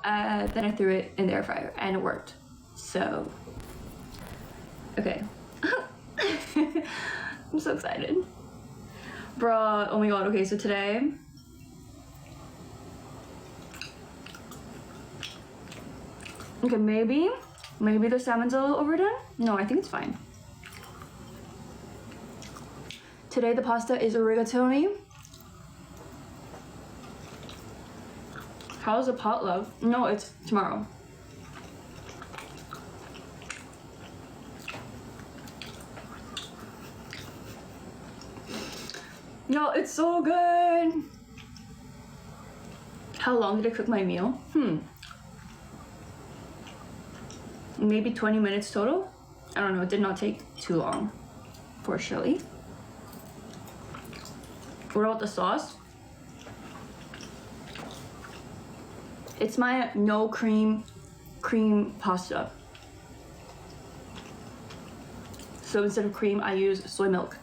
then I threw it in the air fryer and it worked. So, okay. I'm so excited. Bruh, oh my god, okay, so today, okay, maybe the salmon's a little overdone? No, I think it's fine. Today the pasta is rigatoni. How's the potluck? No, it's tomorrow. No, it's so good. How long did I cook my meal? Maybe 20 minutes total. I don't know, it did not take too long, fortunately. What about the sauce? It's my no cream pasta. So instead of cream, I use soy milk.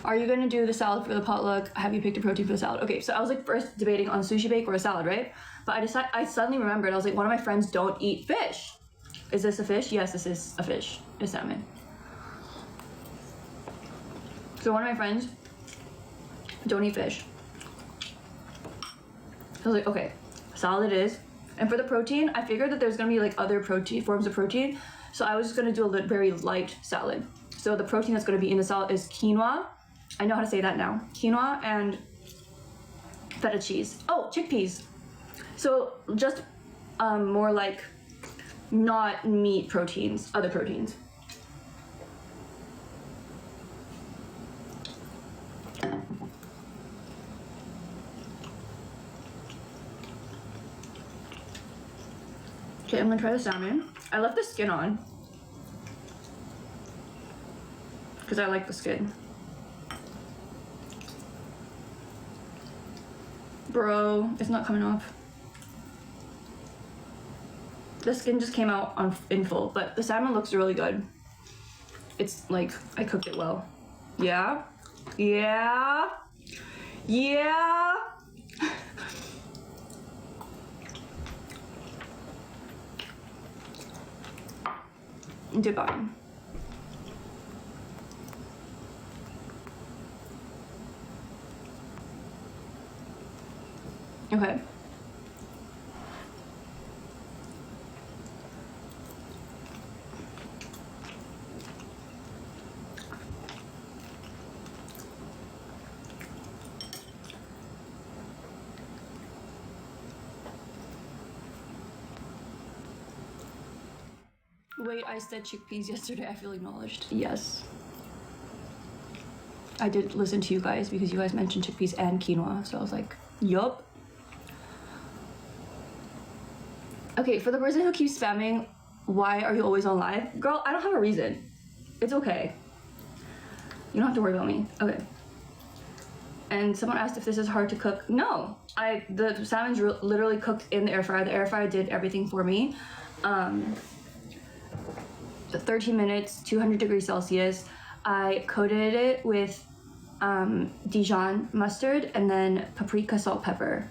Are you gonna do the salad for the potluck? Have you picked a protein for the salad? Okay, so I was like first debating on sushi bake or a salad, right? But I suddenly remembered, I was like, one of my friends don't eat fish. Is this a fish? Yes, this is a fish, a salmon. So one of my friends don't eat fish. I was like, okay, salad it is. And for the protein, I figured that there's gonna be like other forms of protein. So I was just gonna do a very light salad. So the protein that's gonna be in the salad is quinoa. I know how to say that now. Quinoa and feta cheese. Oh, chickpeas. So just more like not meat proteins, other proteins. Okay, I'm gonna try the salmon. I left the skin on because I like the skin. Bro, it's not coming off. The skin just came out in full, but the salmon looks really good. It's like, I cooked it well. Yeah? Yeah? Yeah? Divine. Okay. Wait, I said chickpeas yesterday. I feel acknowledged. Yes. I did listen to you guys because you guys mentioned chickpeas and quinoa, so I was like, yup. Okay, for the person who keeps spamming, why are you always on live? Girl, I don't have a reason. It's okay. You don't have to worry about me. Okay. And someone asked if this is hard to cook. No, the salmon's literally cooked in the air fryer. The air fryer did everything for me. 13 minutes, 200 degrees Celsius. I coated it with Dijon mustard and then paprika, salt, pepper.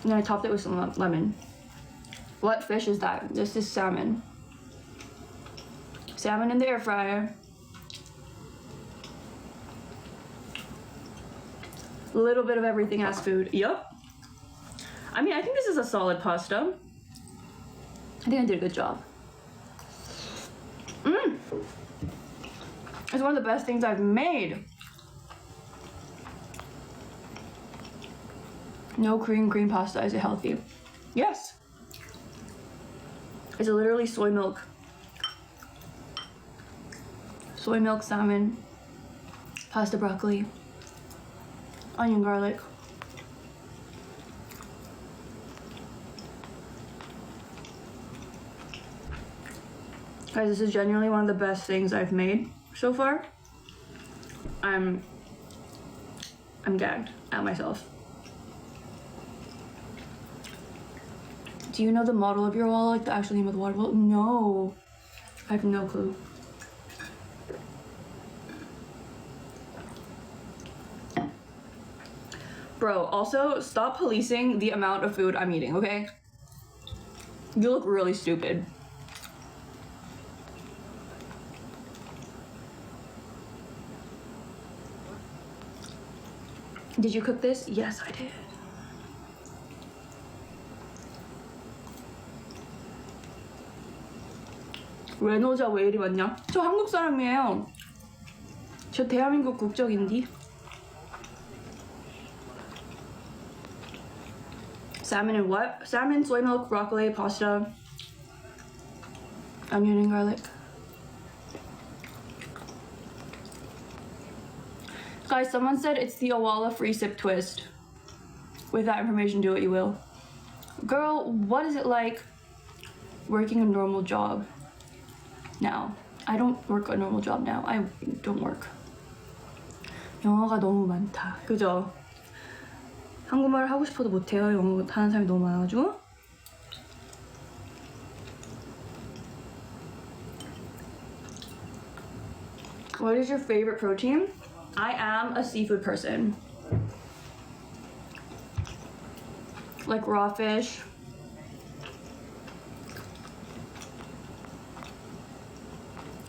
And then I topped it with some lemon. What fish is that? This is salmon. Salmon in the air fryer. A little bit of everything as food. Yup. I mean, I think this is a solid pasta. I think I did a good job. It's one of the best things I've made. No cream pasta. Is it healthy? Yes. It's literally soy milk. Soy milk, salmon, pasta, broccoli, onion, garlic. Guys, this is genuinely one of the best things I've made so far. I'm gagged at myself. Do you know the model of your wall, like the actual name of the water bottle? No, I have no clue. Bro, also stop policing the amount of food I'm eating, okay? You look really stupid. Did you cook this? Yes, I did. 외노자 왜 이리 많냐? 저 한국 사람이에요. 저 대한민국 국적인디. Salmon and what? Salmon, soy milk, broccoli, pasta, onion and garlic. Guys, someone said it's the Owala free sip twist. With that information, do what you will. Girl, what is it like working a normal job now? I don't work a normal job now. I don't work. 영어가 너무 많다. 그죠? 한국말을 하고 싶어도 못해요. 영어 하는 사람이 너무 많아가지고. What is your favorite protein? I am a seafood person. Like raw fish.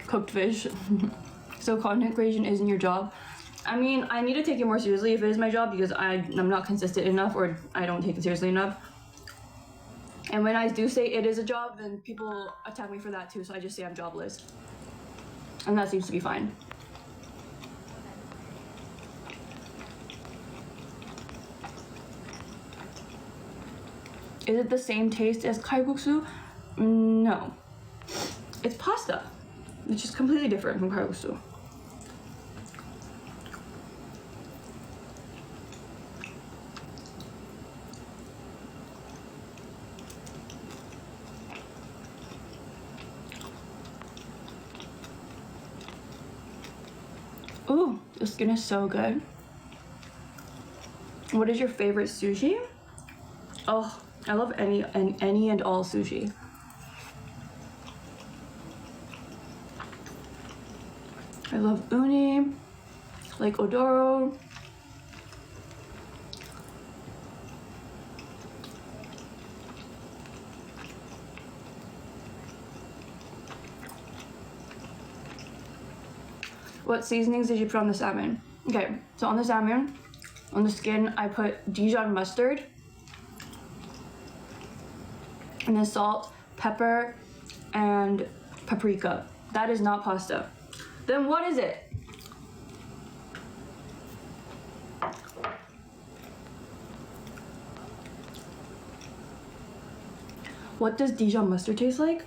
Cooked fish. So content creation isn't your job. I mean, I need to take it more seriously if it is my job because I'm not consistent enough or I don't take it seriously enough. And when I do say it is a job, then people attack me for that too, so I just say I'm jobless. And that seems to be fine. Is it the same taste as kalguksu? No. It's pasta, which is completely different from kalguksu. Ooh, the skin is so good. What is your favorite sushi? Oh, I love any and all sushi. I love uni, like odoro. What seasonings did you put on the salmon? Okay, so on the salmon, on the skin, I put Dijon mustard, and then salt, pepper, and paprika. That is not pasta. Then what is it? What does Dijon mustard taste like?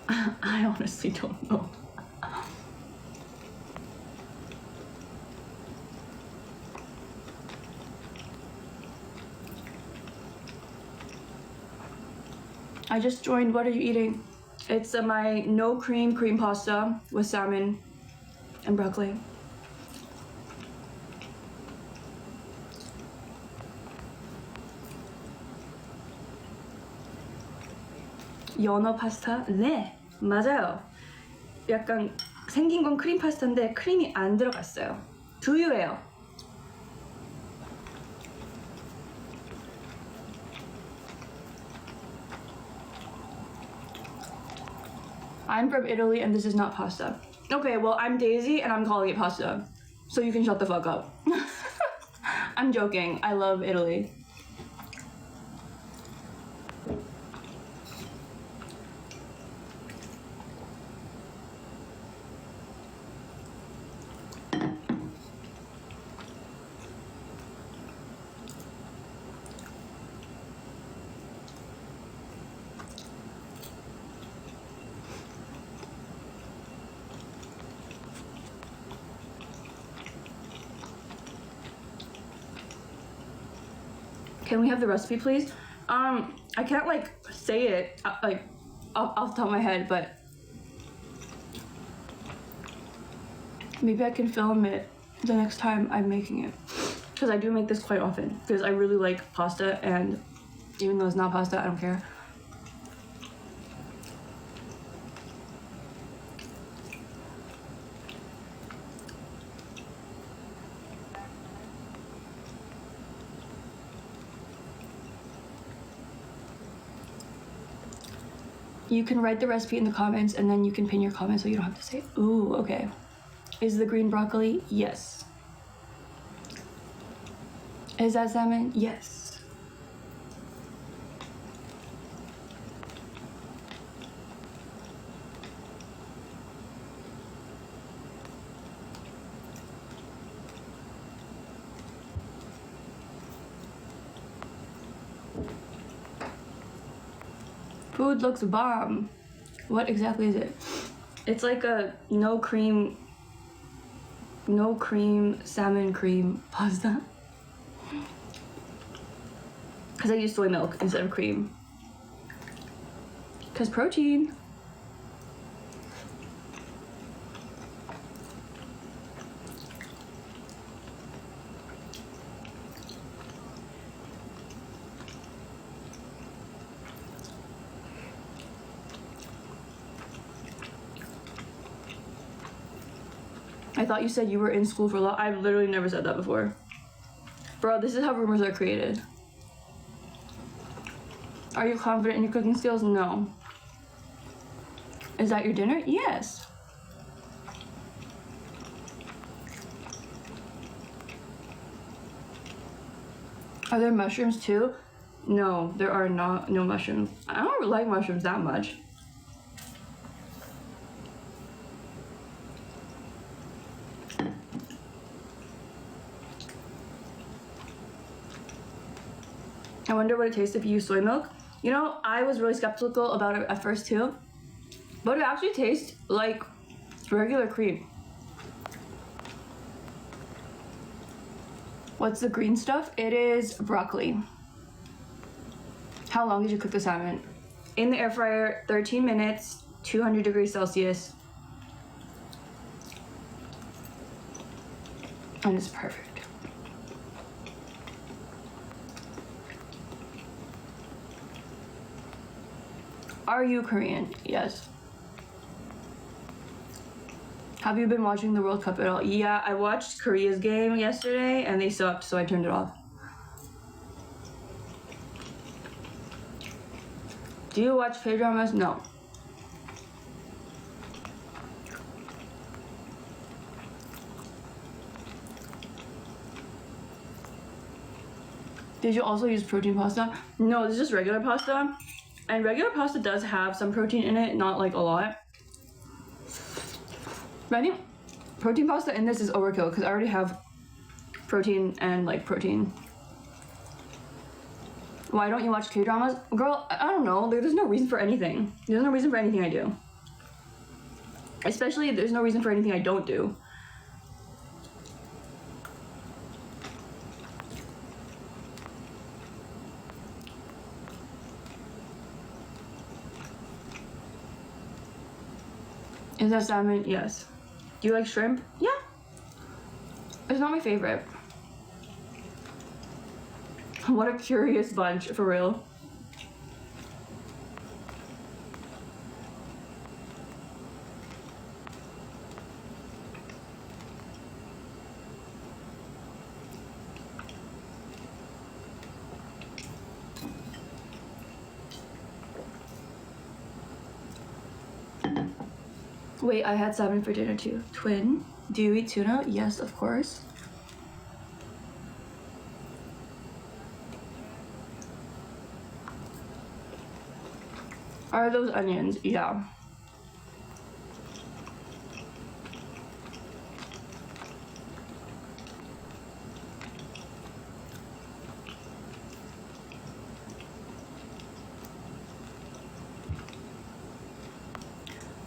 I honestly don't know. I just joined. What are you eating? It's my no cream pasta with salmon and broccoli. 연어 파스타? 네, 맞아요. 약간 생긴 건 크림 파스타인데 크림이 안 들어갔어요. 두유예요. I'm from Italy and this is not pasta. Okay, well, I'm Daisy and I'm calling it pasta. So you can shut the fuck up. I'm joking. I love Italy. Can we have the recipe, please? I can't like say it like off the top of my head, but maybe I can film it the next time I'm making it. Because I do make this quite often because I really like pasta, and even though it's not pasta, I don't care. You can write the recipe in the comments and then you can pin your comment so you don't have to say, ooh, okay. Is the green broccoli? Yes. Is that salmon? Yes. Food looks bomb. What exactly is it? It's like a no cream salmon cream pasta. Because I use soy milk instead of cream. Because protein. I thought you said you were in school for law. I've literally never said that before. Bro, this is how rumors are created. Are you confident in your cooking skills? No. Is that your dinner? Yes. Are there mushrooms too? No, there are no mushrooms. I don't like mushrooms that much. I wonder what it tastes if you use soy milk. You know, I was really skeptical about it at first too, but it actually tastes like regular cream. What's the green stuff? It is broccoli. How long did you cook the salmon? In the air fryer, 13 minutes, 200 degrees Celsius. And it's perfect. Are you Korean? Yes. Have you been watching the World Cup at all? Yeah, I watched Korea's game yesterday and they sucked, so I turned it off. Do you watch K-dramas? No. Did you also use protein pasta? No, this is just regular pasta. And regular pasta does have some protein in it, not like a lot. But I think protein pasta in this is overkill because I already have protein and like protein. Why don't you watch K-dramas? Girl, I don't know. There's no reason for anything. There's no reason for anything I do. Especially there's no reason for anything I don't do. Is that salmon? Yes. Do you like shrimp? Yeah. It's not my favorite. What a curious bunch, for real. Wait, I had salmon for dinner too. Twin, do you eat tuna? Yes, of course. Are those onions? Yeah.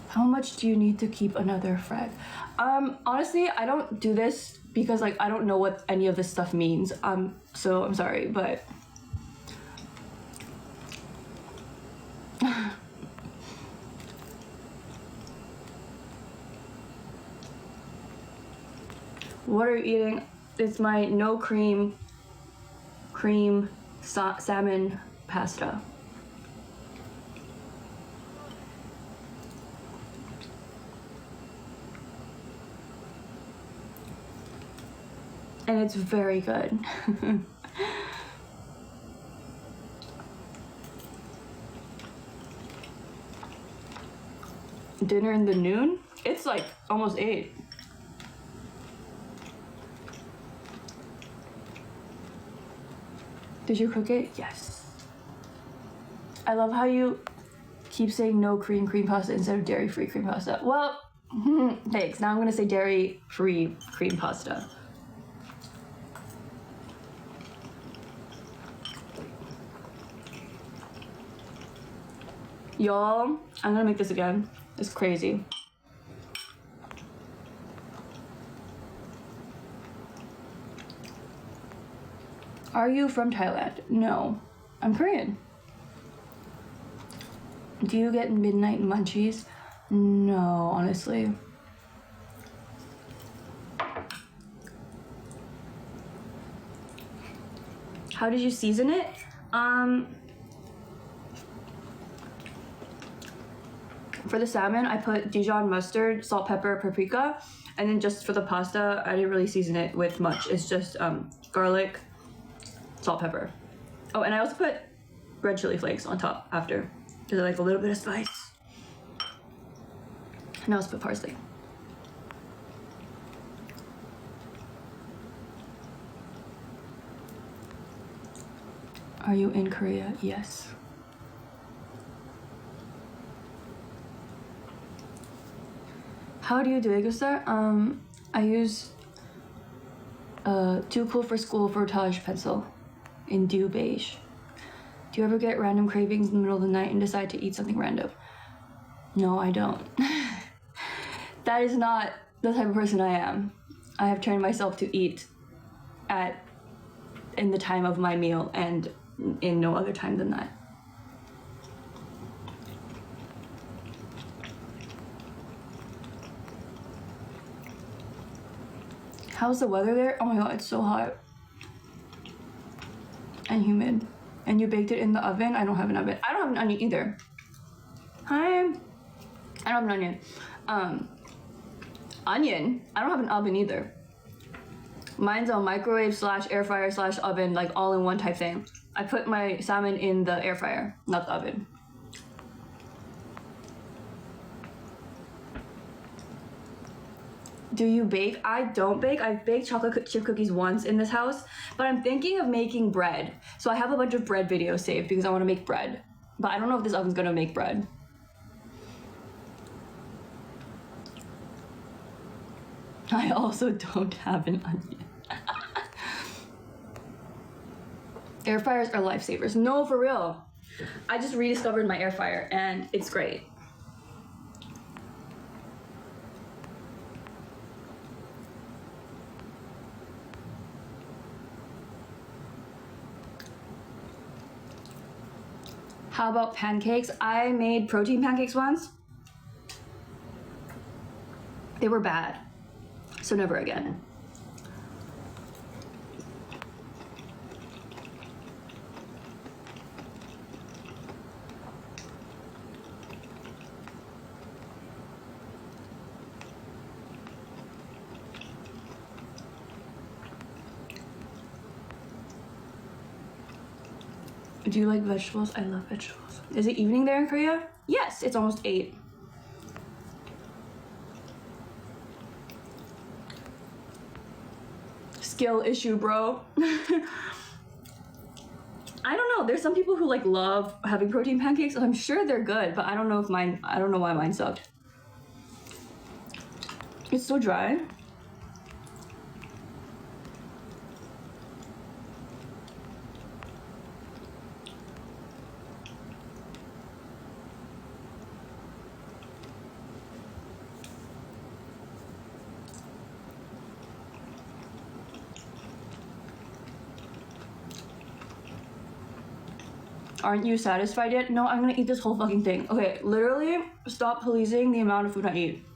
How much do you need to keep another friend? Honestly, I don't do this because like I don't know what any of this stuff means. So I'm sorry, but what are you eating? It's my no cream salmon pasta. And it's very good. dinner in the noon? It's like almost 8. Did you cook it? Yes. I love how you keep saying no cream pasta instead of dairy-free cream pasta. Well, thanks. Now I'm gonna say dairy-free cream pasta. Y'all, I'm gonna make this again. It's crazy. Are you from Thailand? No, I'm Korean. Do you get midnight munchies? No, honestly. How did you season it? For the salmon, I put Dijon mustard, salt, pepper, paprika, and then just for the pasta, I didn't really season it with much. It's just garlic, salt, pepper. Oh, and I also put red chili flakes on top after, because I like a little bit of spice. And I also put parsley. Are you in Korea? Yes. How do you do Egostar? I use Too Cool for School Voltage pencil in Dew Beige. Do you ever get random cravings in the middle of the night and decide to eat something random? No, I don't. That is not the type of person I am. I have trained myself to eat in the time of my meal and in no other time than that. How's the weather there? Oh my god, it's so hot. And humid. And you baked it in the oven? I don't have an oven. I don't have an onion either. Hi. I don't have an onion. Onion? I don't have an oven either. Mine's a microwave / air fryer / oven, like all in one type thing. I put my salmon in the air fryer, not the oven. Do you bake? I don't bake. I've baked chocolate chip cookies once in this house, but I'm thinking of making bread. So I have a bunch of bread videos saved because I want to make bread, but I don't know if this oven's gonna make bread. I also don't have an onion. Air fryers are lifesavers. No, for real. I just rediscovered my air fryer and it's great. How about pancakes? I made protein pancakes once. They were bad, so never again. Do you like vegetables? I love vegetables. Is it evening there in Korea? Yes, it's almost 8. Skill issue, bro. I don't know. There's some people who like love having protein pancakes. I'm sure they're good, but I don't know if mine, I don't know why mine sucked. It's so dry. Aren't you satisfied yet? No, I'm gonna eat this whole fucking thing. Okay, literally, stop policing the amount of food I eat.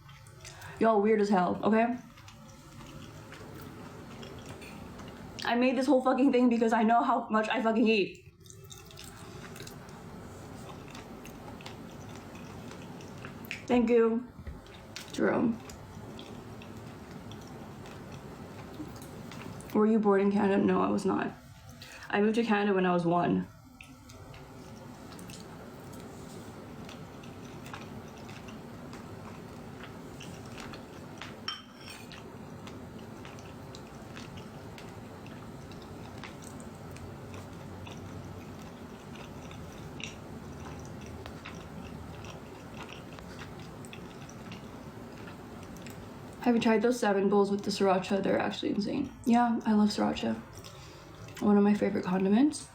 Y'all weird as hell, okay? I made this whole fucking thing because I know how much I fucking eat. Thank you, Jerome. Were you born in Canada? No, I was not. I moved to Canada when I was 1. Have you tried those 7 bowls with the sriracha? They're actually insane. Yeah, I love sriracha. One of my favorite condiments.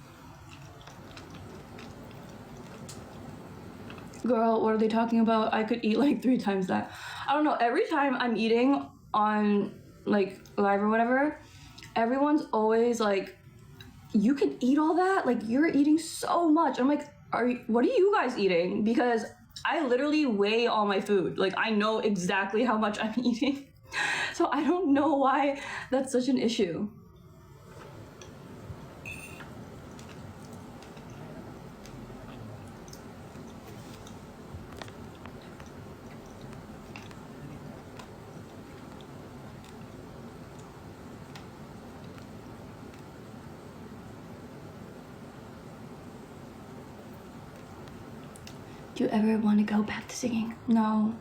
Girl, what are they talking about? I could eat like 3 times that. I don't know, every time I'm eating on like live or whatever, everyone's always like, you can eat all that? Like, you're eating so much. I'm like, what are you guys eating? Because I literally weigh all my food. Like, I know exactly how much I'm eating. So I don't know why that's such an issue. Do you ever want to go back to singing? No.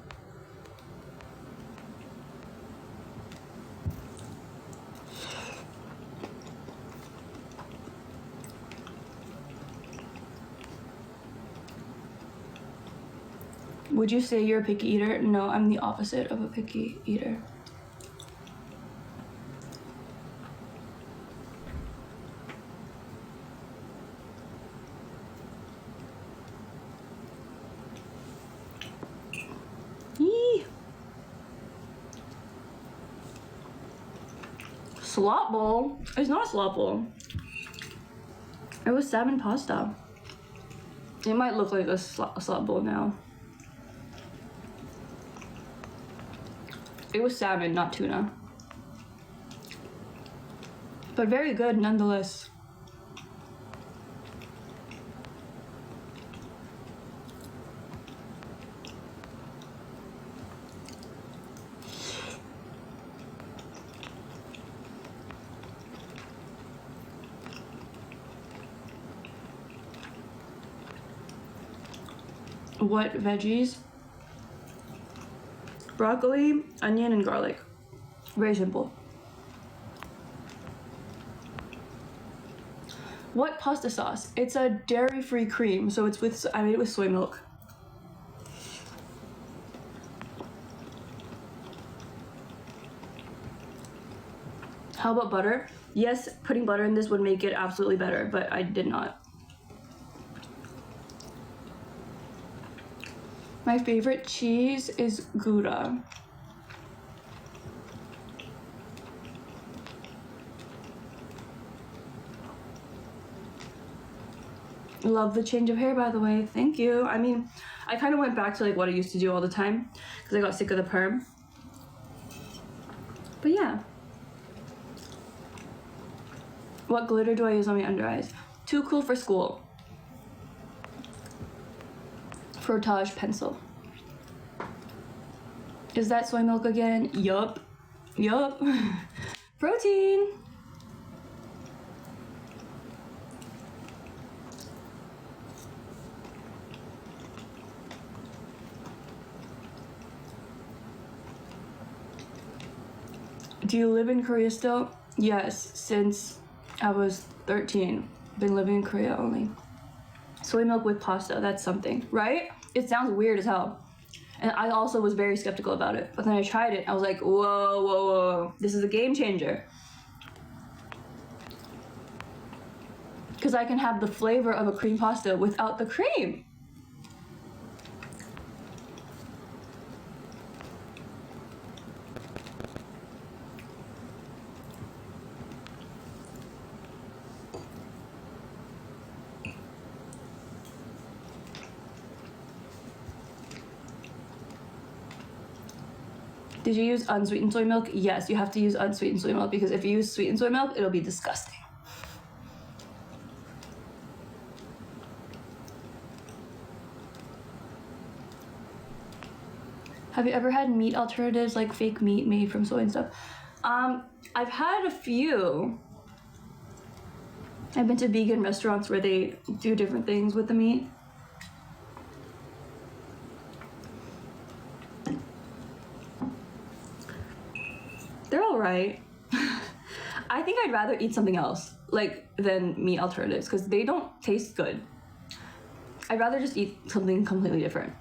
Would you say you're a picky eater? No, I'm the opposite of a picky eater. Yee. Slop bowl? It's not a slop bowl. It was salmon pasta. It might look like a slop bowl now. It was salmon, not tuna. But very good nonetheless. What veggies? Broccoli, onion, and garlic. Very simple. What pasta sauce? It's a dairy-free cream, so it's with, I made it with soy milk. How about butter? Yes, putting butter in this would make it absolutely better, but I did not. My favorite cheese is Gouda. Love the change of hair, by the way. Thank you. I mean, I kind of went back to like what I used to do all the time because I got sick of the perm. But yeah. What glitter do I use on my under eyes? Too cool for school. Frottage pencil. Is that soy milk again? Yup. Yup. Protein. Do you live in Korea still? Yes, since I was 13. Been living in Korea only. Soy milk with pasta, that's something, right? It sounds weird as hell. And I also was very skeptical about it. But then I tried it, I was like, whoa, whoa, whoa. This is a game changer. Because I can have the flavor of a cream pasta without the cream. Did you use unsweetened soy milk? Yes, you have to use unsweetened soy milk because if you use sweetened soy milk, it'll be disgusting. Have you ever had meat alternatives like fake meat made from soy and stuff? I've had a few. I've been to vegan restaurants where they do different things with the meat. They're all right. I think I'd rather eat something else, like, than meat alternatives, because they don't taste good. I'd rather just eat something completely different.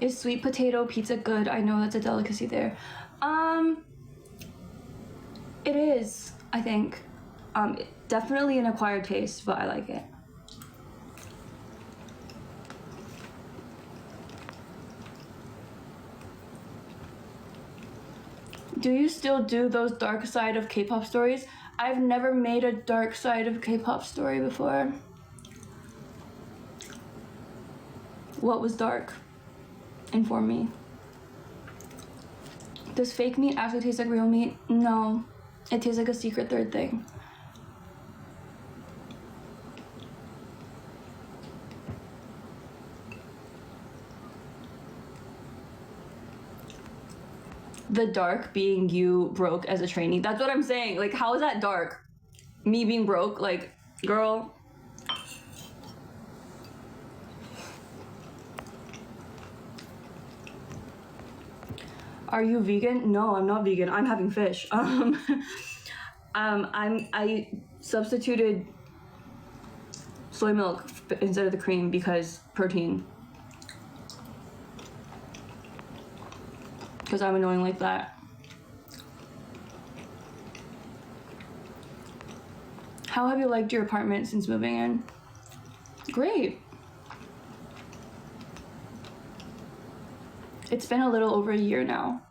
Is sweet potato pizza good? I know that's a delicacy there. It is, I think. Definitely an acquired taste, but I like it. Do you still do those dark side of K-pop stories? I've never made a dark side of K-pop story before. What was dark? Inform me. Does fake meat actually taste like real meat? No. It tastes like a secret third thing. The dark being you broke as a trainee. That's what I'm saying. Like, how is that dark? Me being broke? Like, girl. Are you vegan? No, I'm not vegan. I'm having fish. I substituted soy milk instead of the cream because protein. Because I'm annoying like that. How have you liked your apartment since moving in? Great. It's been a little over a year now.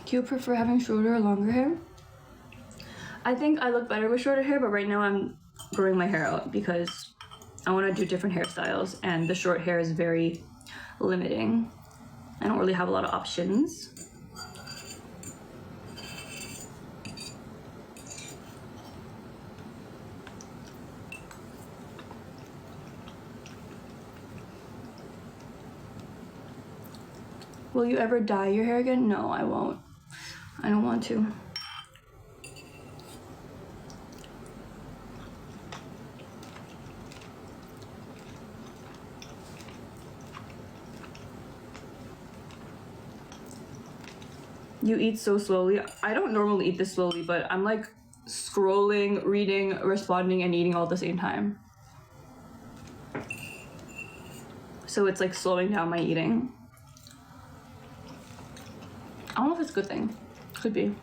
Do you prefer having shorter or longer hair? I think I look better with shorter hair, but right now I'm growing my hair out because I want to do different hairstyles and the short hair is very limiting. I don't really have a lot of options. Will you ever dye your hair again? No, I won't. I don't want to. You eat so slowly. I don't normally eat this slowly, but I'm like scrolling, reading, responding, and eating all at the same time. So it's like slowing down my eating. I don't know if it's a good thing. Could be.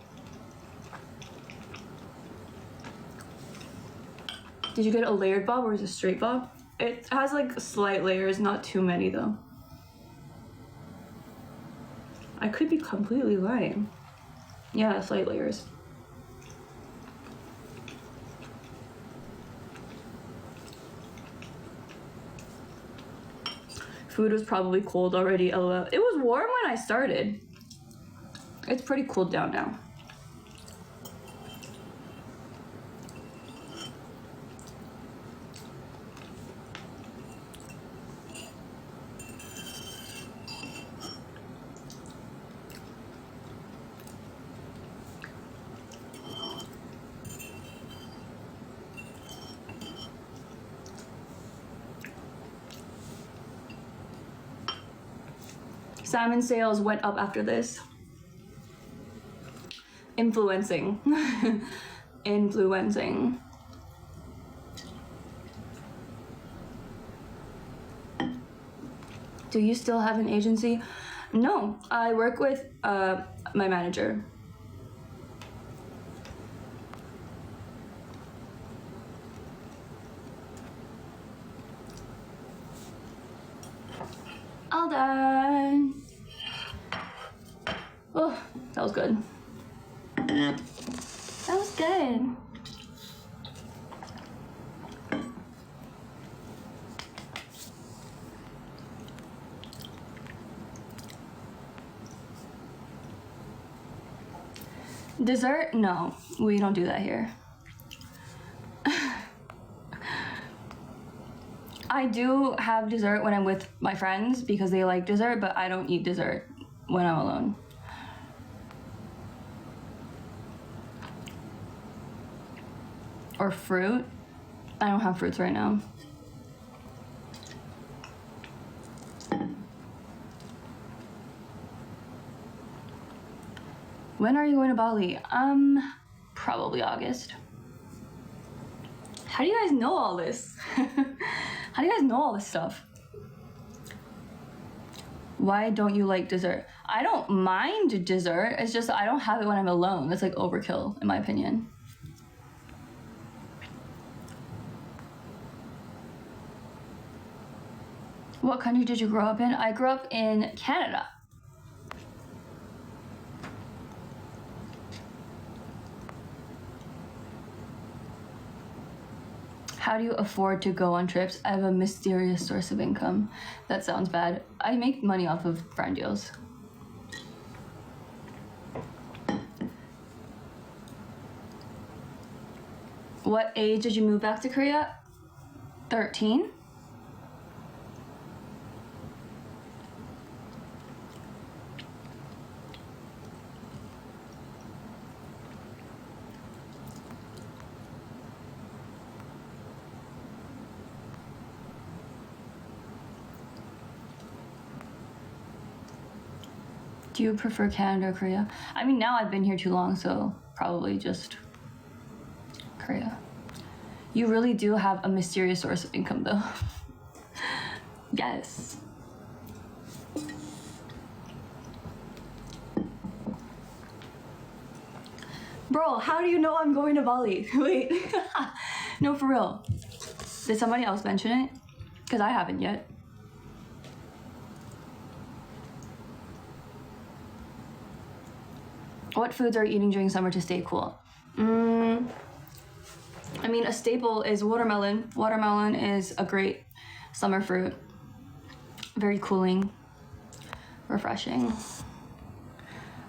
Did you get a layered bob or is it a straight bob? It has like slight layers, not too many though. I could be completely lying. Yeah, slight layers. Food was probably cold already, LOL. It was warm when I started. It's pretty cooled down now. Salmon sales went up after this. Influencing. Influencing. Do you still have an agency? No, I work with my manager. All done. Oh, that was good. That was good. Dessert? No, we don't do that here. I do have dessert when I'm with my friends because they like dessert, but I don't eat dessert when I'm alone. Or fruit. I don't have fruits right now. When are you going to Bali? Probably August. How do you guys know all this? How do you guys know all this stuff? Why don't you like dessert? I don't mind dessert. It's just I don't have it when I'm alone. That's like overkill, in my opinion. What country did you grow up in? I grew up in Canada. How do you afford to go on trips? I have a mysterious source of income. That sounds bad. I make money off of brand deals. What age did you move back to Korea? 13. Do you prefer Canada or Korea? I mean, now I've been here too long, so probably just Korea. You really do have a mysterious source of income, though. Yes. Bro, how do you know I'm going to Bali? Wait. No, for real. Did somebody else mention it? Because I haven't yet. What foods are you eating during summer to stay cool? I mean, a staple is watermelon. Watermelon is a great summer fruit. Very cooling, refreshing.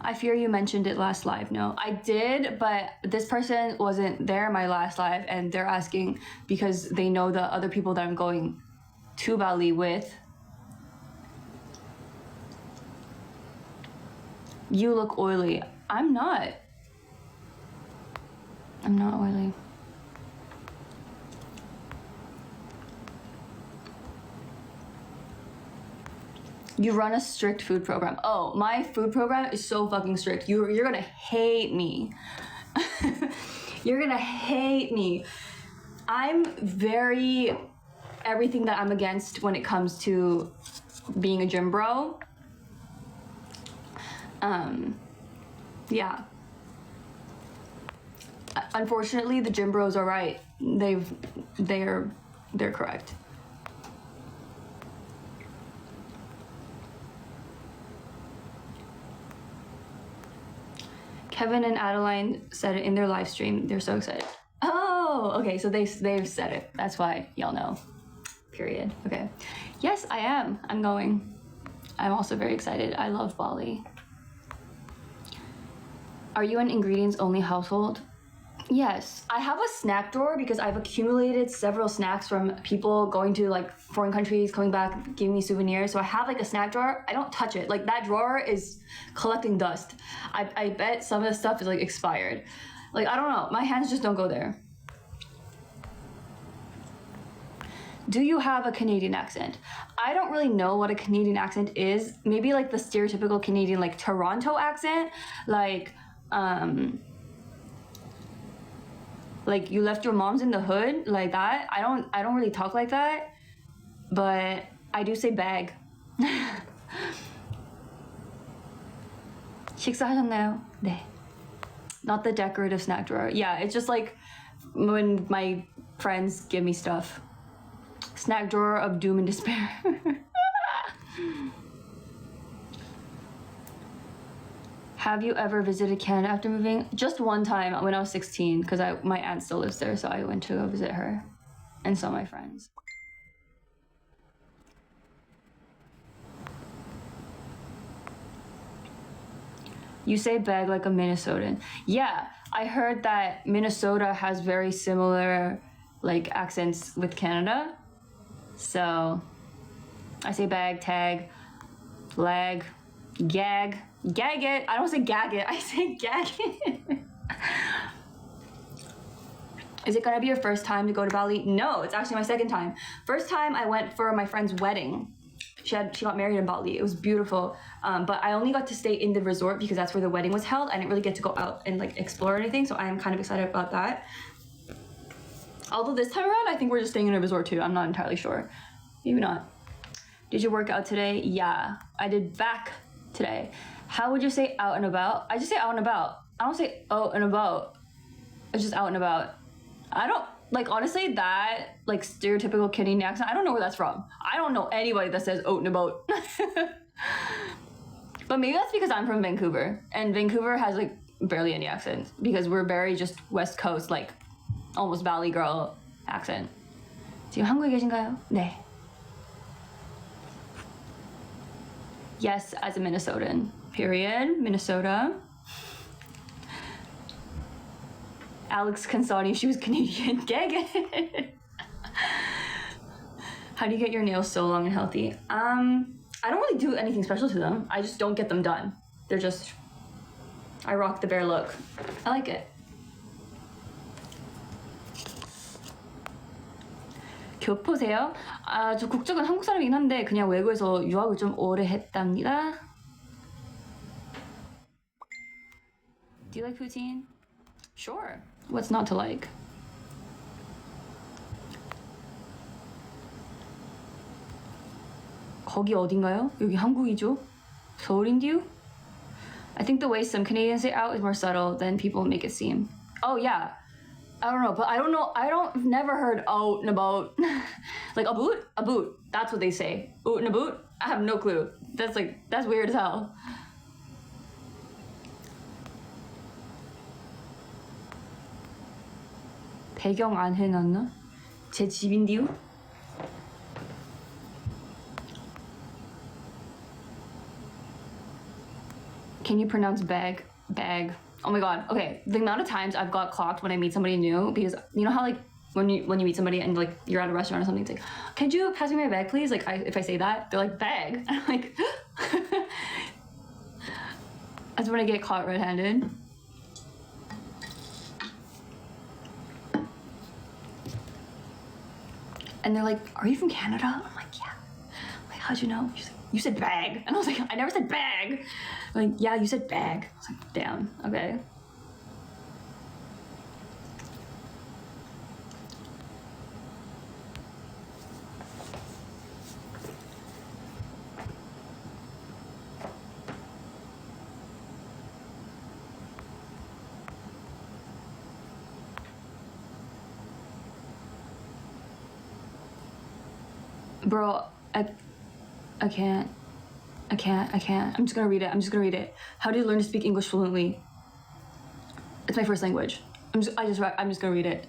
I fear you mentioned it last live. No, I did, but this person wasn't there my last live, and they're asking because they know the other people that I'm going to Bali with. You look oily. I'm not. I'm not oily. You run a strict food program. Oh, my food program is so fucking strict. You're gonna hate me. You're gonna hate me. I'm very everything that I'm against when it comes to being a gym bro. Yeah. Unfortunately, the gym bros are right. They're correct. Kevin and Adeline said it in their live stream. They're so excited. Oh, okay. So they've said it. That's why y'all know. Period. Okay. Yes, I am. I'm going. I'm also very excited. I love Bali. Are you an ingredients only household? Yes, I have a snack drawer because I've accumulated several snacks from people going to like foreign countries, coming back, giving me souvenirs. So I have like a snack drawer. I don't touch it. Like that drawer is collecting dust. I bet some of the stuff is like expired. Like, I don't know. My hands just don't go there. Do you have a Canadian accent? I don't really know what a Canadian accent is. Maybe like the stereotypical Canadian, like Toronto accent. Like you left your mom's in the hood, like that. I don't really talk like that, but I do say bag. 식사하셨나요? 네. Not the decorative snack drawer. Yeah, it's just like when my friends give me stuff. Snack drawer of doom and despair. Have you ever visited Canada after moving? Just one time when I was 16, because my aunt still lives there, so I went to go visit her and some of my friends. You say bag like a Minnesotan. Yeah, I heard that Minnesota has very similar like accents with Canada. So I say bag, tag, lag, gag. Gag it. I don't say gag it. I say gag it. Is it gonna be your first time to go to Bali? No, it's actually my second time. First time I went for my friend's wedding. She got married in Bali. It was beautiful, but I only got to stay in the resort because that's where the wedding was held. I didn't really get to go out and like explore anything, so I am kind of excited about that. Although this time around, I think we're just staying in a resort too. I'm not entirely sure. Maybe not. Did you work out today? Yeah, I did back today. How would you say out and about? I just say out and about. I don't say out and about. It's just out and about. I don't, like, honestly, that, like, stereotypical Canadian accent, I don't know where that's from. I don't know anybody that says out and about. But maybe that's because I'm from Vancouver. And Vancouver has, like, barely any accents. Because we're very just West Coast, like, almost Valley girl accent. 지금 한국에 계신가요? 네. Yes, as a Minnesotan. Period. Minnesota. Alex Kansani, she was Canadian. Gang it. How do you get your nails so long and healthy? I don't really do anything special to them. I just don't get them done. They're just, I rock the bear look. I like it. 교포세요? 저 국적은 한국 사람이긴 한데 그냥 외국에서 유학을 좀 오래 했답니다. Do you like poutine? Sure. What's not to like? 거기 어딘가요? 여기 한국이죠? 서울인데요? I think the way some Canadians say out is more subtle than people make it seem. Oh yeah. I don't know, but I've never heard out and about. Like a boot. That's what they say. Out and about? I have no clue. That's weird as hell. 배경 안 해놨나? 제 집인데요? Can you pronounce bag? Bag. Oh my god. Okay, the amount of times I've got clocked when I meet somebody new, because you know how like when you meet somebody and like you're at a restaurant or something, it's like, could you pass me my bag, please? Like if I say that, they're like, bag. And I'm like, that's when I get caught red-handed. And they're like, are you from Canada? I'm like, yeah. I'm like, how'd you know? She's like, you said bag. And I was like, I never said bag. I'm like, yeah, you said bag. I was like, damn, okay. Bro, I can't. I'm just gonna read it. How do you learn to speak English fluently? It's my first language. I'm just gonna read it.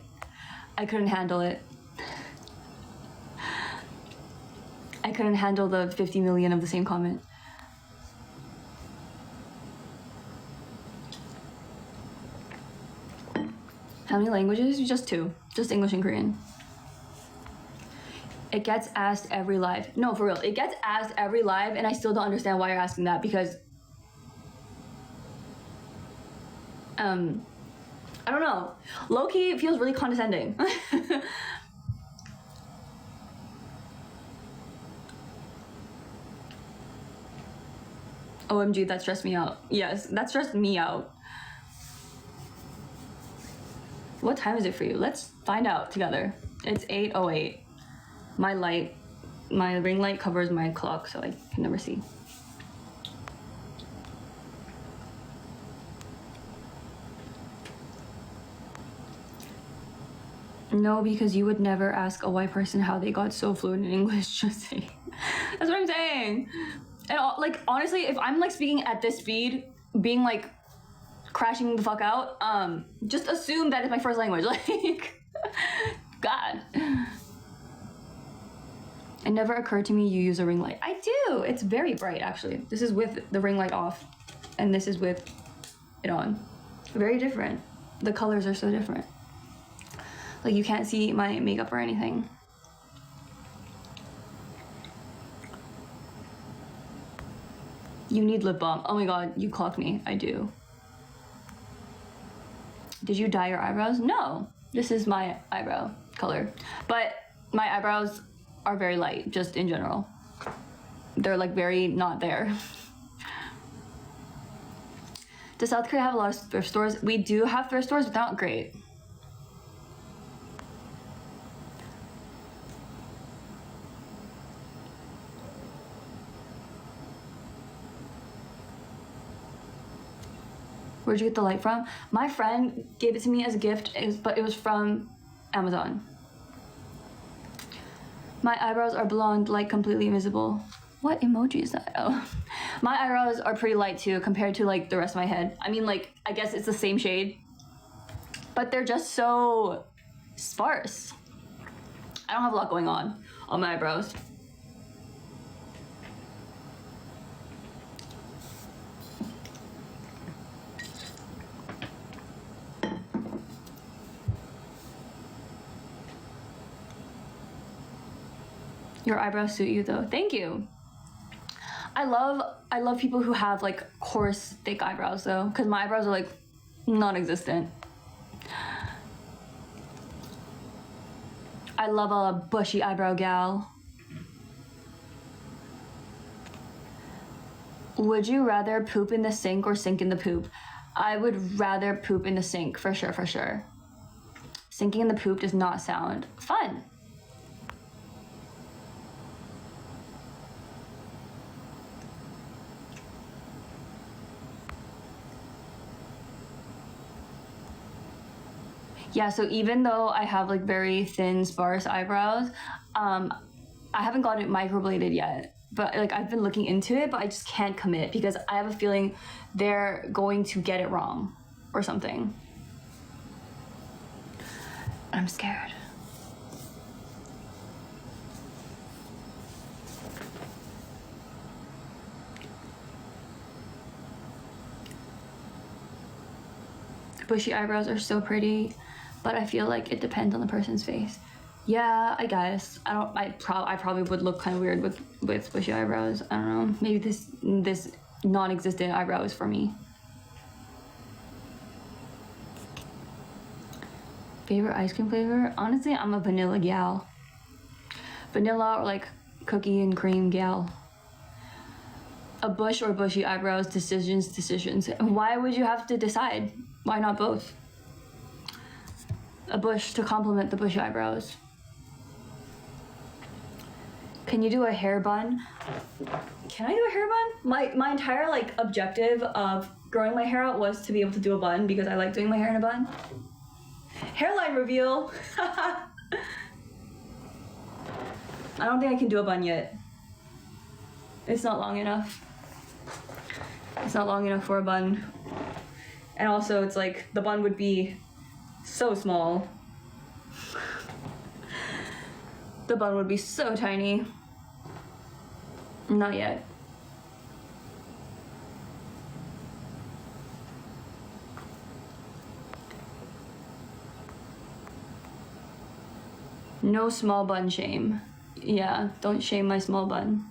I couldn't handle it. I couldn't handle the 50 million of the same comment. How many languages? Just 2. Just English and Korean. It gets asked every live. No, for real. It gets asked every live, and I still don't understand why you're asking that, because I don't know. Low-key, it feels really condescending. OMG, that stressed me out. Yes, that stressed me out. What time is it for you? Let's find out together. It's 8:08. My ring light covers my clock, so I can never see. No, because you would never ask a white person how they got so fluent in English. Just saying. That's what I'm saying. And like, honestly, if I'm like speaking at this speed, being like crashing the fuck out, just assume that it's my first language. Like, God. It never occurred to me you use a ring light. I do. It's very bright, actually. This is with the ring light off, and this is with it on. Very different. The colors are so different. Like, you can't see my makeup or anything. You need lip balm. Oh my god, you clocked me. I do. Did you dye your eyebrows? No. This is my eyebrow color. But my eyebrows are very light, just in general. They're like very not there. Does South Korea have a lot of thrift stores? We do have thrift stores, but they're not great. Where'd you get the light from? My friend gave it to me as a gift, but it was from Amazon. My eyebrows are blonde, like completely invisible. What emoji is that? Oh. My eyebrows are pretty light too compared to like the rest of my head. I mean, like, I guess it's the same shade, but they're just so sparse. I don't have a lot going on my eyebrows. Your eyebrows suit you though. Thank you. I love people who have like coarse, thick eyebrows though, because my eyebrows are like non-existent. I love a bushy eyebrow gal. Would you rather poop in the sink or sink in the poop? I would rather poop in the sink, for sure, for sure. Sinking in the poop does not sound fun. Yeah, so even though I have like very thin, sparse eyebrows, I haven't got it microbladed yet. But like I've been looking into it, but I just can't commit because I have a feeling they're going to get it wrong or something. I'm scared. Bushy eyebrows are so pretty, but I feel like it depends on the person's face. Yeah, I guess. I probably would look kind of weird with bushy eyebrows. I don't know. Maybe this non-existent eyebrow is for me. Favorite ice cream flavor? Honestly, I'm a vanilla gal. Vanilla or like cookie and cream gal. A bush or bushy eyebrows, decisions. Why would you have to decide? Why not both? A bush to complement the bushy eyebrows. Can you do a hair bun? Can I do a hair bun? My entire like objective of growing my hair out was to be able to do a bun because I like doing my hair in a bun. Hairline reveal. I don't think I can do a bun yet. It's not long enough. It's not long enough for a bun. And also it's like the bun would be so small. The bun would be so tiny. Not yet. No small bun shame. Yeah, don't shame my small bun.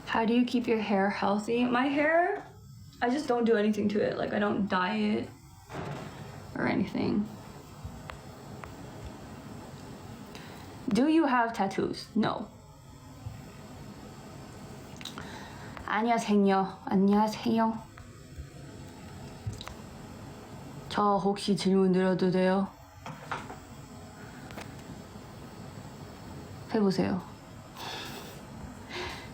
How do you keep your hair healthy? My hair, I just don't do anything to it. Like I don't dye it or anything. Do you have tattoos? No. 안녕하세요. 안녕하세요. 저 혹시 질문 드려도 돼요? 해보세요.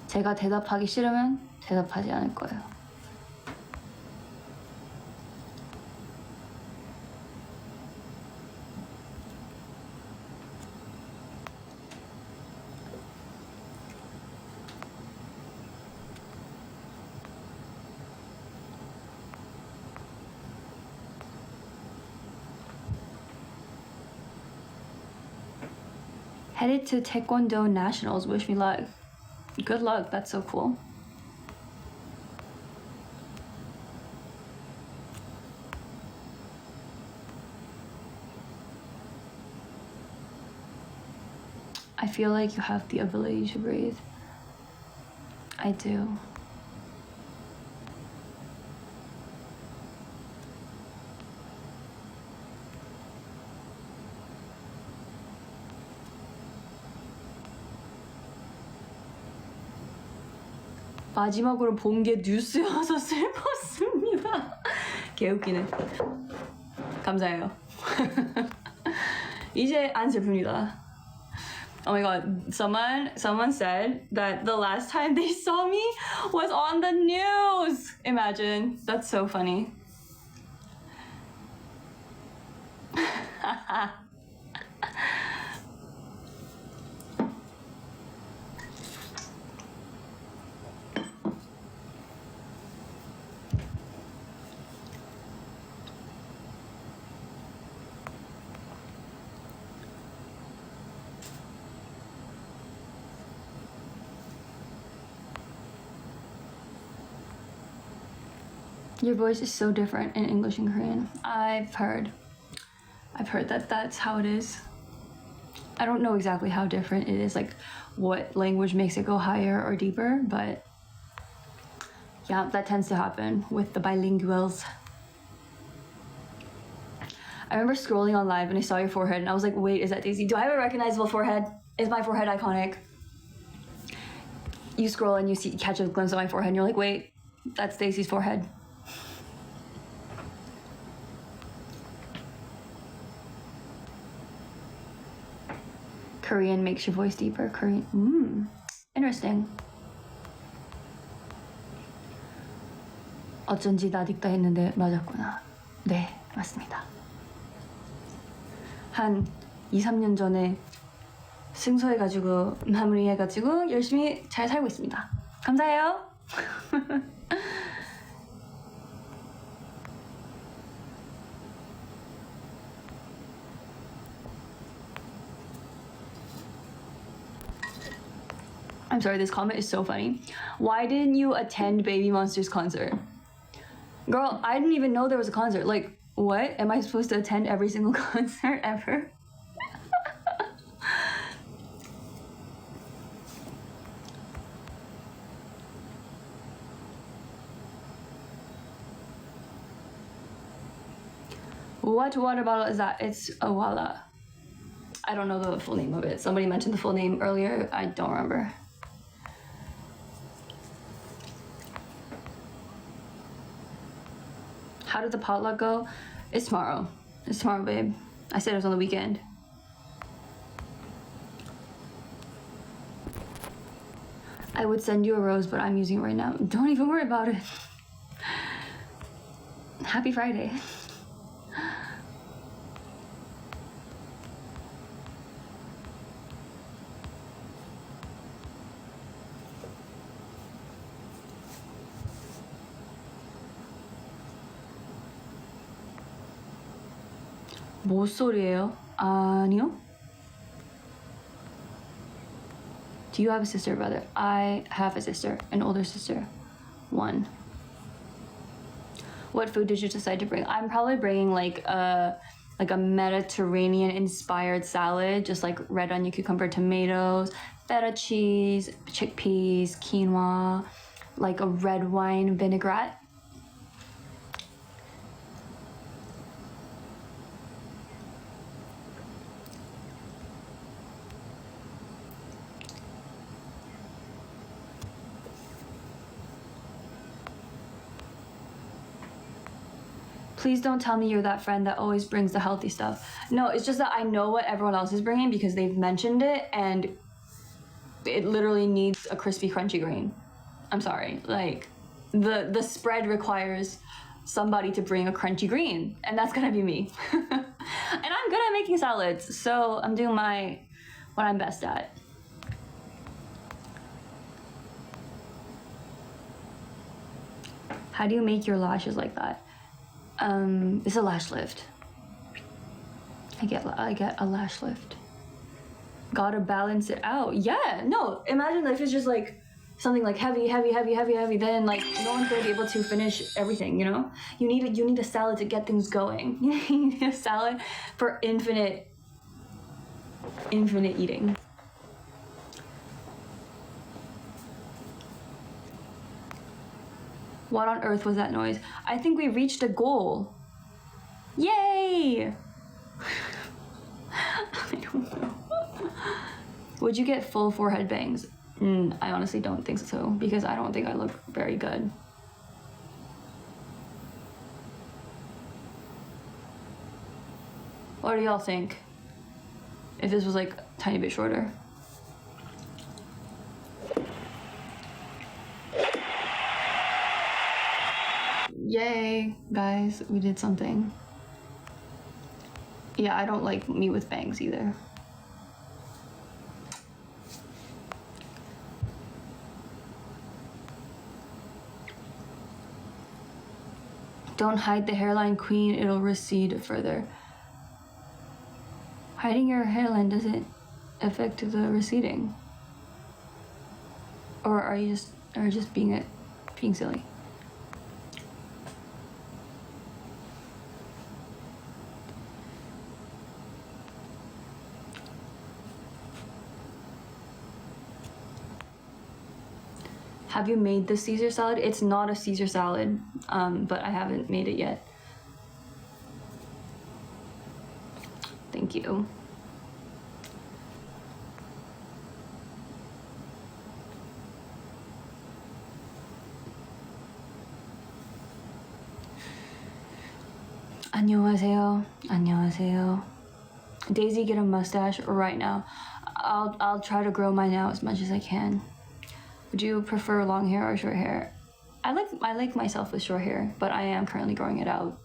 제가 대답하기 싫으면 대답하지 않을 거예요. Headed to Taekwondo Nationals. Wish me luck. Good luck. That's so cool. I feel like you have the ability to breathe. I do. 마지막으로 본 게 뉴스여서 슬펐습니다. 개웃기네. 감사해요. 이제 안 슬픕니다. Oh my god, someone said that the last time they saw me was on the news. Imagine, that's so funny. Your voice is so different in English and Korean. I've heard that that's how it is. I don't know exactly how different it is, like what language makes it go higher or deeper, but yeah, that tends to happen with the bilinguals. I remember scrolling on live and I saw your forehead and I was like, wait, is that Daisy? Do I have a recognizable forehead? Is my forehead iconic? You scroll and you catch a glimpse of my forehead and you're like, wait, that's Daisy's forehead. Korean makes your voice deeper. Korean, interesting. 어쩐지 나딕다 했는데 맞았구나. 네, 맞습니다. 한 2-3년 전에 승소해가지고 마무리해가지고 열심히 잘 살고 있습니다. 감사해요. I'm sorry, this comment is so funny. Why didn't you attend Baby Monster's concert? Girl, I didn't even know there was a concert. Like, what? Am I supposed to attend every single concert ever? What water bottle is that? It's a Wala. I don't know the full name of it. Somebody mentioned the full name earlier. I don't remember. How did the potluck go? It's tomorrow. It's tomorrow, babe. I said it was on the weekend. I would send you a rose, but I'm using it right now. Don't even worry about it. Happy Friday. 뭐 소리예요? 아니요. Do you have a sister or brother? I have a sister, an older sister. One. What food did you decide to bring? I'm probably bringing like a Mediterranean inspired salad, just like red onion, cucumber, tomatoes, feta cheese, chickpeas, quinoa, like a red wine vinaigrette. Please don't tell me you're that friend that always brings the healthy stuff. No, it's just that I know what everyone else is bringing because they've mentioned it and it literally needs a crispy, crunchy green. I'm sorry. Like, the spread requires somebody to bring a crunchy green, and that's gonna be me. And I'm good at making salads, so I'm doing what I'm best at. How do you make your lashes like that? It's a lash lift. I get a lash lift. Gotta balance it out. Yeah, no, imagine if it's just like something like heavy, then like no one's gonna be able to finish everything, you know? You need a salad to get things going. You need a salad for infinite eating. What on earth was that noise? I think we reached a goal. Yay! I don't know. Would you get full forehead bangs? I honestly don't think so, because I don't think I look very good. What do y'all think? If this was like a tiny bit shorter. Yay, guys, we did something. Yeah, I don't like me with bangs either. Don't hide the hairline, queen, it'll recede further. Hiding your hairline doesn't affect the receding. Or are you just being silly? Have you made the Caesar salad? It's not a Caesar salad, but I haven't made it yet. Thank you. 안녕하세요. 안녕하세요. Daisy, get a mustache right now. I'll try to grow mine out as much as I can. Would you prefer long hair or short hair? I like myself with short hair, but I am currently growing it out.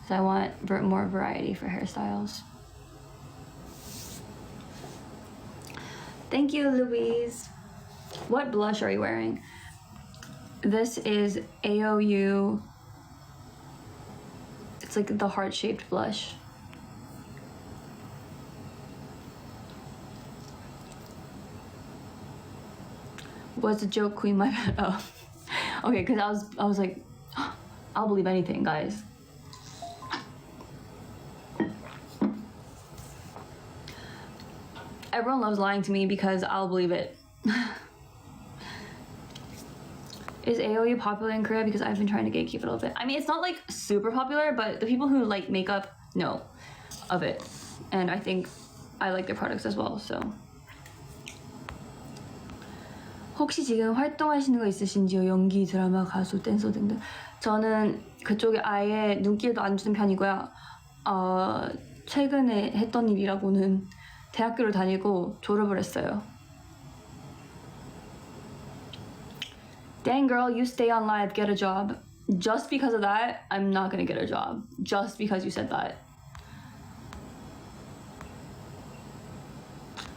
So I want more variety for hairstyles. Thank you, Louise. What blush are you wearing? This is AOU. It's like the heart-shaped blush. What's a joke, queen? My bad. Oh, okay. Because I was like, I'll believe anything, guys. Everyone loves lying to me because I'll believe it. Is AOU popular in Korea? Because I've been trying to gatekeep it a little bit. I mean, it's not like super popular, but the people who like makeup know of it, and I think I like their products as well. So. 혹시 지금 활동하시는 거 있으신지요? 연기, 드라마, 가수, 댄서 등등. 저는 그쪽에 아예 눈길도 안 주는 편이고요. 최근에 했던 일이라고는 대학교를 다니고 졸업을 했어요. Dang girl, you stay on live, get a job. Just because of that, I'm not gonna get a job. Just because you said that.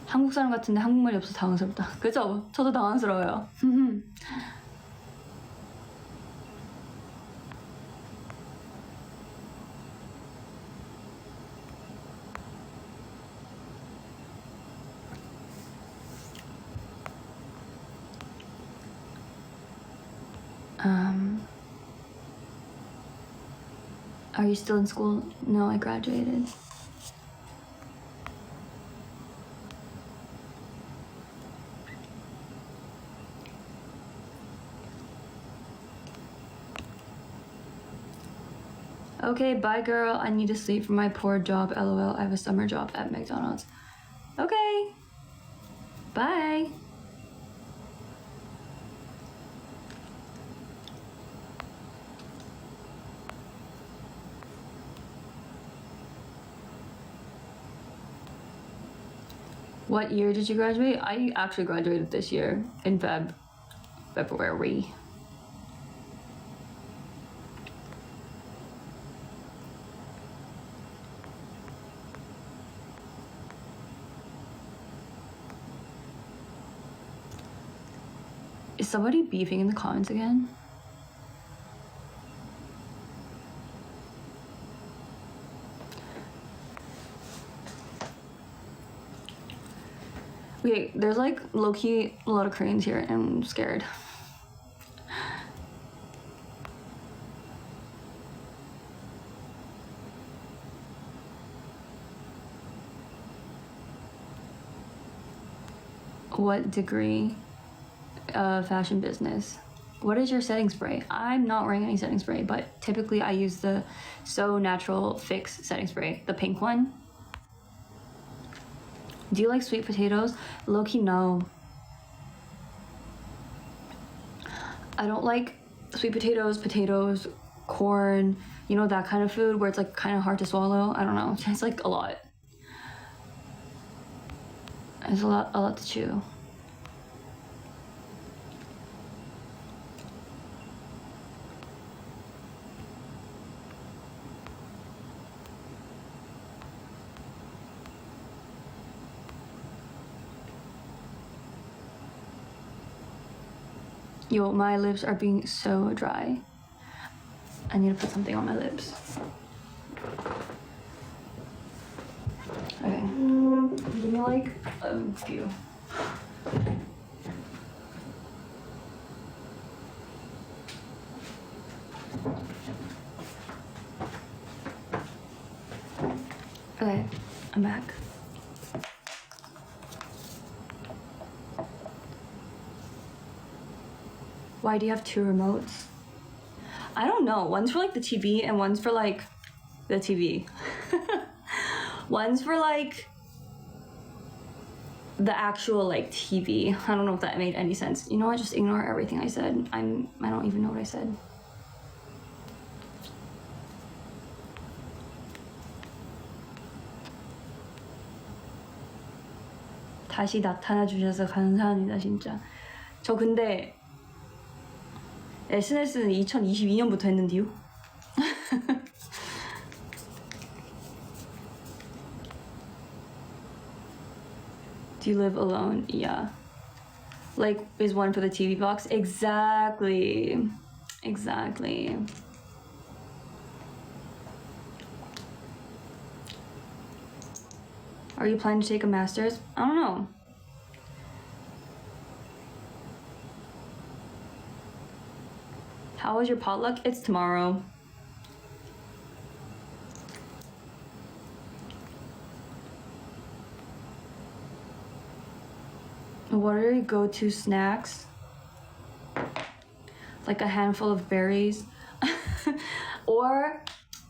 한국 사람 같은데 한국말이 없어서 당황스럽다. 그죠? 저도 당황스러워요. Are you still in school? No, I graduated. Okay, bye girl. I need to sleep for my poor job. LOL. I have a summer job at McDonald's. Okay. Bye. What year did you graduate? I actually graduated this year in February. Is somebody beefing in the comments again? Okay, there's like low-key a lot of Koreans here and I'm scared. What degree? Fashion business. What is your setting spray? I'm not wearing any setting spray, but typically I use the So Natural Fix setting spray, the pink one. Do you like sweet potatoes? Low-key, no. I don't like sweet potatoes, corn, you know, that kind of food where it's like kind of hard to swallow. I don't know. It's like a lot. It's a lot to chew. Yo, my lips are being so dry. I need to put something on my lips. Okay. Give me like a few. Okay, I'm back. Why do you have two remotes? I don't know. One's for like the TV and one's for like the TV. One's for like the actual like TV. I don't know if that made any sense. You know what? Just ignore everything I said. I don't even know what I said. 다시 나타나 주셔서 감사합니다, 진짜. 저 근데 SNS는 2022년부터 했는데요. Do you live alone? Yeah. Like, is one for the TV box? Exactly. Exactly. Are you planning to take a master's? I don't know. How was your potluck? It's tomorrow. What are your go-to snacks? Like a handful of berries, or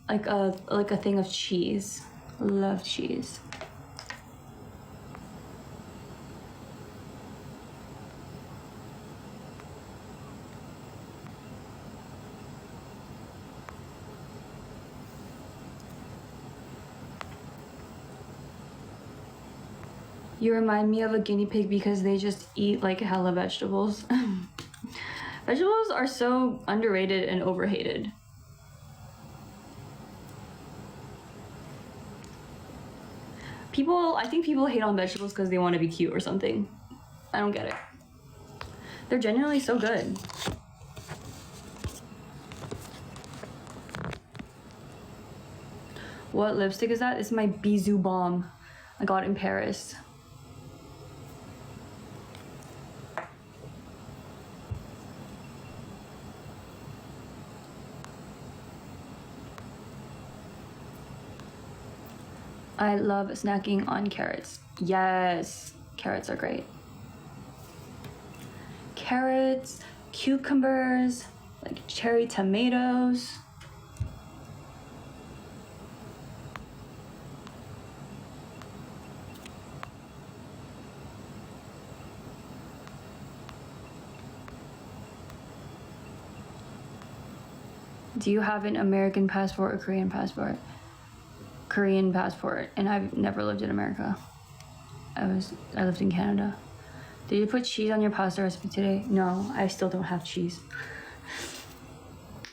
like a thing of cheese. Love cheese. You remind me of a guinea pig because they just eat like hella vegetables. Vegetables are so underrated and overhated. I think people hate on vegetables because they want to be cute or something. I don't get it. They're genuinely so good. What lipstick is that? It's my Bisou Balm. I got it in Paris. I love snacking on carrots. Yes, carrots are great. Carrots, cucumbers, like cherry tomatoes. Do you have an American passport or Korean passport? Korean passport, and I've never lived in America. I lived in Canada. Did you put cheese on your pasta recipe today? No, I still don't have cheese.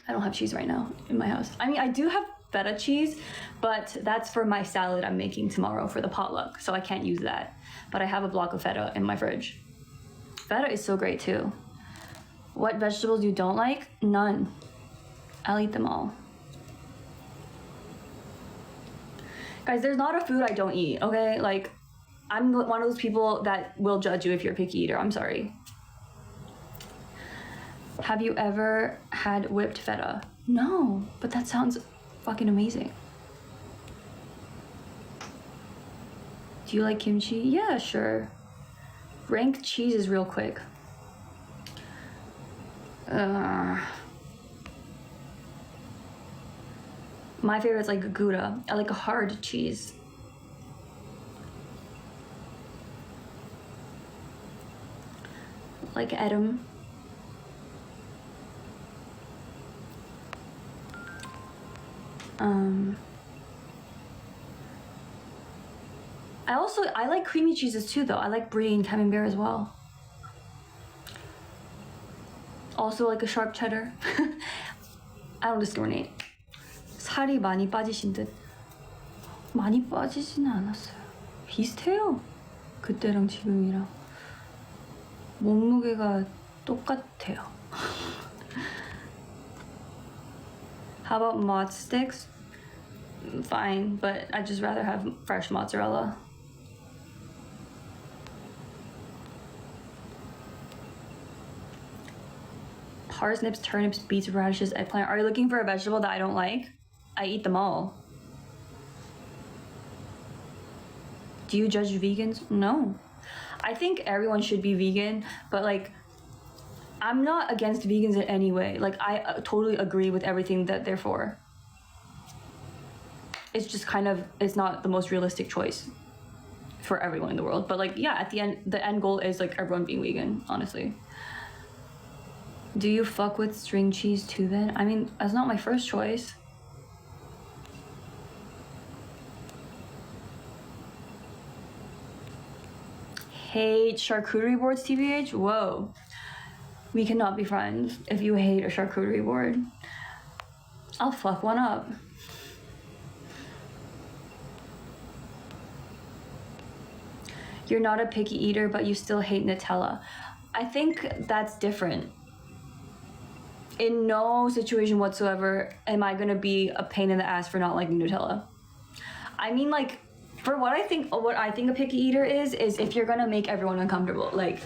I don't have cheese right now in my house. I mean, I do have feta cheese, but that's for my salad I'm making tomorrow for the potluck, so I can't use that. But I have a block of feta in my fridge. Feta is so great too. What vegetables you don't like? None. I'll eat them all. Guys, there's not a food I don't eat, okay? Like, I'm one of those people that will judge you if you're a picky eater. I'm sorry. Have you ever had whipped feta? No, but that sounds fucking amazing. Do you like kimchi? Yeah, sure. Rank cheeses real quick. My favorite is like Gouda. I like a hard cheese. Like Edam. I like creamy cheeses too though. I like brie and camembert as well. Also like a sharp cheddar. I don't discriminate. 살이 많이 빠지신 듯. 많이 빠지지는 않았어요. 비슷해요. 그때랑 지금이랑. 몸무게가 똑같아요. How about mozz sticks? Fine, but I'd just rather have fresh mozzarella. Parsnips, turnips, beets, radishes, eggplant. Are you looking for a vegetable that I don't like? I eat them all. Do you judge vegans? No. I think everyone should be vegan, but like, I'm not against vegans in any way. Like, I totally agree with everything that they're for. It's just kind of, it's not the most realistic choice for everyone in the world. But like, yeah, at the end goal is like everyone being vegan, honestly. Do you fuck with string cheese too then? I mean, that's not my first choice. Hate charcuterie boards, TBH? Whoa. We cannot be friends if you hate a charcuterie board. I'll fuck one up. You're not a picky eater, but you still hate Nutella. I think that's different. In no situation whatsoever am I gonna be a pain in the ass for not liking Nutella. I mean, like, for what I think a picky eater is if you're gonna make everyone uncomfortable. Like,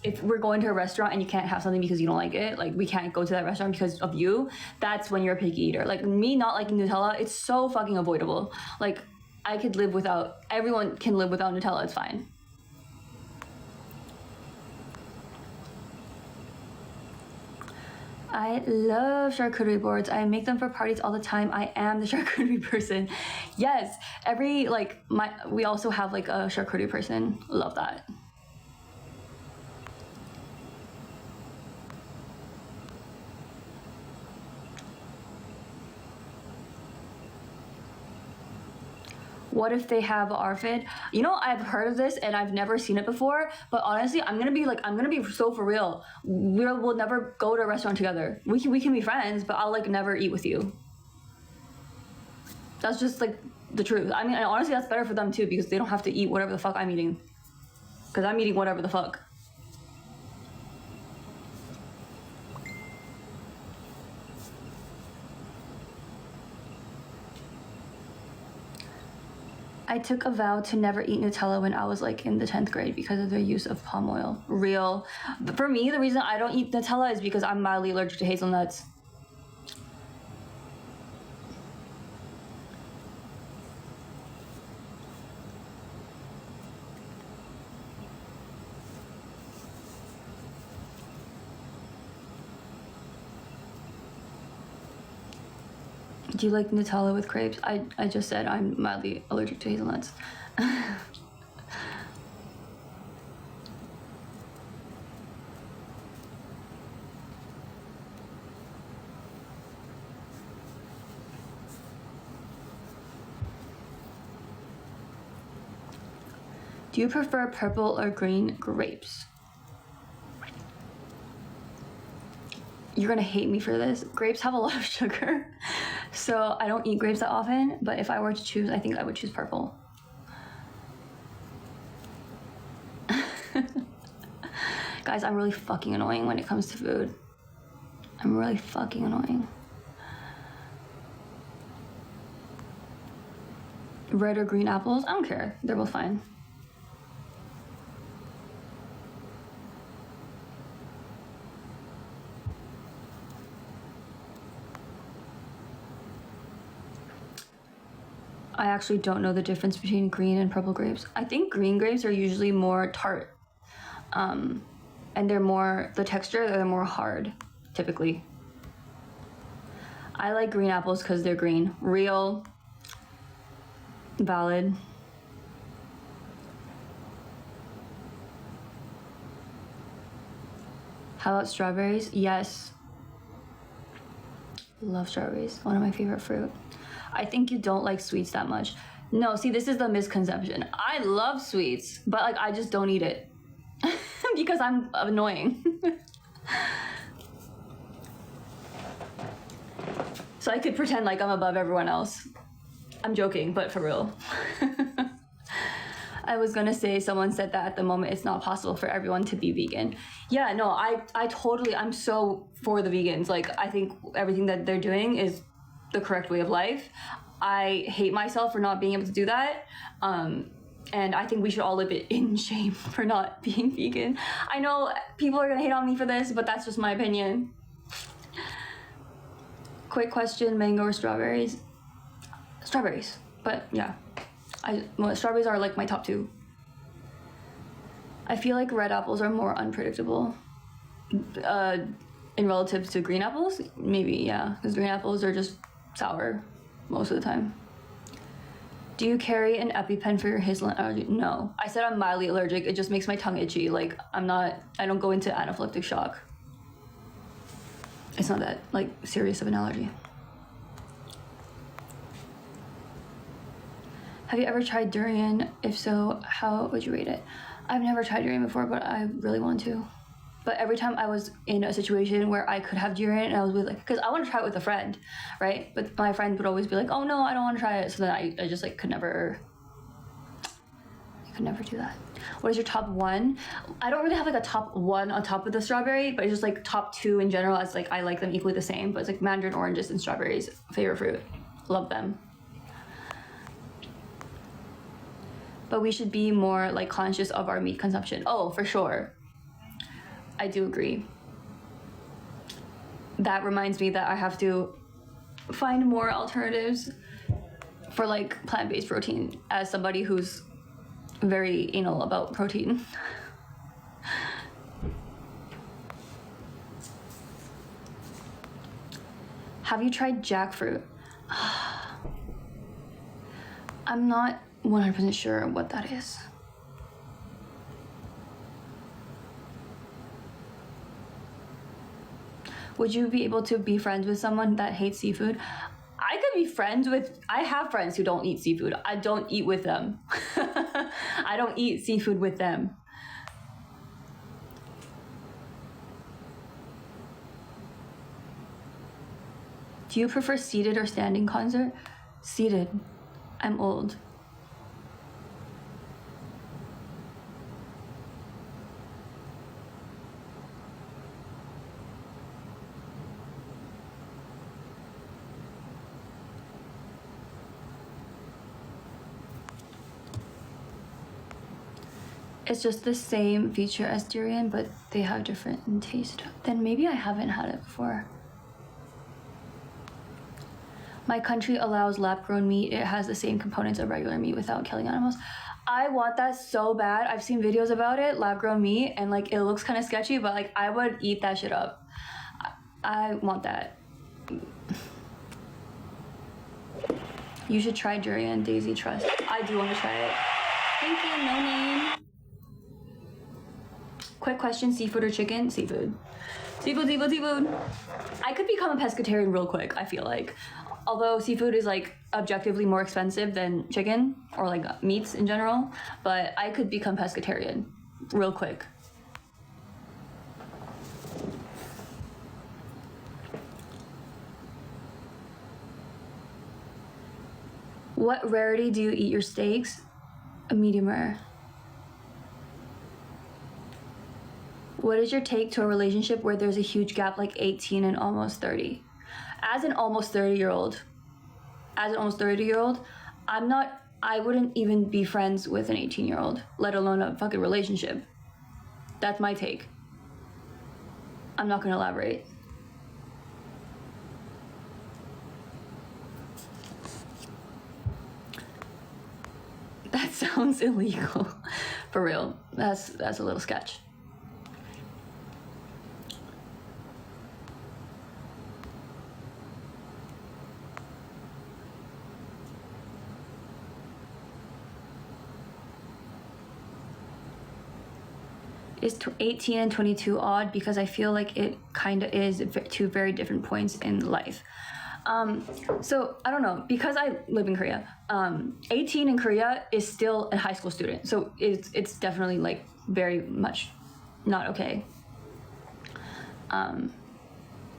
if we're going to a restaurant and you can't have something because you don't like it, like we can't go to that restaurant because of you, that's when you're a picky eater. Like me not liking Nutella, it's so fucking avoidable. Like, I could live without, everyone can live without Nutella, it's fine. I love charcuterie boards. I make them for parties all the time. I am the charcuterie person. Yes, we also have like a charcuterie person. Love that. What if they have ARFID? You know, I've heard of this and I've never seen it before, but honestly, I'm gonna be so for real. We'll never go to a restaurant together. We can be friends, but I'll like never eat with you. That's just like the truth. I mean, and honestly, that's better for them too because they don't have to eat whatever the fuck I'm eating. Because I'm eating whatever the fuck. I took a vow to never eat Nutella when I was like in the 10th grade because of the use of palm oil. Real. But for me, the reason I don't eat Nutella is because I'm mildly allergic to hazelnuts. Do you like Nutella with crepes? I just said I'm mildly allergic to hazelnuts. Do you prefer purple or green grapes? You're gonna hate me for this. Grapes have a lot of sugar, so I don't eat grapes that often, but if I were to choose, I think I would choose purple. Guys, I'm really fucking annoying when it comes to food. I'm really fucking annoying. Red or green apples? I don't care. They're both fine. I actually don't know the difference between green and purple grapes. I think green grapes are usually more tart. And they're more, the texture, they're more hard typically. I like green apples because they're green. Real. Valid. How about strawberries? Yes. Love strawberries. One of my favorite fruit. I think you don't like sweets that much. No, see, this is the misconception. I love sweets, but like I just don't eat it because I'm annoying. So I could pretend like I'm above everyone else. I'm joking, but for real. I was gonna say, someone said that at the moment it's not possible for everyone to be vegan. Yeah, no, I totally, I'm so for the vegans. Like, I think everything that they're doing is the correct way of life. I hate myself for not being able to do that. And I think we should all live it in shame for not being vegan. I know people are gonna hate on me for this, but that's just my opinion. Quick question, mango or strawberries? Strawberries, but yeah. Strawberries are like my top two. I feel like red apples are more unpredictable. In relative to green apples, maybe, yeah. Because green apples are just sour most of the time. Do you carry an EpiPen for your hazelnut allergy? No. I said I'm mildly allergic. It just makes my tongue itchy. Like, I don't go into anaphylactic shock. It's not that, like, serious of an allergy. Have you ever tried durian? If so, how would you rate it? I've never tried durian before, but I really want to. But every time I was in a situation where I could have durian, and I was with like, because I want to try it with a friend, right? But my friend would always be like, oh no, I don't want to try it. So then I just like could never do that. What is your top one? I don't really have like a top one on top of the strawberry, but it's just like top two in general. It's like I like them equally the same, but it's like mandarin oranges and strawberries, favorite fruit. Love them. But we should be more like conscious of our meat consumption. Oh, for sure. I do agree. That reminds me that I have to find more alternatives for like plant-based protein as somebody who's very anal about protein. Have you tried jackfruit? I'm not 100% sure what that is. Would you be able to be friends with someone that hates seafood? I could be friends with, I have friends who don't eat seafood. I don't eat with them. I don't eat seafood with them. Do you prefer seated or standing concert? Seated. I'm old. It's just the same feature as durian, but they have different taste. Then maybe I haven't had it before. My country allows lab-grown meat. It has the same components of regular meat without killing animals. I want that so bad. I've seen videos about it, lab-grown meat, and like it looks kind of sketchy, but like I would eat that shit up. I want that. You should try durian, Daisy Trust. I do want to try it. Thank you, no name. Quick question, seafood or chicken? Seafood. Seafood, seafood, seafood. I could become a pescatarian real quick, I feel like. Although seafood is like objectively more expensive than chicken or like meats in general, but I could become pescatarian real quick. What rarity do you eat your steaks? A medium rare. What is your take to a relationship where there's a huge gap like 18 and almost 30? As an almost 30-year-old, I wouldn't even be friends with an 18-year-old, let alone a fucking relationship. That's my take. I'm not gonna elaborate. That sounds illegal. For real, that's a little sketch. Is 18 and 22 odd? Because I feel like it kind of is two very different points in life. So I don't know, because I live in Korea, 18 in Korea is still a high school student. So it's definitely like very much not okay.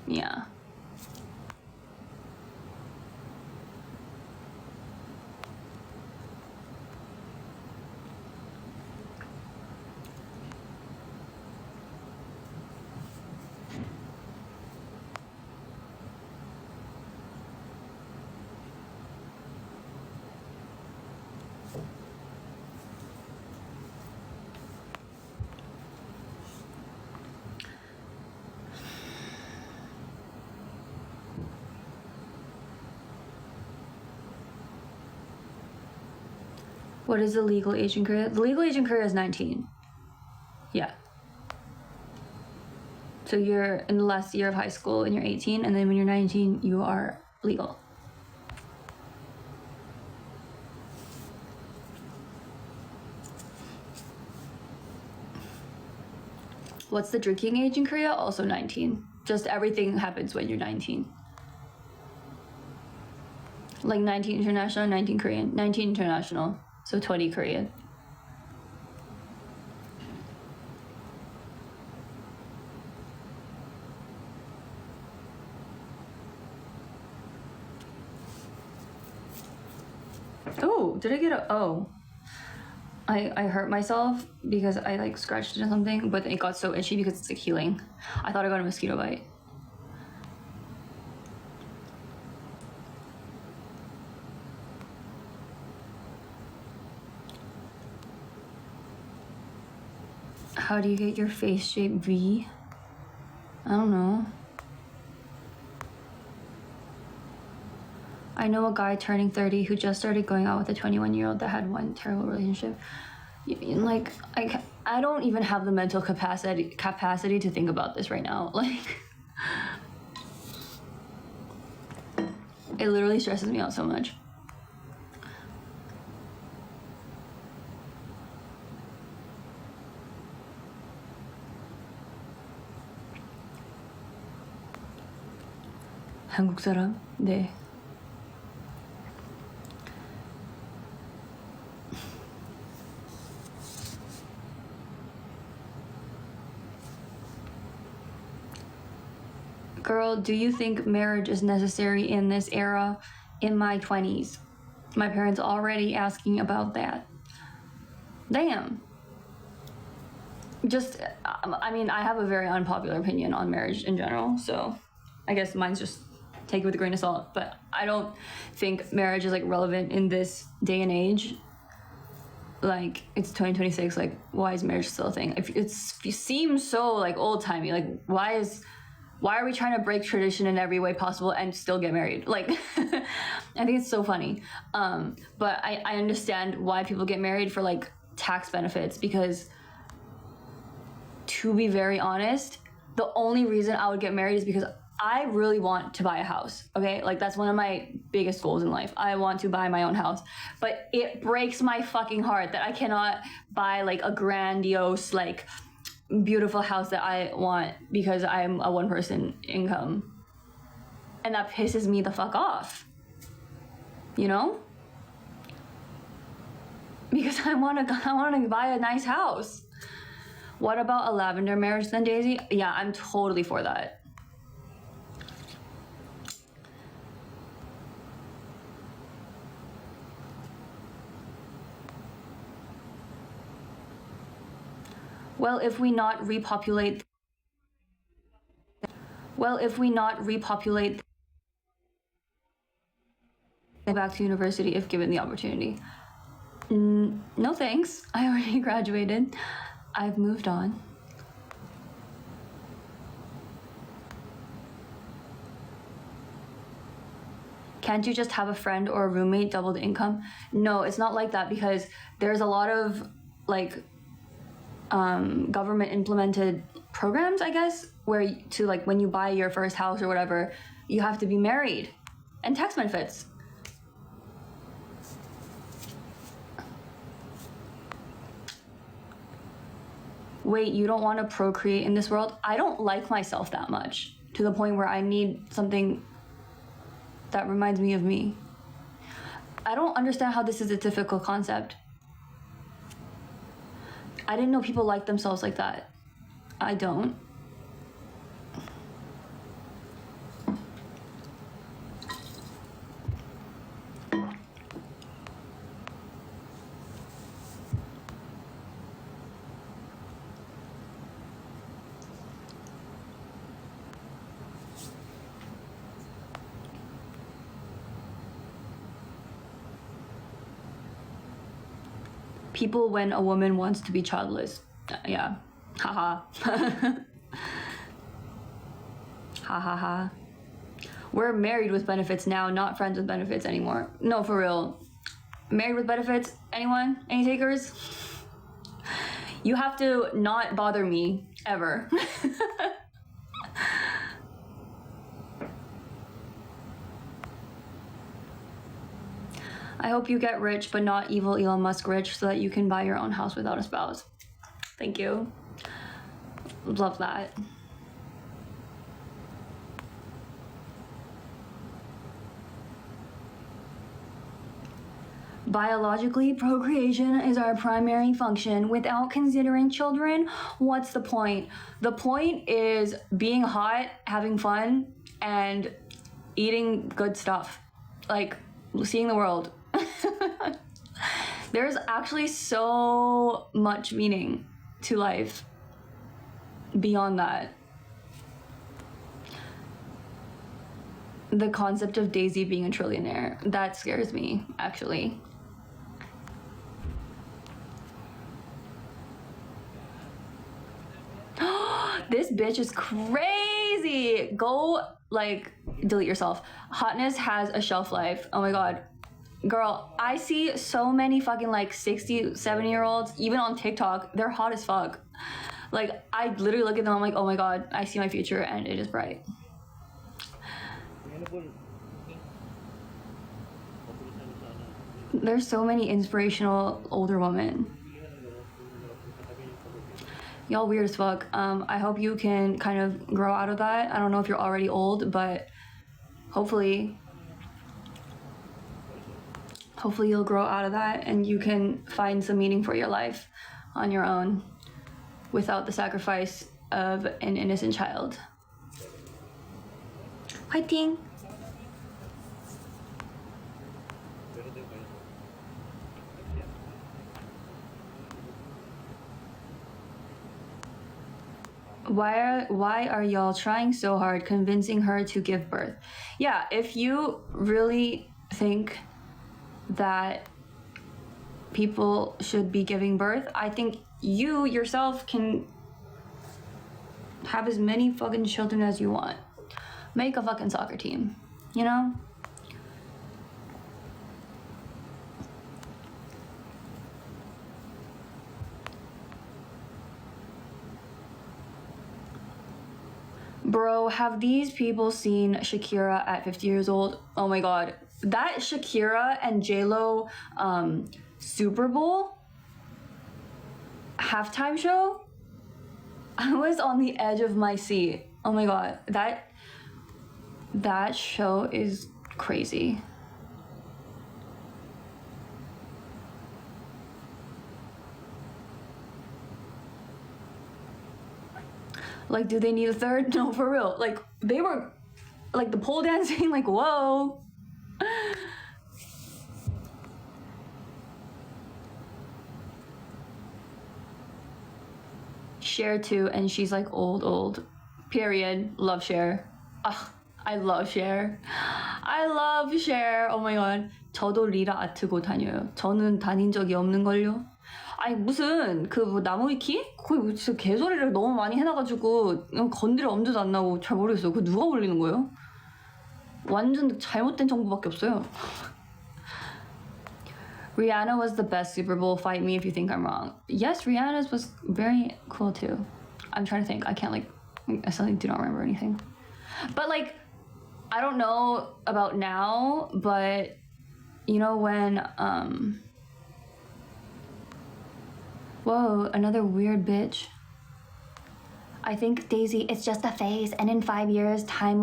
Yeah. What is the legal age in Korea? The legal age in Korea is 19. Yeah. So you're in the last year of high school and you're 18, and then when you're 19, you are legal. What's the drinking age in Korea? Also 19. Just everything happens when you're 19. Like 19 international, 19 Korean. 19 international, so 20 Korean. Oh, did I get a, oh. I hurt myself because I like scratched into something, but it got so itchy because it's like healing. I thought I got a mosquito bite. How do you get your face shape V? I don't know. I know a guy turning 30 who just started going out with a 21-year-old that had one terrible relationship. Like, I don't even have the mental capacity to think about this right now. Like, it literally stresses me out so much. 한국 사람? 네. Girl, do you think marriage is necessary in this era? In my 20s. My parents already asking about that. Damn. Just, I mean, I have a very unpopular opinion on marriage in general, so I guess mine's just take it with a grain of salt, but I don't think marriage is like relevant in this day and age. Like, it's 2026, like, why is marriage still a thing? It seems so like old-timey. Like, why are we trying to break tradition in every way possible and still get married? Like, I think it's so funny. But I understand why people get married for like tax benefits, because to be very honest, the only reason I would get married is because I really want to buy a house, okay? Like, that's one of my biggest goals in life. I want to buy my own house. But it breaks my fucking heart that I cannot buy like a grandiose, like, beautiful house that I want because I'm a one-person income. And that pisses me the fuck off. You know? Because I wanna buy a nice house. What about a lavender marriage then, Daisy? Yeah, I'm totally for that. Well, if we not repopulate back to university if given the opportunity. No thanks. I already graduated. I've moved on. Can't you just have a friend or a roommate, double the income? No, it's not like that, because there's a lot of like government implemented programs, I guess, where to like when you buy your first house or whatever, you have to be married, and tax benefits. Wait, you don't want to procreate in this world? I don't like myself that much to the point where I need something that reminds me of me. I don't understand how this is a difficult concept. I didn't know people like themselves like that. I don't. People when a woman wants to be childless. Yeah. Haha. Ha ha ha. We're married with benefits now, not friends with benefits anymore. No, for real. Married with benefits? Anyone? Any takers? You have to not bother me ever. I hope you get rich, but not evil Elon Musk rich, so that you can buy your own house without a spouse. Thank you. Love that. Biologically, procreation is our primary function. Without considering children, what's the point? The point is being hot, having fun, and eating good stuff. Like, seeing the world. There's actually so much meaning to life beyond that. The concept of Daisy being a trillionaire, that scares me, actually. This bitch is crazy. Go, like, delete yourself. Hotness has a shelf life. Oh my god. Girl, I see so many fucking like 60, 70-year-olds, even on TikTok, they're hot as fuck. Like, I literally look at them, I'm like, oh my god, I see my future and it is bright. There's so many inspirational older women. Y'all weird as fuck. I hope you can kind of grow out of that. I don't know if you're already old, but hopefully you'll grow out of that and you can find some meaning for your life on your own without the sacrifice of an innocent child. 화이팅! Why are y'all trying so hard convincing her to give birth? Yeah, if you really think that people should be giving birth, I think you yourself can have as many fucking children as you want. Make a fucking soccer team, you know? Bro, have these people seen Shakira at 50 years old? Oh my god. That Shakira and J-Lo Super Bowl halftime show? I was on the edge of my seat. Oh my god. That show is crazy. Like, do they need a third? No, for real. Like, they were, like, the pole dancing, like, whoa. Cher too, and she's like old. Period. Love Cher. Ugh, I love Cher. I love Cher. Oh my god. 저도 리라 아트고 다녀요. 저는 다닌 적이 없는걸요. 아니 무슨 그 뭐 나무위키? 거기 진짜 개소리를 너무 많이 해놔가지고 건드려 엄두도 안 나고 잘 모르겠어요. 그거 누가 올리는 거예요? 완전 잘못된 정보밖에 없어요. Rihanna was the best Super Bowl. Fight me if you think I'm wrong. Yes, Rihanna's was very cool too. I'm trying to think. I can't like. I suddenly do not remember anything. But like, I don't know about now, but you know when Whoa, another weird bitch. I think, Daisy, it's just a phase, and in 5 years, time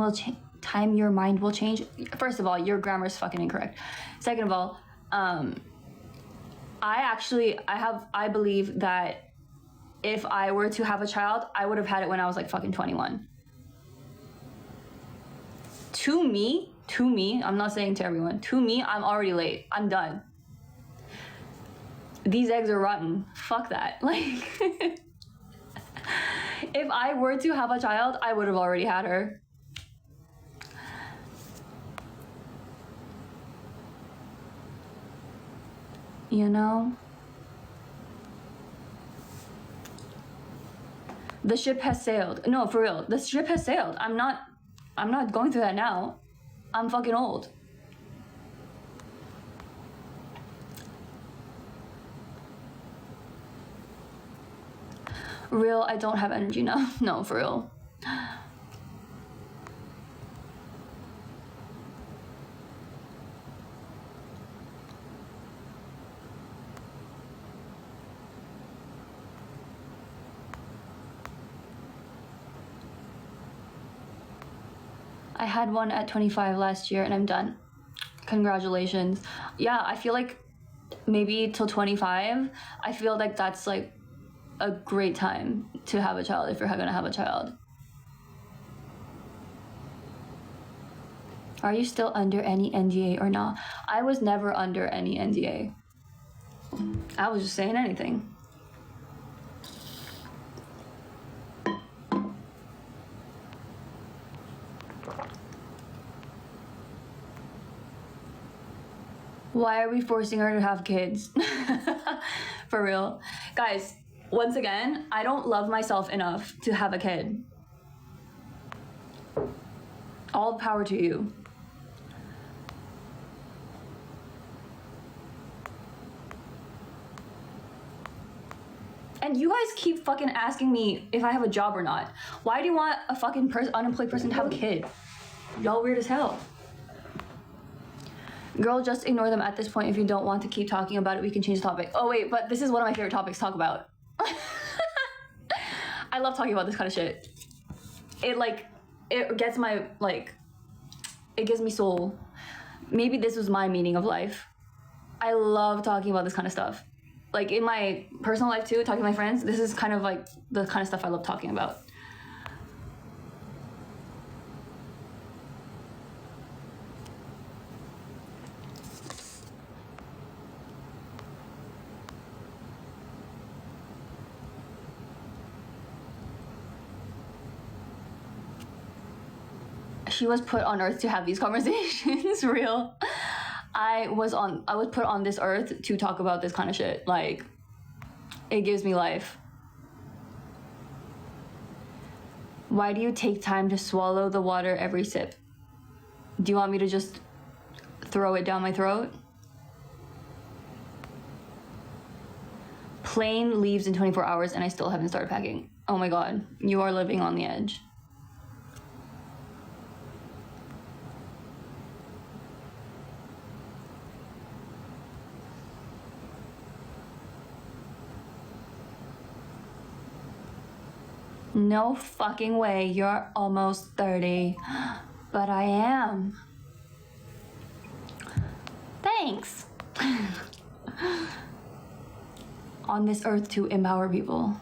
your mind will change. First of all, your grammar is fucking incorrect. Second of all, I believe that if I were to have a child, I would have had it when I was like fucking 21. To me, I'm not saying to everyone, to me, I'm already late. I'm done. These eggs are rotten. Fuck that. Like, if I were to have a child, I would have already had her. You know? The ship has sailed. No, for real. The ship has sailed. I'm not going through that now. I'm fucking old. Real, I don't have energy now. No, for real. I had one at 25 last year and I'm done. Congratulations. Yeah, I feel like maybe till 25, I feel like that's like a great time to have a child if you're gonna have a child. Are you still under any NDA or not? I was never under any NDA. I was just saying anything. Why are we forcing her to have kids? For real. Guys, once again, I don't love myself enough to have a kid. All power to you. And you guys keep fucking asking me if I have a job or not. Why do you want a fucking unemployed person to have a kid? Y'all weird as hell. Girl, just ignore them at this point. If you don't want to keep talking about it, we can change the topic. Oh wait, but this is one of my favorite topics to talk about. I love talking about this kind of shit. It gets my, it gives me soul. Maybe this was my meaning of life. I love talking about this kind of stuff. Like in my personal life too, talking to my friends, this is kind of like the kind of stuff I love talking about. She was put on earth to have these conversations. Real. I was put on this earth to talk about this kind of shit. Like, it gives me life. Why do you take time to swallow the water every sip? Do you want me to just throw it down my throat? Plane leaves in 24 hours and I still haven't started packing. Oh my God, you are living on the edge. No fucking way, you're almost 30. But I am. Thanks. On this earth to empower people.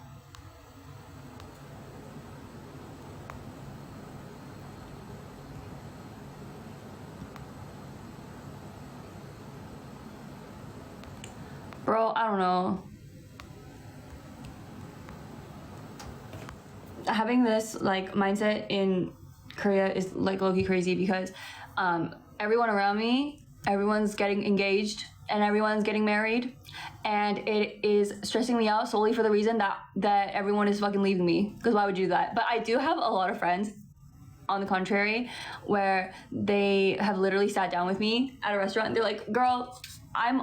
Bro, I don't know. Having this like mindset in Korea is like low-key crazy because everyone around me, everyone's getting engaged and everyone's getting married, and it is stressing me out solely for the reason that everyone is fucking leaving me. Because why would you do that? But I do have a lot of friends, on the contrary, where they have literally sat down with me at a restaurant and they're like, girl, I'm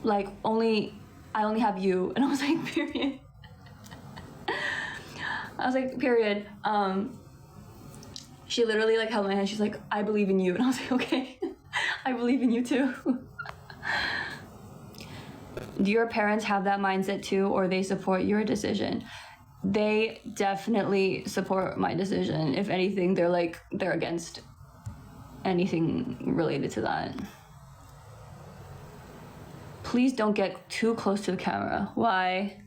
like I only have you. And I was like, period. I was like, period. She literally like held my hand. She's like, I believe in you. And I was like, okay, I believe in you too. Do your parents have that mindset too, or they support your decision? They definitely support my decision. If anything, they're against anything related to that. Please don't get too close to the camera. Why?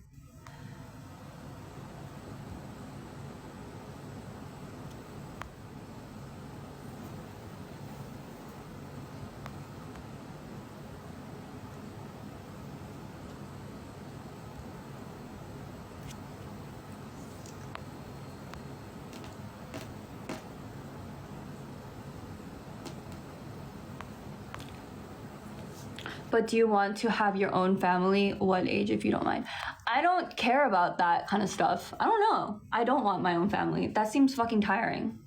But do you want to have your own family? What age, if you don't mind? I don't care about that kind of stuff. I don't know. I don't want my own family. That seems fucking tiring.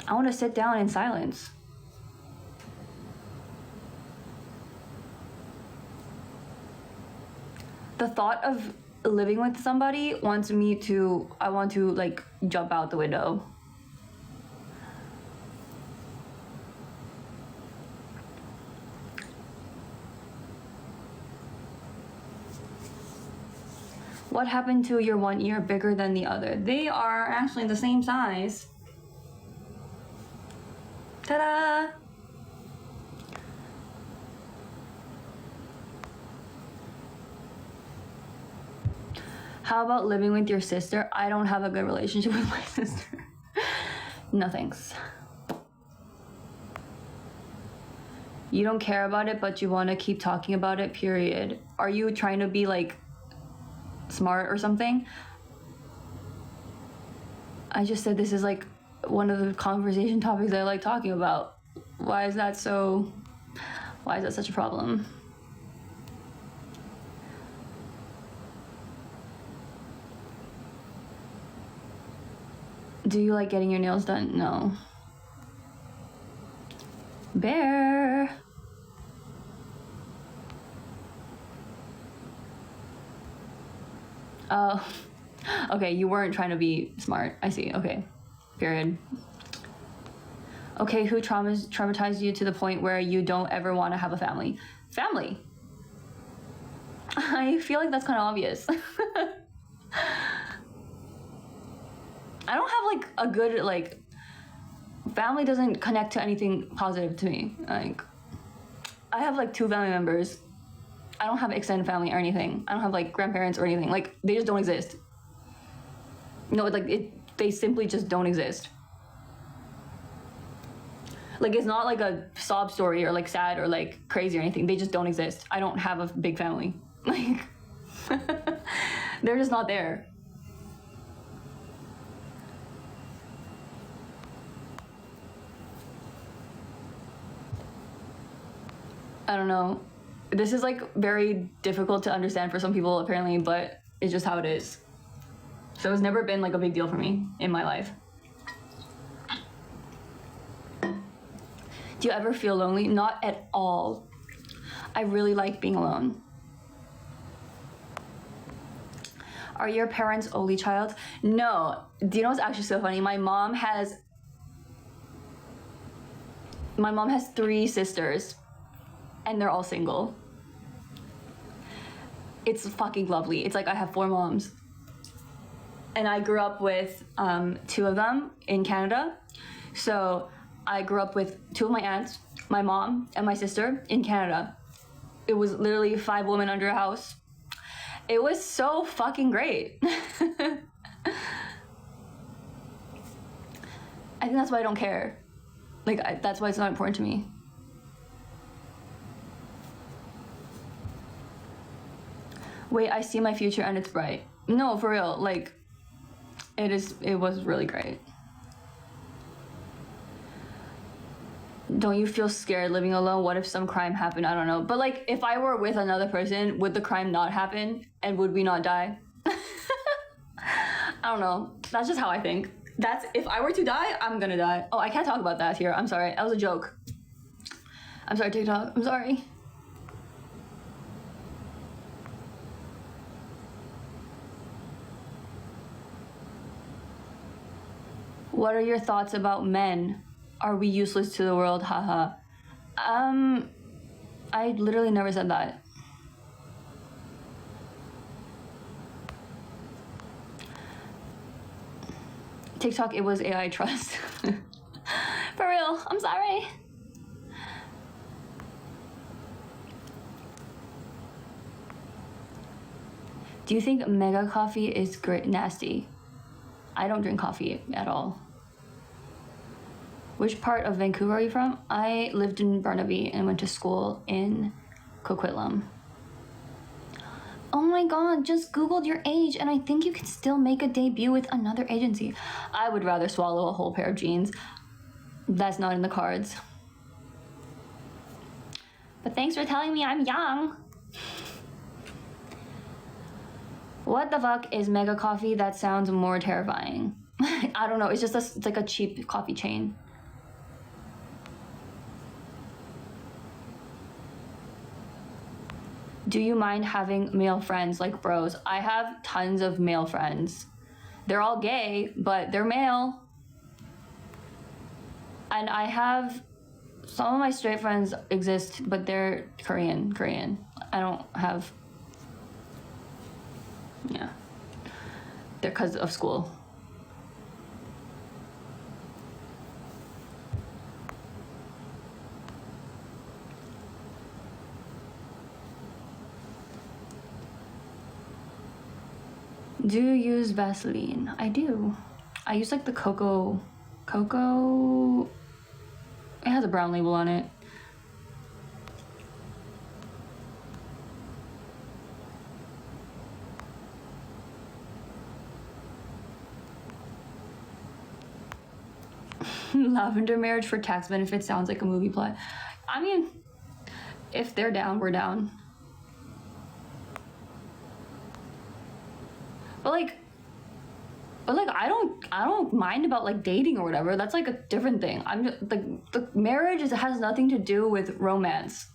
I want to sit down in silence. The thought of living with somebody wants me to, I want to like jump out the window. What happened to your one ear bigger than the other? They are actually the same size. Ta-da! How about living with your sister? I don't have a good relationship with my sister. No thanks. You don't care about it, but you want to keep talking about it, period. Are you trying to be like smart or something? I just said this is like one of the conversation topics I like talking about. Why is that such a problem? Do you like getting your nails done? No. Bear. Oh, okay, you weren't trying to be smart. I see, okay, period. Okay, who traumatized you to the point where you don't ever want to have a family? Family. I feel like that's kind of obvious. I don't have like a good, like, family doesn't connect to anything positive to me. Like, I have like 2 family members. I don't have extended family or anything. I don't have like grandparents or anything. Like, they just don't exist. No, like they simply just don't exist. Like, it's not like a sob story or like sad or like crazy or anything. They just don't exist. I don't have a big family. Like, they're just not there. I don't know. This is like very difficult to understand for some people apparently, but it's just how it is. So it's never been like a big deal for me in my life. Do you ever feel lonely? Not at all. I really like being alone. Are your parents only child? No. Do you know what's actually so funny? My mom has 3 sisters and they're all single. It's fucking lovely. It's like I have 4 moms. And I grew up with 2 of them in Canada. So I grew up with 2 of my aunts, my mom and my sister in Canada. It was literally 5 women under a house. It was so fucking great. I think that's why I don't care. Like, that's why it's not important to me. Wait, I see my future and it's bright. No, for real, like, it was really great. Don't you feel scared living alone? What if some crime happened? I don't know. But like, if I were with another person, would the crime not happen? And would we not die? I don't know. That's just how I think. If I were to die, I'm gonna die. Oh, I can't talk about that here. I'm sorry. That was a joke. I'm sorry, TikTok. I'm sorry. What are your thoughts about men? Are we useless to the world? Haha. I literally never said that. TikTok, it was AI trust. For real, I'm sorry. Do you think mega coffee is great nasty? I don't drink coffee at all. Which part of Vancouver are you from? I lived in Burnaby and went to school in Coquitlam. Oh my god, just Googled your age and I think you can still make a debut with another agency. I would rather swallow a whole pair of jeans. That's not in the cards. But thanks for telling me I'm young. What the fuck is Mega Coffee? That sounds more terrifying. I don't know, it's just it's like a cheap coffee chain. Do you mind having male friends like bros? I have tons of male friends. They're all gay, but they're male. And I have, some of my straight friends exist, but they're Korean. I don't have, yeah. They're because of school. Do you use Vaseline? I do. I use like the cocoa, it has a brown label on it. Lavender marriage for tax benefits sounds like a movie plot. I mean, if they're down, we're down. But like I don't mind about like dating or whatever. That's like a different thing. I'm just like the marriage has nothing to do with romance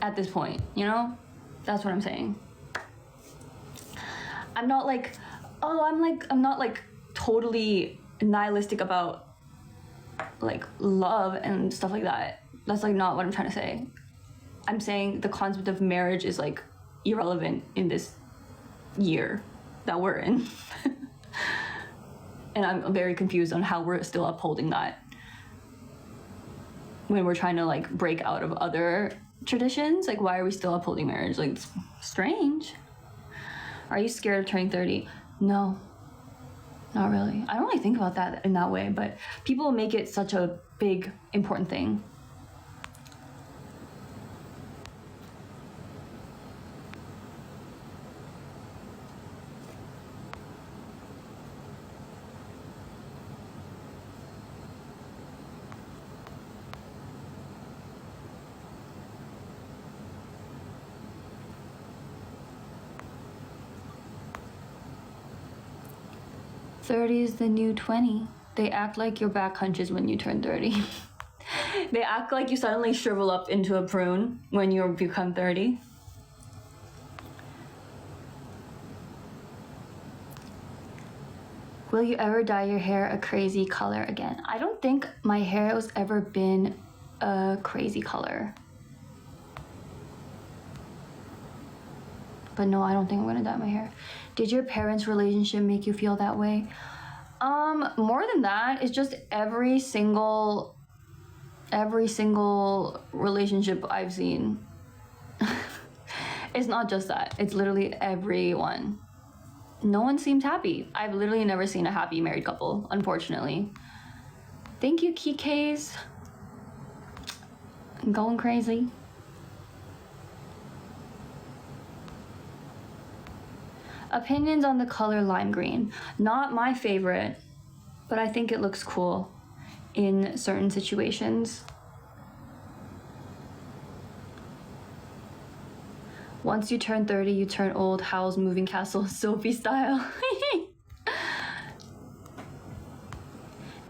at this point, you know? That's what I'm saying. I'm not like, I'm not like totally nihilistic about like love and stuff like that. That's like not what I'm trying to say. I'm saying the concept of marriage is like irrelevant in this year that we're in. And I'm very confused on how we're still upholding that when we're trying to like break out of other traditions. Like, why are we still upholding marriage? Like, it's strange. Are you scared of turning 30? No, not really. I don't really think about that in that way, but people make it such a big, important thing. "30 is the new 20. They act like your back hunches when you turn 30. They act like you suddenly shrivel up into a prune when you become 30. Will you ever dye your hair a crazy color again? I don't think my hair has ever been a crazy color. But no, I don't think I'm gonna dye my hair. Did your parents' relationship make you feel that way? More than that, it's just every single relationship I've seen. It's not just that, it's literally everyone. No one seems happy. I've literally never seen a happy married couple, unfortunately. Thank you, Kikays. I'm going crazy. Opinions on the color lime green. Not my favorite, but I think it looks cool in certain situations. Once you turn 30, you turn old. Howl's Moving Castle, Sophie style.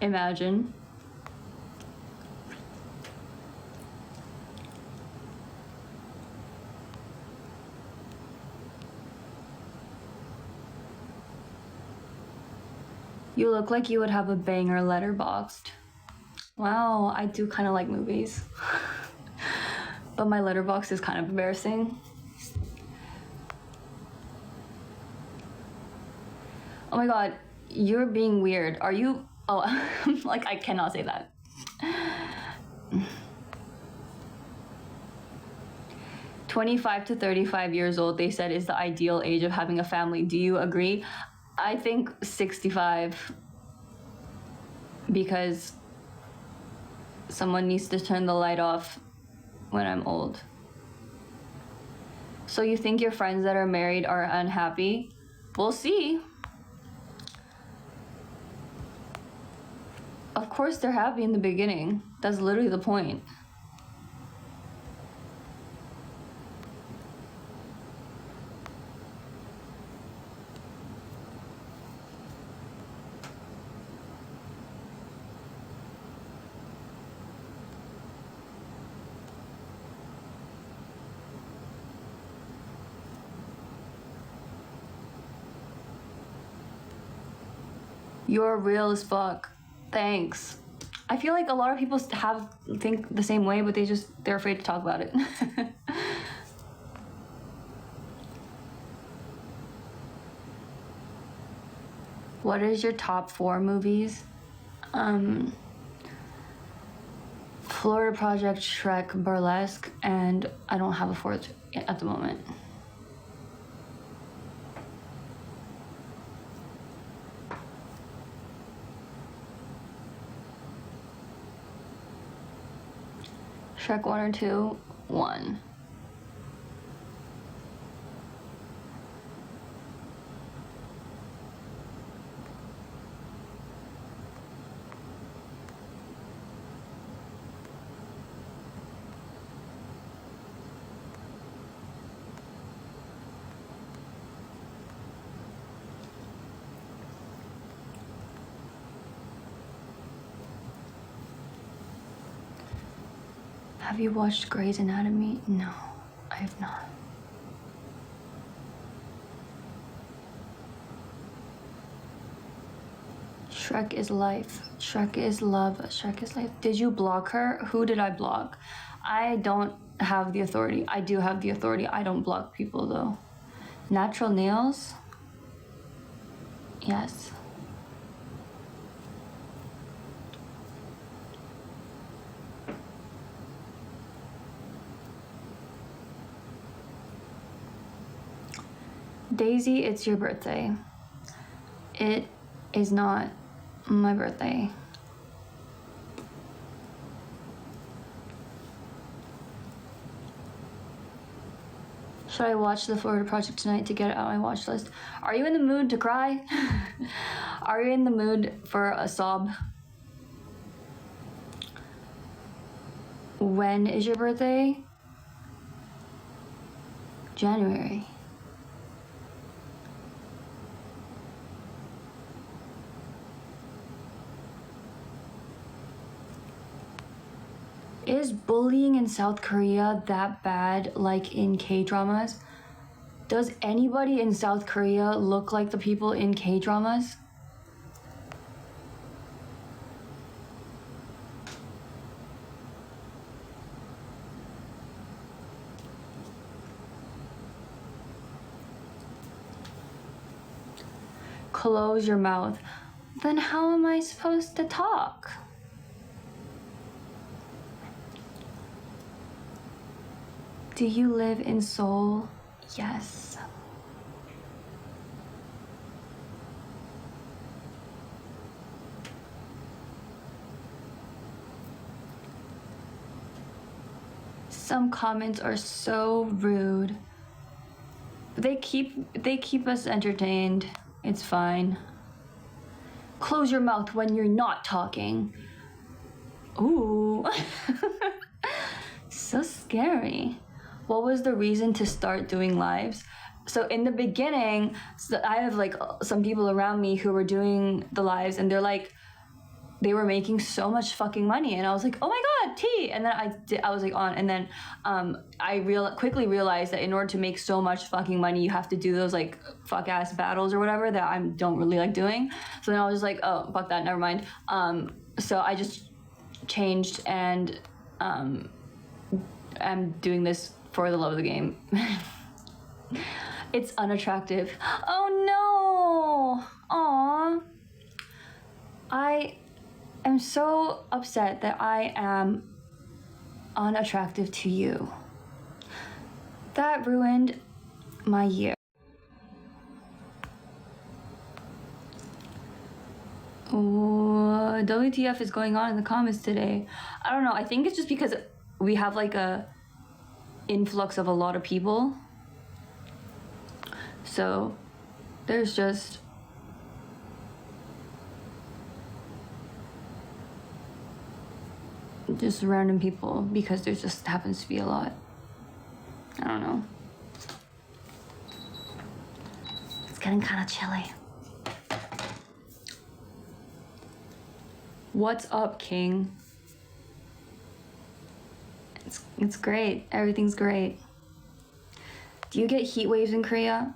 Imagine. You look like you would have a banger Letterboxd. Wow, I do kind of like movies. But my Letterboxd is kind of embarrassing. Oh my god, You're being weird. Are you? Oh, like I cannot say that. 25 to 35 years old, they said, is the ideal age of having a family. Do you agree? I think 65, because someone needs to turn the light off when I'm old. So you think your friends that are married are unhappy? We'll see. Of course they're happy in the beginning. That's literally the point. You're real as fuck. Thanks. I feel like a lot of people think the same way, but they're afraid to talk about it. What is your top 4 movies? Florida Project, Shrek, Burlesque, and I don't have a 4th at the moment. Shrek 1 or 2? 1. Have you watched Grey's Anatomy? No, I have not. Shrek is life. Shrek is love. Shrek is life. Did you block her? Who did I block? I don't have the authority. I do have the authority. I don't block people though. Natural nails? Yes. Daisy, it's your birthday. It is not my birthday. Should I watch the Florida Project tonight to get it out my watch list? Are you in the mood to cry? Are you in the mood for a sob? When is your birthday? January. Is bullying in South Korea that bad, like in K-dramas? Does anybody in South Korea look like the people in K-dramas? Close your mouth. Then how am I supposed to talk? Do you live in Seoul? Yes. Some comments are so rude. They keep us entertained. It's fine. Close your mouth when you're not talking. Ooh. So scary. What was the reason to start doing lives? So in the beginning, I have like some people around me who were doing the lives, and they were making so much fucking money, and I was like, oh my god, tea. And then I was like on, and then I quickly realized that in order to make so much fucking money, you have to do those like fuck ass battles or whatever that I don't really like doing. So then I was just like, oh fuck that, never mind. So I just changed, and I'm doing this for the love of the game. It's unattractive. Oh no! Aww. I am so upset that I am unattractive to you. That ruined my year. What WTF is going on in the comments today? I don't know. I think it's just because we have like a influx of a lot of people. So there's just random people because there just happens to be a lot. I don't know. It's getting kind of chilly. What's up, King? It's great. Everything's great. Do you get heat waves in Korea?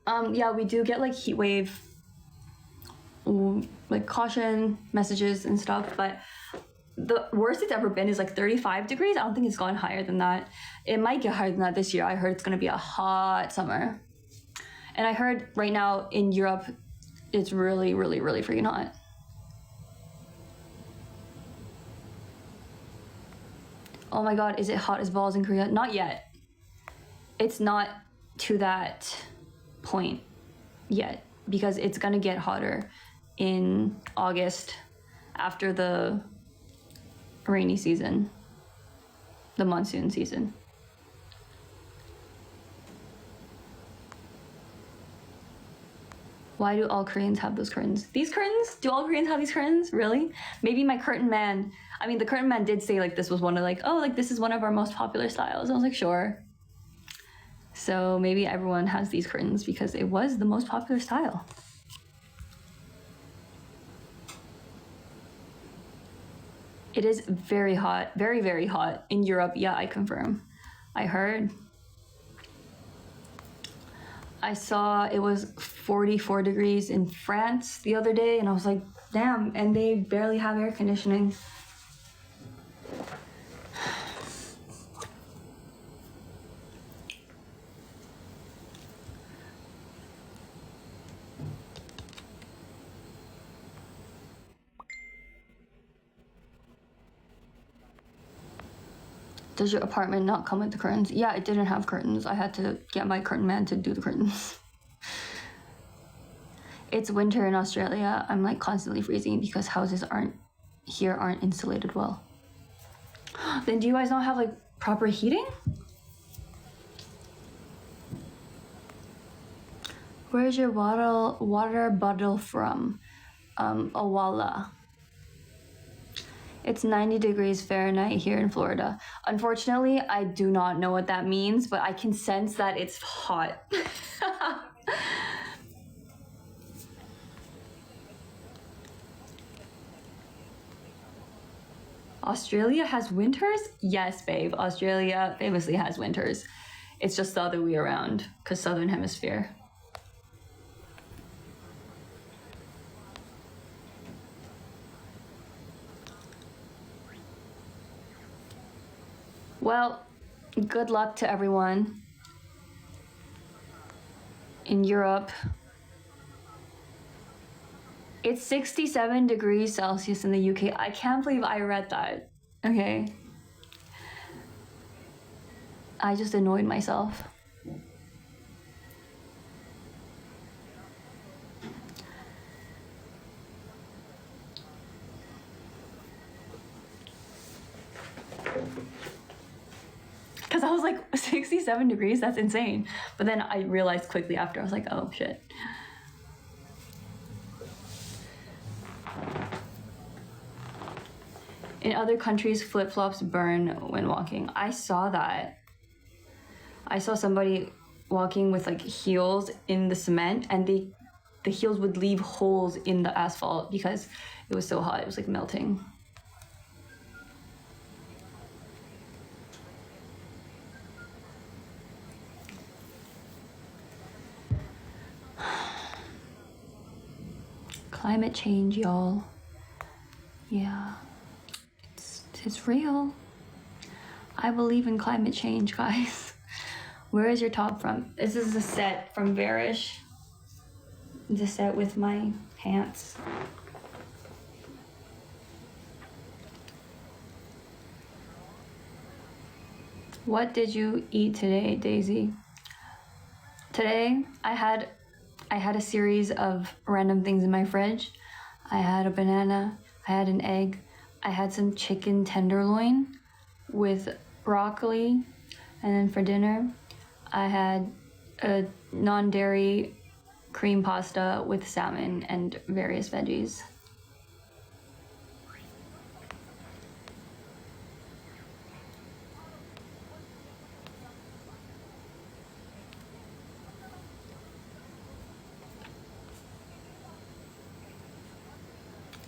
Yeah, we do get like heat wave, like caution messages and stuff, but the worst it's ever been is like 35 degrees. I don't think it's gone higher than that. It might get higher than that this year. I heard it's gonna be a hot summer. And I heard right now in Europe, it's really, really, really freaking hot. Oh my God, is it hot as balls in Korea? Not yet. It's not to that point yet because it's gonna get hotter in August after the rainy season, the monsoon season. Why do all Koreans have those curtains? These curtains? Do all Koreans have these curtains? Really? Maybe my curtain man, I mean, the curtain man did say like this was one of like, oh, like this is one of our most popular styles. I was like, sure. So maybe everyone has these curtains because it was the most popular style. It is very hot, very, very hot in Europe. Yeah, I confirm. I heard. I saw it was 44 degrees in France the other day, and I was like, damn, and they barely have air conditioning. Does your apartment not come with the curtains? Yeah, it didn't have curtains. I had to get my curtain man to do the curtains. It's winter in Australia. I'm like constantly freezing because houses aren't insulated well. Then do you guys not have like proper heating? Where's your water bottle from? Awala. It's 90 degrees Fahrenheit here in Florida. Unfortunately, I do not know what that means, but I can sense that it's hot. Australia has winters? Yes, babe. Australia famously has winters. It's just the other way around, because Southern Hemisphere. Well, good luck to everyone in Europe. It's 67 degrees Celsius in the UK. I can't believe I read that. Okay. I just annoyed myself. Because I was like, 67 degrees? That's insane. But then I realized quickly after, I was like, oh shit. In other countries, flip-flops burn when walking. I saw that. I saw somebody walking with like heels in the cement, and the heels would leave holes in the asphalt because it was so hot. It was like melting. Climate change, y'all. Yeah, it's real. I believe in climate change, guys. Where is your top from? This is a set from Varish. The set with my pants. What did you eat today, Daisy? Today, I had a series of random things in my fridge. I had a banana, I had an egg, I had some chicken tenderloin with broccoli, and then for dinner, I had a non-dairy cream pasta with salmon and various veggies.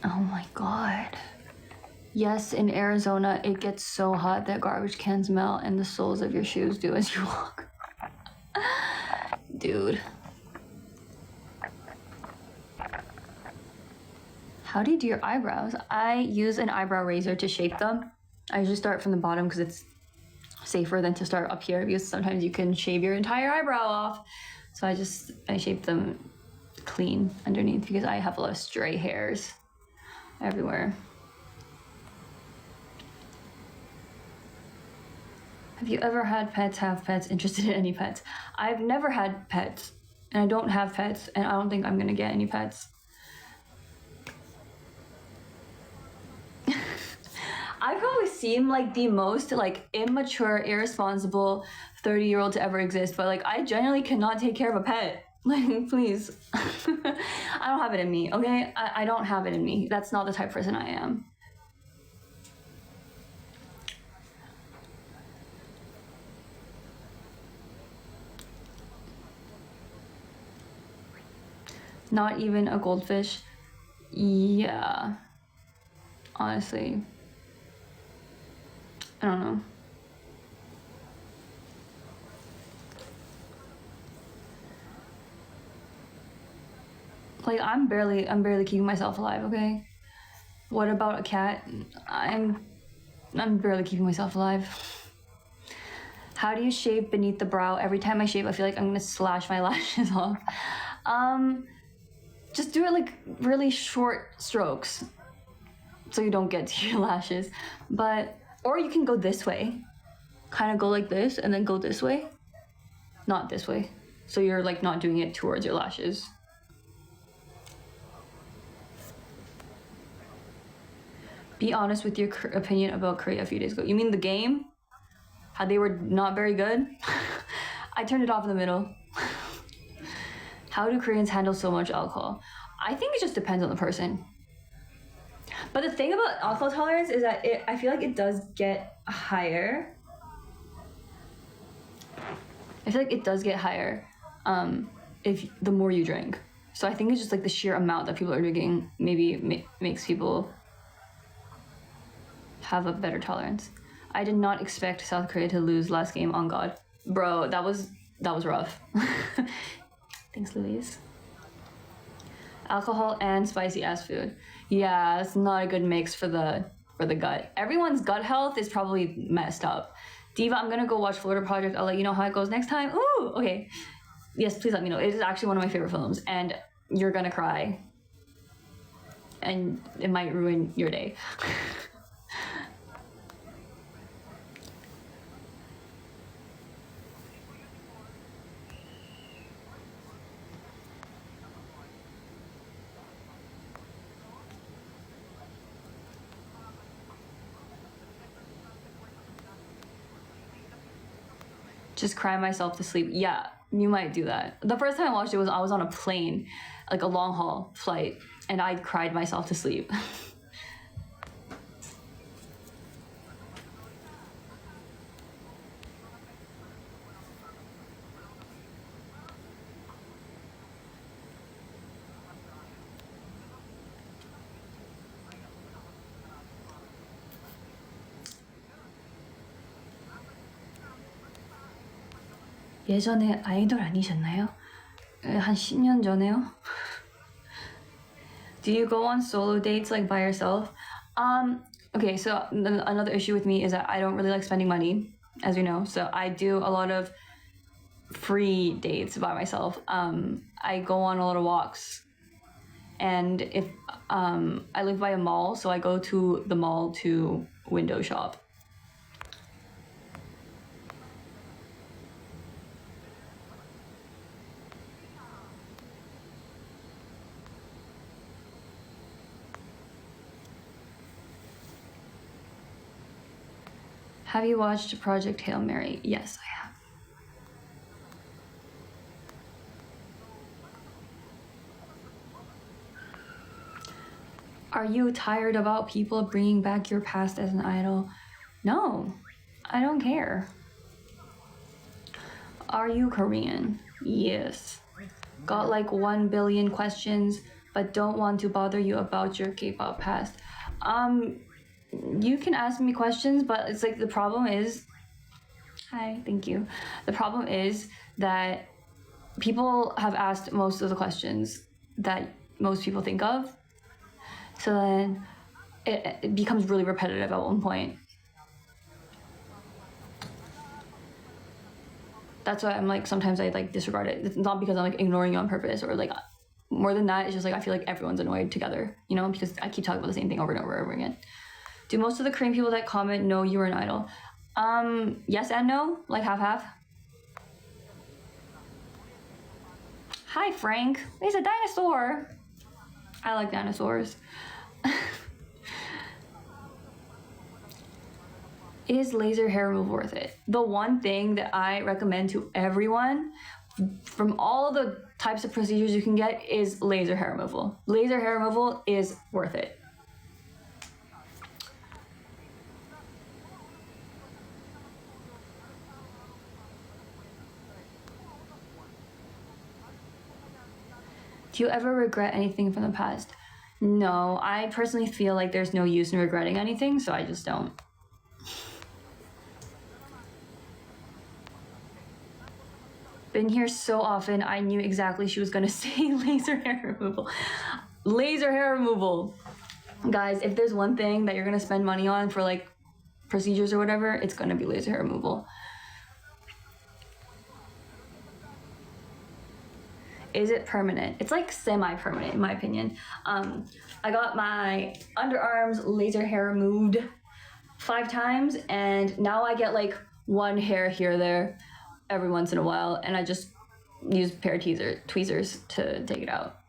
Oh my god. Yes, in Arizona, it gets so hot that garbage cans melt and the soles of your shoes do as you walk. Dude. How do you do your eyebrows? I use an eyebrow razor to shape them. I usually start from the bottom because it's safer than to start up here, because sometimes you can shave your entire eyebrow off. So I shape them clean underneath because I have a lot of stray hairs everywhere. Have you ever had pets, have pets, interested in any pets? I've never had pets, and I don't have pets, and I don't think I'm gonna get any pets. I probably seem like the most like immature, irresponsible 30-year-old to ever exist, but like I genuinely cannot take care of a pet. Like, please. I don't have it in me, okay? I don't have it in me. That's not the type of person I am. Not even a goldfish? Yeah. Honestly. I don't know. Like I'm barely keeping myself alive, okay? What about a cat? I'm barely keeping myself alive. How do you shave beneath the brow? Every time I shave, I feel like I'm gonna slash my lashes off. Just do it like really short strokes so you don't get to your lashes. Or you can go this way. Kind of go like this and then go this way. Not this way. So you're like not doing it towards your lashes. Be honest with your opinion about Korea a few days ago. You mean the game? How they were not very good? I turned it off in the middle. How do Koreans handle so much alcohol? I think it just depends on the person. But the thing about alcohol tolerance is that I feel like it does get higher. I feel like it does get higher if the more you drink. So I think it's just like the sheer amount that people are drinking maybe makes people have a better tolerance. I did not expect South Korea to lose last game, on God. Bro, that was rough. Thanks, Louise. Alcohol and spicy ass food. Yeah, it's not a good mix for the gut. Everyone's gut health is probably messed up. Diva, I'm gonna go watch Florida Project. I'll let you know how it goes next time. Ooh, okay. Yes, please let me know. It is actually one of my favorite films, and you're gonna cry. And it might ruin your day. Just cry myself to sleep. Yeah, you might do that. The first time I watched it was I was on a plane, like a long haul flight, and I cried myself to sleep. 예전에 아이돌 아니셨나요? 한 10년 전에요? Do you go on solo dates like by yourself? Okay, so another issue with me is that I don't really like spending money, as you know. So I do a lot of free dates by myself. I go on a lot of walks. And if I live by a mall, so I go to the mall to window shop. Have you watched Project Hail Mary? Yes, I have. Are you tired about people bringing back your past as an idol? No, I don't care. Are you Korean? Yes. Got like 1 billion questions, but don't want to bother you about your K-pop past. You can ask me questions, but it's like the problem is, hi, thank you. The problem is that people have asked most of the questions that most people think of. So then it becomes really repetitive at one point. That's why I'm like, sometimes I like disregard it. It's not because I'm like ignoring you on purpose or like more than that. It's just like I feel like everyone's annoyed together, you know, because I keep talking about the same thing over and over and over again. Do most of the Korean people that comment know you were an idol? Yes and no, like half. Hi Frank, there's a dinosaur. I like dinosaurs. Is laser hair removal worth it? The one thing that I recommend to everyone from all the types of procedures you can get is laser hair removal. Laser hair removal is worth it. Do you ever regret anything from the past? No, I personally feel like there's no use in regretting anything, so I just don't. Been here so often, I knew exactly she was gonna say laser hair removal. Laser hair removal. Guys, if there's one thing that you're gonna spend money on for like procedures or whatever, it's gonna be laser hair removal. Is it permanent? It's like semi-permanent in my opinion. I got my underarms laser hair removed 5 times and now I get like 1 hair here or there every once in a while and I just use a pair of tweezers to take it out.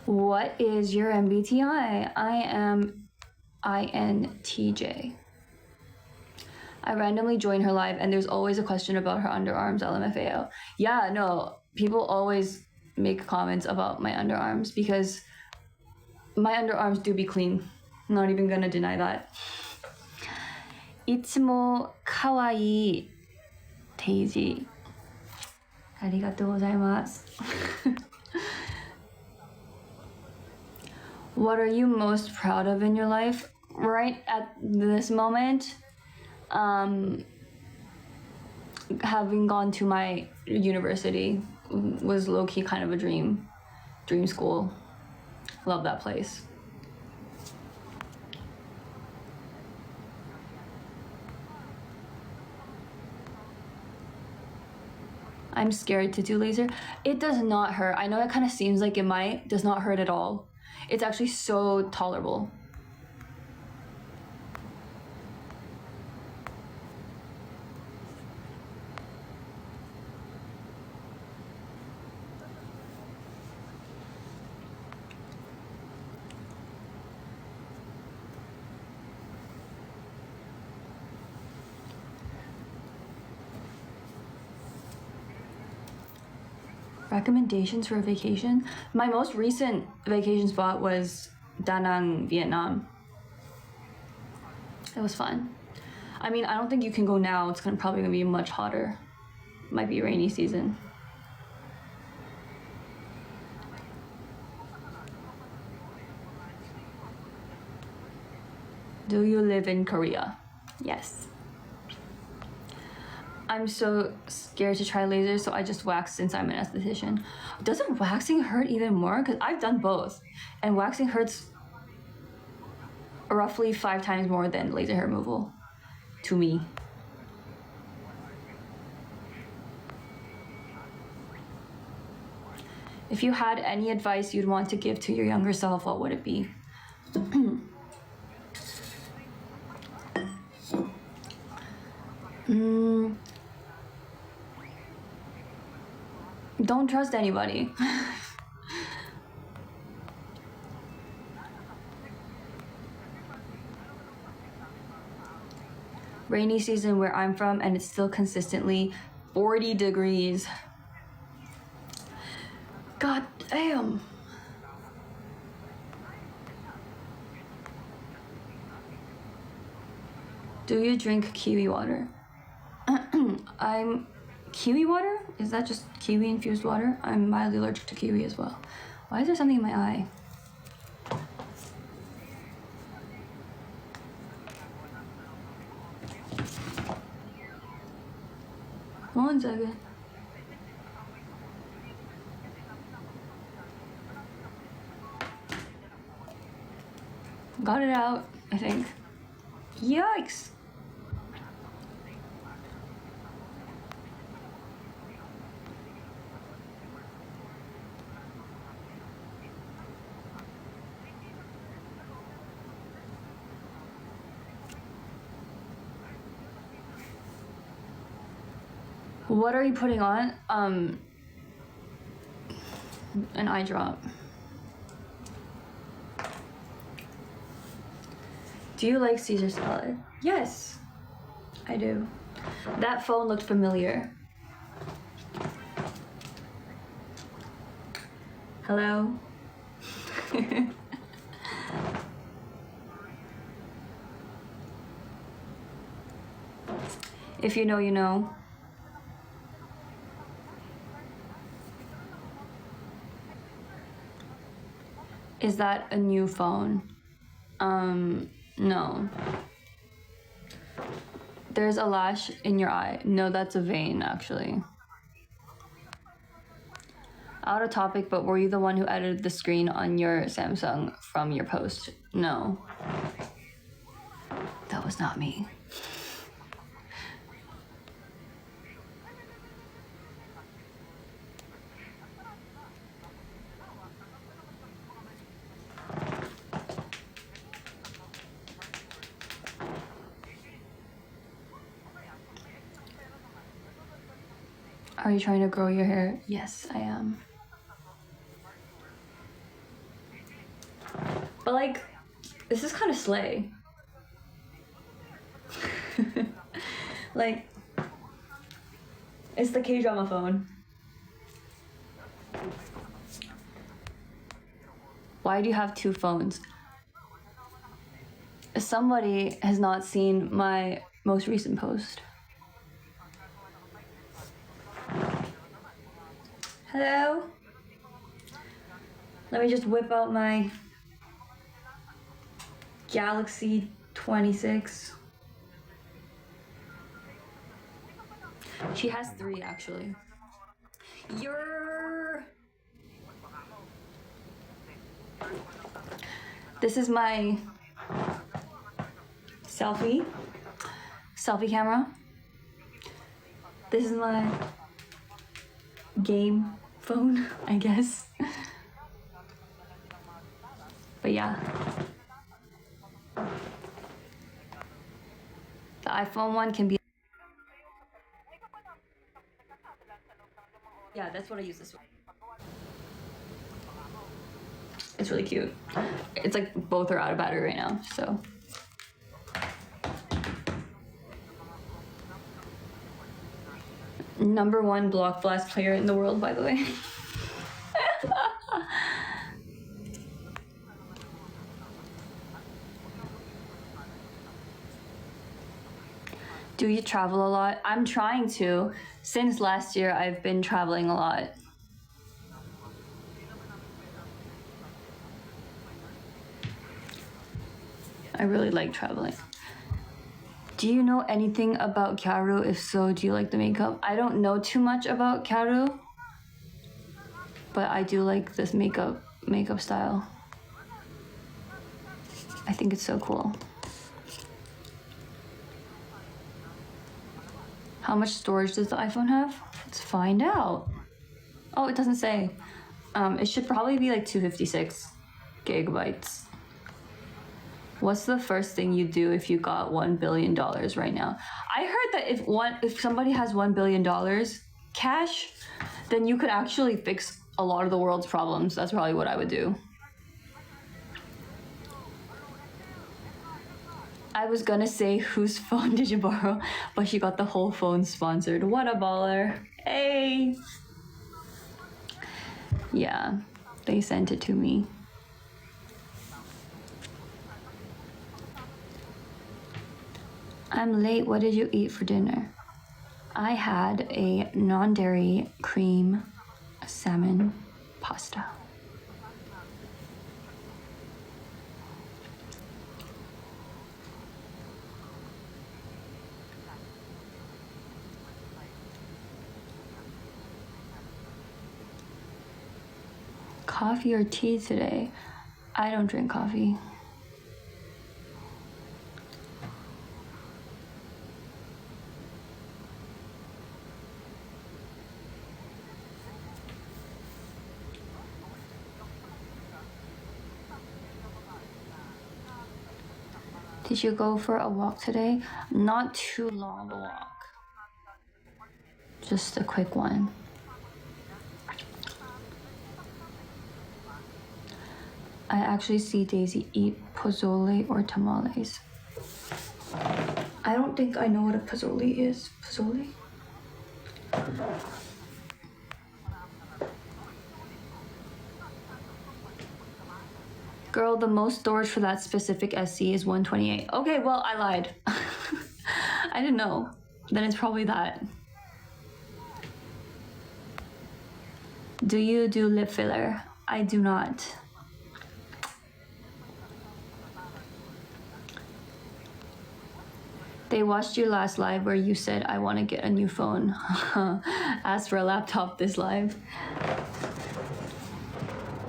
What is your MBTI? I am INTJ. I randomly join her live and there's always a question about her underarms, LMFAO. Yeah, no, people always make comments about my underarms because my underarms do be clean. I'm not even gonna deny that. いつも可愛いデイジー。ありがとうございます。What are you most proud of in your life? Right at this moment, having gone to my university was low-key kind of a dream school. Love that place. I'm scared to do laser. It does not hurt. I know it kind of seems like it might. Does not hurt at all. It's actually so tolerable. Recommendations for a vacation? My most recent vacation spot was Da Nang, Vietnam. It was fun. I mean, I don't think you can go now. It's probably gonna be much hotter. Might be rainy season. Do you live in Korea? Yes. I'm so scared to try laser, so I just wax since I'm an esthetician. Doesn't waxing hurt even more? Because I've done both, and waxing hurts roughly 5 times more than laser hair removal, to me. If you had any advice you'd want to give to your younger self, what would it be? Don't trust anybody. Rainy season where I'm from, and it's still consistently 40 degrees. God damn. Do you drink kiwi water? Kiwi water? Is that just kiwi infused water? I'm mildly allergic to kiwi as well. Why is there something in my eye? One second. Got it out, I think. Yikes! What are you putting on? An eye drop. Do you like Caesar salad? Yes, I do. That phone looked familiar. Hello? If you know, you know. Is that a new phone? No. There's a lash in your eye. No, that's a vein, actually. Out of topic, but were you the one who edited the screen on your Samsung from your post? No. That was not me. Are you trying to grow your hair? Yes, I am. But like, this is kind of slay. Like, it's the K-drama phone. Why do you have two phones? Somebody has not seen my most recent post. Hello? Let me just whip out my Galaxy 26. She has 3 actually. This is my selfie camera. This is my game phone, I guess. But yeah. The iPhone one can be... Yeah, that's what I use this one. It's really cute. It's like both are out of battery right now, so. #1 Block Blast player in the world, by the way. Do you travel a lot? I'm trying to. Since last year, I've been traveling a lot. I really like traveling. Do you know anything about Kharu? If so, do you like the makeup? I don't know too much about Kharu, but I do like this makeup style. I think it's so cool. How much storage does the iPhone have? Let's find out. Oh, it doesn't say. It should probably be like 256 gigabytes. What's the first thing you do if you got $1 billion right now? I heard that if somebody has $1 billion cash, then you could actually fix a lot of the world's problems. That's probably what I would do. I was gonna say whose phone did you borrow, but she got the whole phone sponsored. What a baller. Hey. Yeah, they sent it to me. I'm late. What did you eat for dinner? I had a non-dairy cream salmon pasta. Coffee or tea today? I don't drink coffee. Did you go for a walk today? Not too long a walk. Just a quick one. I actually see Daisy eat pozole or tamales. I don't think I know what a pozole is. Pozole? Girl, the most storage for that specific SC is 128. Okay, well, I lied. I didn't know. Then it's probably that. Do you do lip filler? I do not. They watched your last live where you said, I want to get a new phone. Ask for a laptop this live.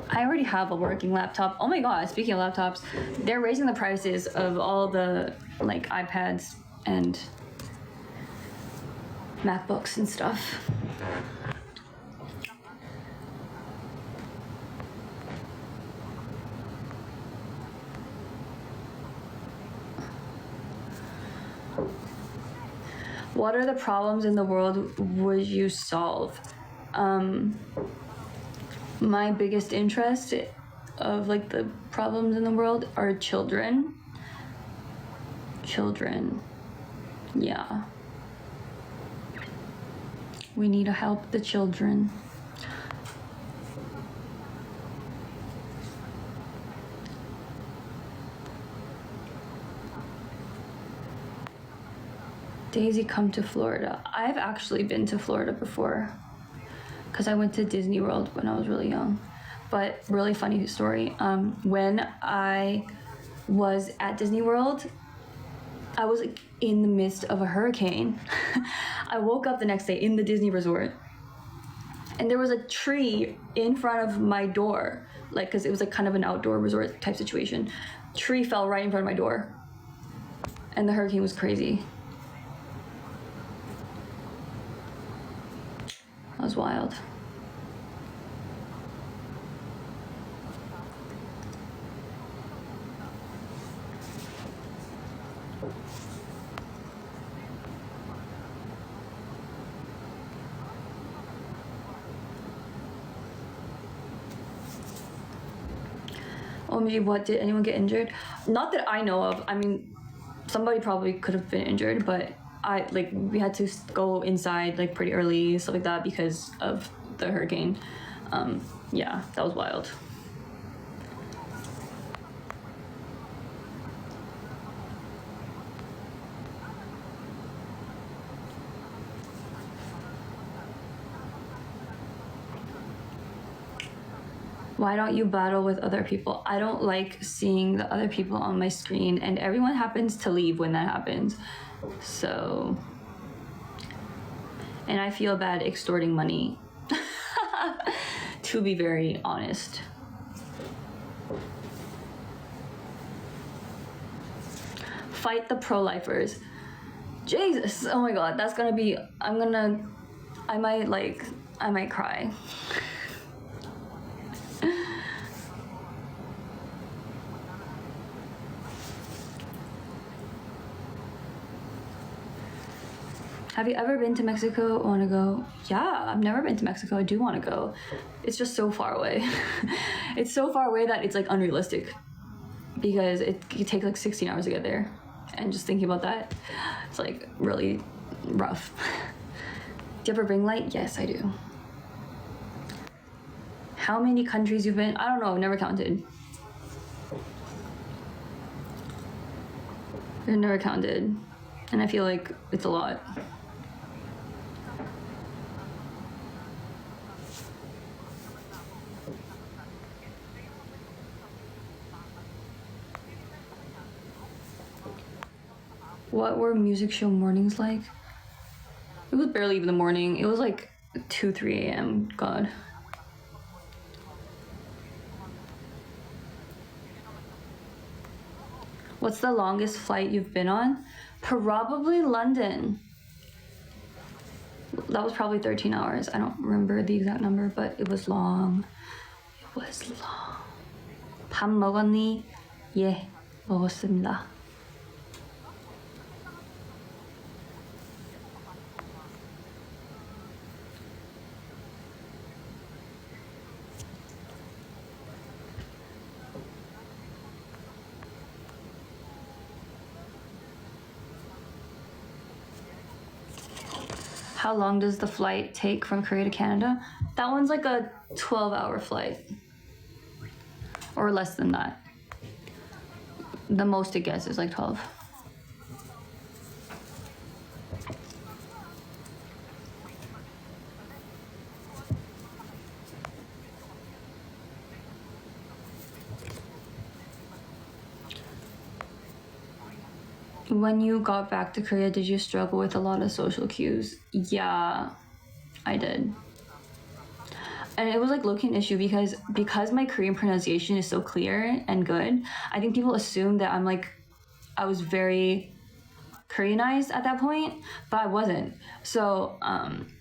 I already have a working laptop. Oh my god, speaking of laptops, they're raising the prices of all the like iPads and MacBooks and stuff. What are the problems in the world would you solve? My biggest interest of like the problems in the world are children. Children. Yeah. We need to help the children. Daisy, come to Florida. I've actually been to Florida before because I went to Disney World when I was really young. But really funny story. When I was at Disney World, I was like in the midst of a hurricane. I woke up the next day in the Disney resort and there was a tree in front of my door, like, cause it was like kind of an outdoor resort type situation. Tree fell right in front of my door and the hurricane was crazy. That was wild. Oh, maybe what, did anyone get injured? Not that I know of. I mean, somebody probably could have been injured, but we had to go inside like pretty early, stuff like that, because of the hurricane. Yeah, that was wild. Why don't you battle with other people? I don't like seeing the other people on my screen, and everyone happens to leave when that happens. So, and I feel bad extorting money, to be very honest. Fight the pro-lifers. Jesus, oh my god, that's gonna be, I might cry. Have you ever been to Mexico? Want to go? Yeah, I've never been to Mexico. I do want to go. It's just so far away. It's so far away that it's like unrealistic because it could take like 16 hours to get there. and just thinking about that, it's like really rough. Do you have a ring light? Yes, I do. How many countries you've been? I don't know, I've never counted. I've never counted, and I feel like it's a lot. What were music show mornings like? It was barely even the morning. It was like 2, 3 a.m. God. What's the longest flight you've been on? Probably London. That was probably 13 hours. I don't remember the exact number, but it was long. It was long. 밥 먹었니? 예, 먹었습니다. How long does the flight take from Korea to Canada? That one's like a 12-hour flight. Or less than that. The most it gets is like 12. When you got back to Korea, did you struggle with a lot of social cues? Yeah, I did. And it was like low-key an issue because my Korean pronunciation is so clear and good. I think people assume that I was very Koreanized at that point, but I wasn't. So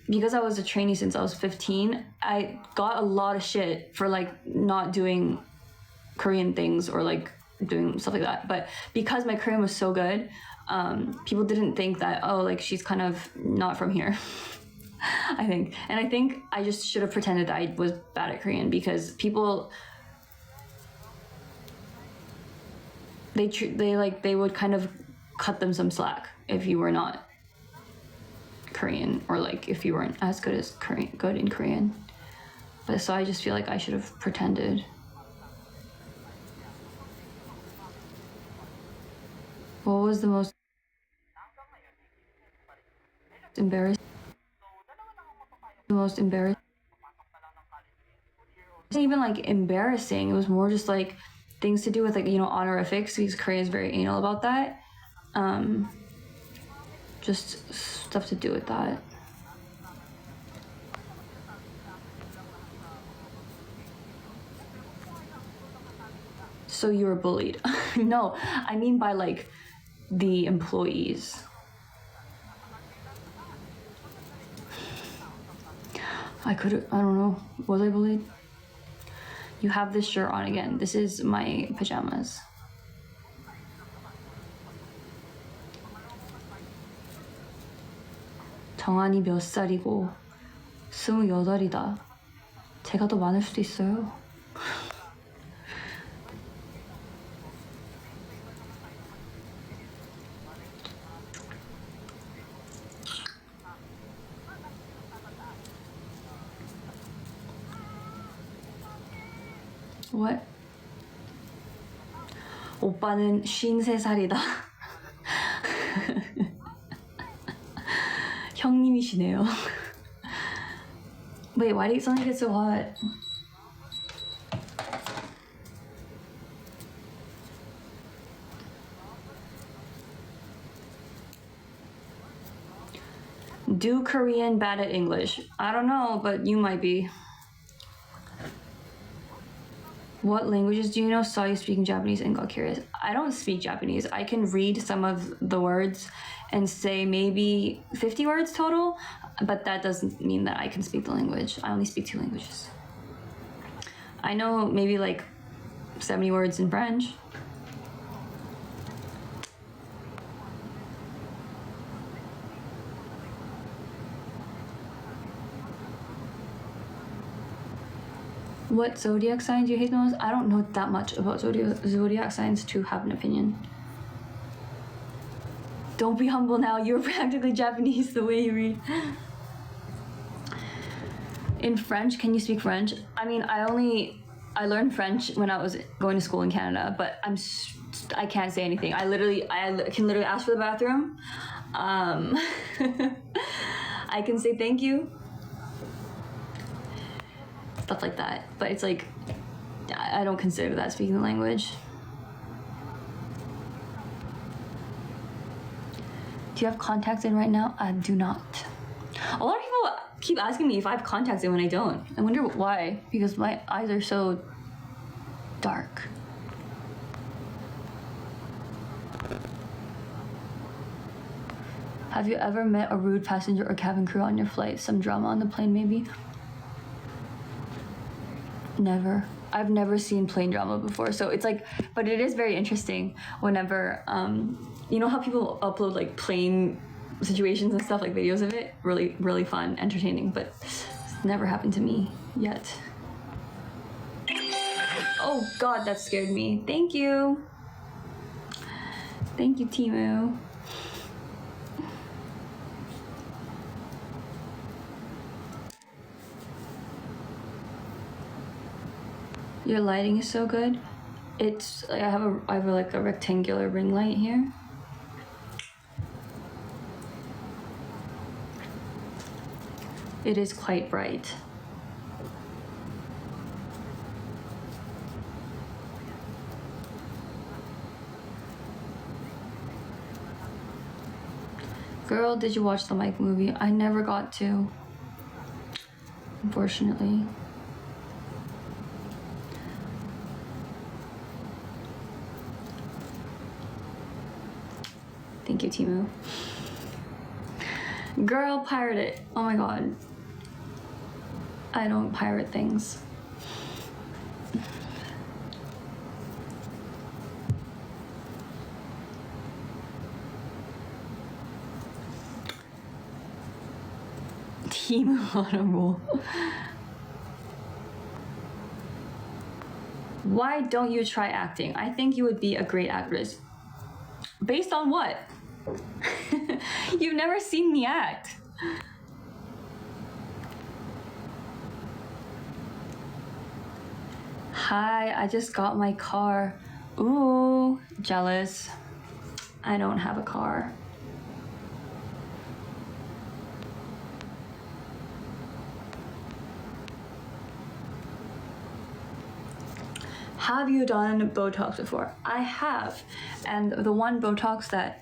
because I was a trainee since I was 15, I got a lot of shit for like not doing Korean things or like doing stuff like that. But because my Korean was so good, people didn't think that, oh, like she's kind of not from here. I think. And I think I just should have pretended that I was bad at Korean, because people, they would kind of cut them some slack if you were not Korean, or like if you weren't as good in Korean. But so I just feel like I should have pretended. What was the most embarrassing? The most embarrassing? It wasn't even like embarrassing. It was more just like things to do with like, you know, honorifics, because Korea is very anal about that. Just stuff to do with that. So you were bullied? No, I mean by like the employees. I don't know. Was I bullied? You have this shirt on again. This is my pajamas. 정한이 몇 살이고 28이다. 제가 더 많을 수도 있어요. What? 오빠는 53살이다. 형님이시네요. Wait, why do you sound like it's so hot? Do Korean bad at English? I don't know, but you might be. What languages do you know? Saw you speaking Japanese and got curious. I don't speak Japanese. I can read some of the words and say maybe 50 words total, but that doesn't mean that I can speak the language. I only speak 2 languages. I know maybe like 70 words in French. What zodiac sign do you hate the most? I don't know that much about zodiac signs to have an opinion. Don't be humble now. You're practically Japanese the way you read. In French, can you speak French? I mean, I learned French when I was going to school in Canada, but I can't say anything. I can literally ask for the bathroom. I can say thank you. Stuff like that. But it's like, I don't consider that speaking the language. Do you have contacts in right now? I do not. A lot of people keep asking me if I have contacts in when I don't. I wonder why, because my eyes are so dark. Have you ever met a rude passenger or cabin crew on your flight? Some drama on the plane, maybe? Never. I've never seen plane drama before, so it's like, but it is very interesting whenever, you know how people upload like plane situations and stuff, like videos of it? Really, really fun, entertaining, but it's never happened to me yet. Oh God, that scared me. Thank you. Thank you, Timu. Your lighting is so good. It's like I have like a rectangular ring light here. It is quite bright. Girl, did you watch the Mike movie? I never got to, unfortunately. Thank you, Timu. Girl, pirate it. Oh my God. I don't pirate things. Timu Audible. Why don't you try acting? I think you would be a great actress. Based on what? You've never seen me act. Hi, I just got my car. Ooh, jealous. I don't have a car. Have you done Botox before? I have. And the one Botox that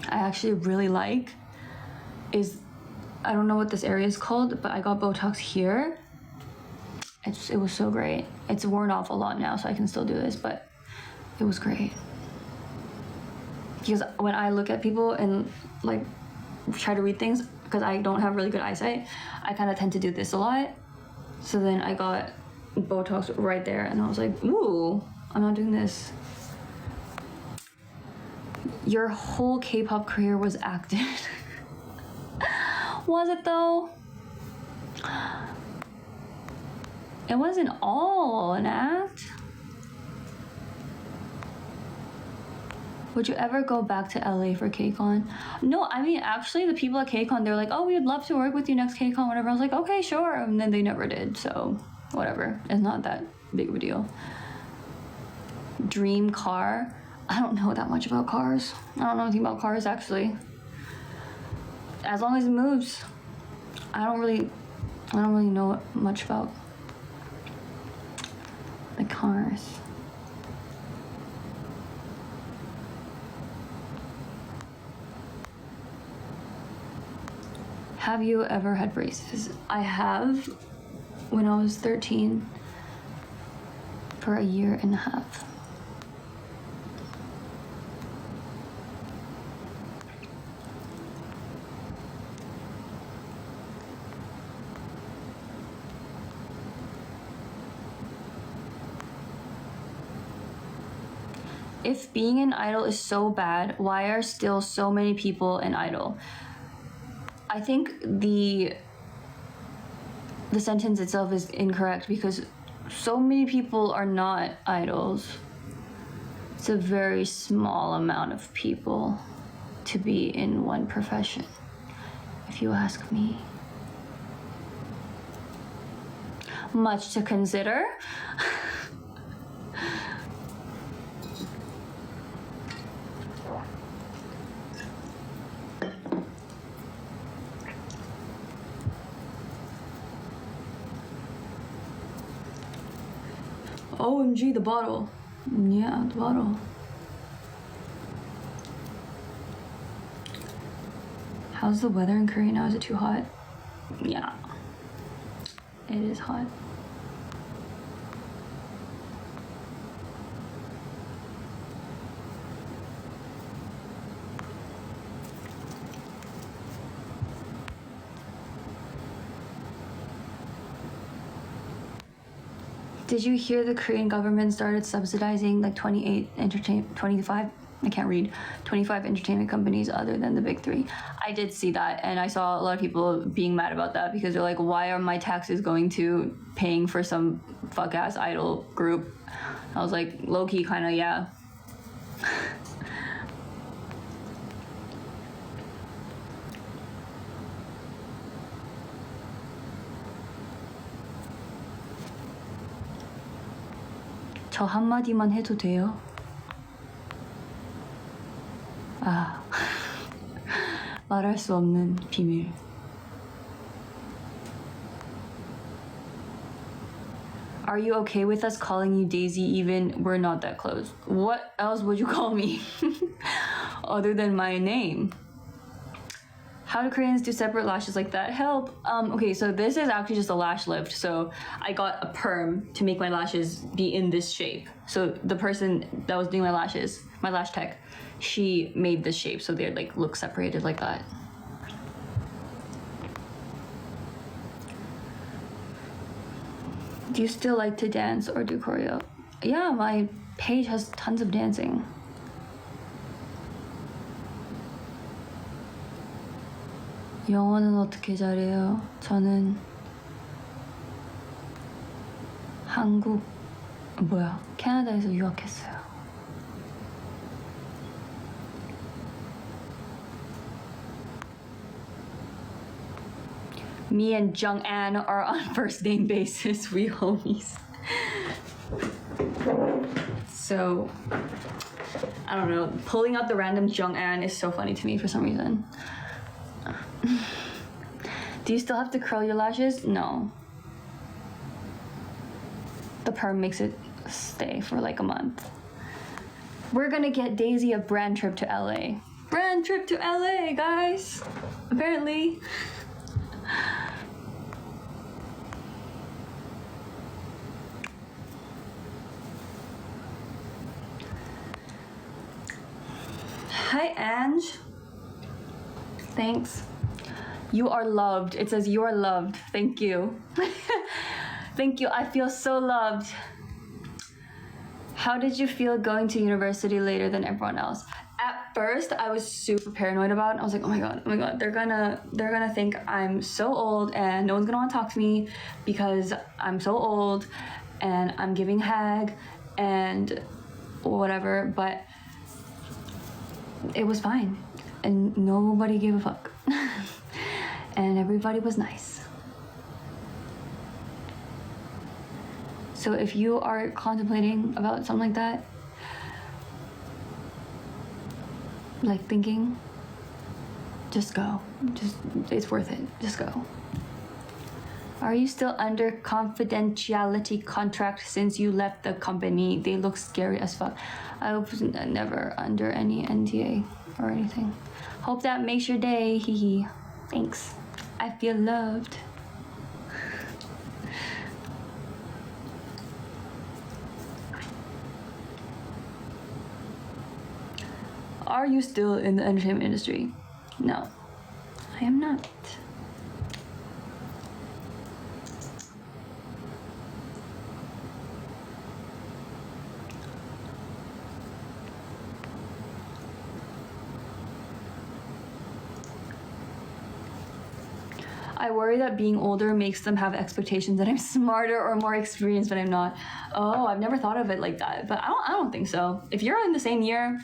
I actually really like is, I don't know what this area is called, but I got Botox here. It was so great. It's worn off a lot now, so I can still do this, but it was great. Because when I look at people and like try to read things, because I don't have really good eyesight, I kind of tend to do this a lot. So then I got Botox right there, and I was like, ooh, I'm not doing this. Your whole K-pop career was acted. Was it though? It wasn't all an act. Would you ever go back to LA for KCON? No, I mean, actually, the people at KCON, they're like, oh, we would love to work with you next KCON, whatever. I was like, okay, sure. And then they never did, so whatever. It's not that big of a deal. Dream car? I don't know that much about cars. I don't know anything about cars, actually. As long as it moves. I don't really know much about the cars. Have you ever had braces? I have, when I was 13, for a year and a half. If being an idol is so bad, why are still so many people an idol? I think the sentence itself is incorrect, because so many people are not idols. It's a very small amount of people. to be in one profession, if you ask me. Much to consider. OMG, the bottle. Yeah, the bottle. How's the weather in Korea now? Is it too hot? Yeah. It is hot. Did you hear the Korean government started subsidizing like 25 entertainment companies other than the big three? I did see that, and I saw a lot of people being mad about that because they're like, why are my taxes going to paying for some fuck ass idol group? I was like, low-key kinda, yeah. 저 한마디만 해도 돼요? 아, 말할 수 없는 비밀. Are you okay with us calling you Daisy even we're not that close? What else would you call me? Other than my name? How do Koreans do separate lashes like that? Help. Okay, so this is actually just a lash lift. So I got a perm to make my lashes be in this shape. So the person that was doing my lashes, my lash tech, she made this shape so they like look separated like that. Do you still like to dance or do choreo? Yeah, my page has tons of dancing. 영어는 어떻게 잘해요? 저는 캐나다에서 유학했어요. Me and Jung-an are on first name basis. We homies. So, I don't know. Pulling out the random Jung-an is so funny to me for some reason. Do you still have to curl your lashes? No. The perm makes it stay for like a month. We're gonna get Daisy a brand trip to LA. Brand trip to LA, guys! Apparently. Hi, Ange. Thanks. You are loved. It says you are loved. Thank you. Thank you. I feel so loved. How did you feel going to university later than everyone else? At first, I was super paranoid about it. I was like, oh my god, they're gonna think I'm so old and no one's gonna want to talk to me because I'm so old and I'm giving hag and whatever, but it was fine and nobody gave a fuck. And everybody was nice. So if you are contemplating about something like that, like thinking, just go. It's worth it. Just go. Are you still under confidentiality contract since you left the company? They look scary as fuck. I was never under any NDA or anything. Hope that makes your day. Hee hee. Thanks. I feel loved. Are you still in the entertainment industry? No, I am not. I worry that being older makes them have expectations that I'm smarter or more experienced, but I'm not. Oh, I've never thought of it like that, but I don't think so. If you're in the same year,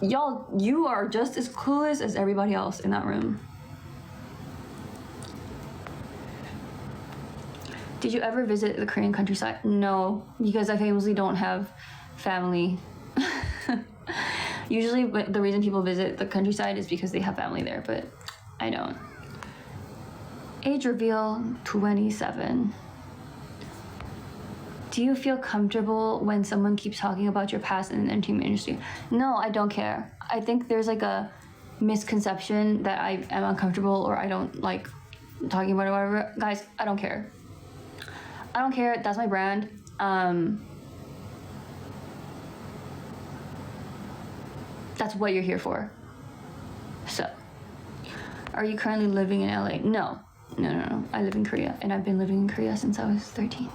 Y'all, you are just as clueless as everybody else in that room. Did you ever visit the Korean countryside? No, because I famously don't have family. Usually the reason people visit the countryside is because they have family there, but I don't. Age reveal, 27. Do you feel comfortable when someone keeps talking about your past in the entertainment industry? No, I don't care. I think there's like a misconception that I am uncomfortable or I don't like talking about it or whatever. Guys, I don't care. I don't care. That's my brand. That's what you're here for. So, are you currently living in LA? No. I live in Korea, and I've been living in Korea since I was 13.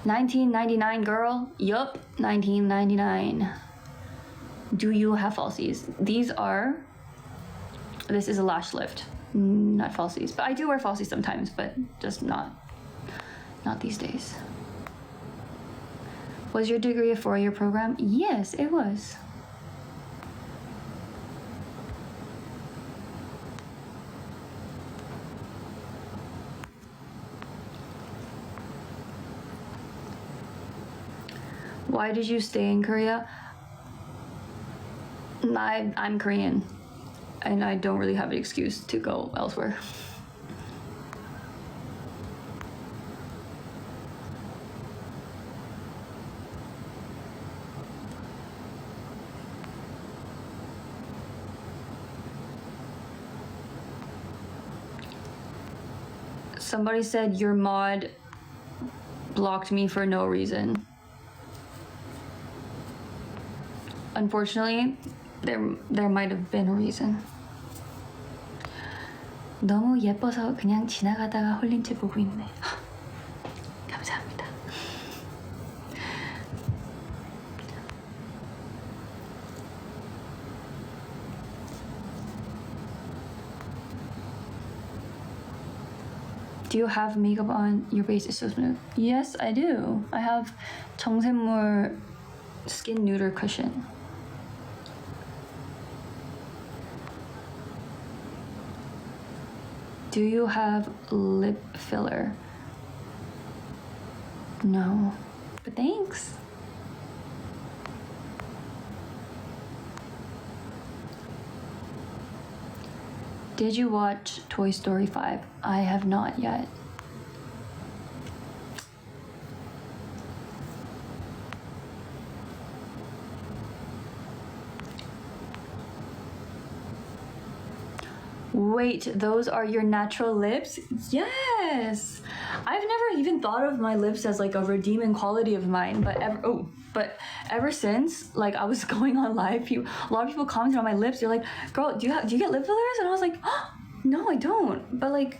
1999, girl. Yup, 1999. Do you have falsies? This is a lash lift, not falsies. But I do wear falsies sometimes, but just not these days. Was your degree a 4-year program? Yes, it was. Why did you stay in Korea? I'm Korean, and I don't really have an excuse to go elsewhere. Somebody said your mod blocked me for no reason. Unfortunately, there might have been a reason. 너무 예뻐서 그냥 지나가다가 홀린 채 보고 있네. 감사합니다. Do you have makeup on? Your base is so smooth. Yes, I do. I have 정샘물 skin neuter cushion. Do you have lip filler? No, but thanks. Did you watch Toy Story 5? I have not yet. Wait, those are your natural lips? Yes! I've never even thought of my lips as like a redeeming quality of mine, but ever since like I was going on live, a lot of people commented on my lips. They're like, girl, do you get lip fillers? And I was like, oh, no, I don't. But like,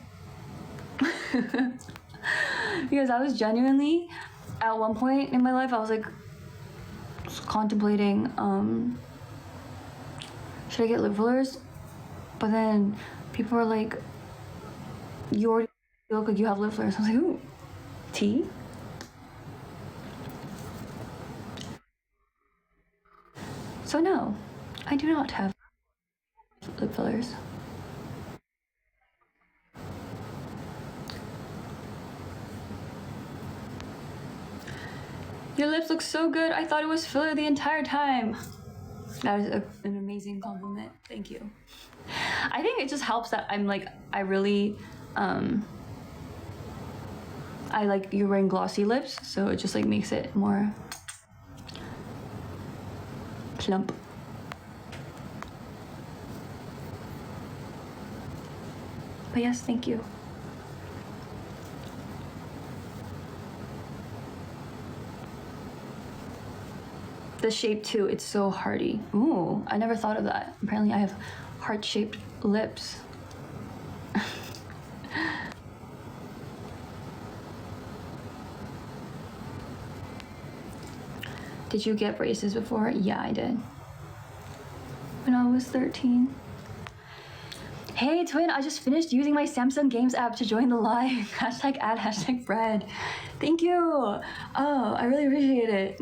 because I was genuinely, at one point in my life, I was like contemplating, should I get lip fillers? But then people were like, you already look like you have lip fillers. I was like, ooh, tea? So no, I do not have lip fillers. Your lips look so good. I thought it was filler the entire time. That is an amazing compliment. Thank you. I think it just helps that I'm like, I really, I like you're wearing glossy lips, so it just like makes it more plump. But yes, thank you. The shape too, it's so hearty. Ooh, I never thought of that. Apparently I have heart-shaped lips. Did you get braces before? Yeah, I did. When I was 13. Hey twin, I just finished using my Samsung Games app to join the live. Hashtag ad, hashtag bread. Thank you. Oh, I really appreciate it.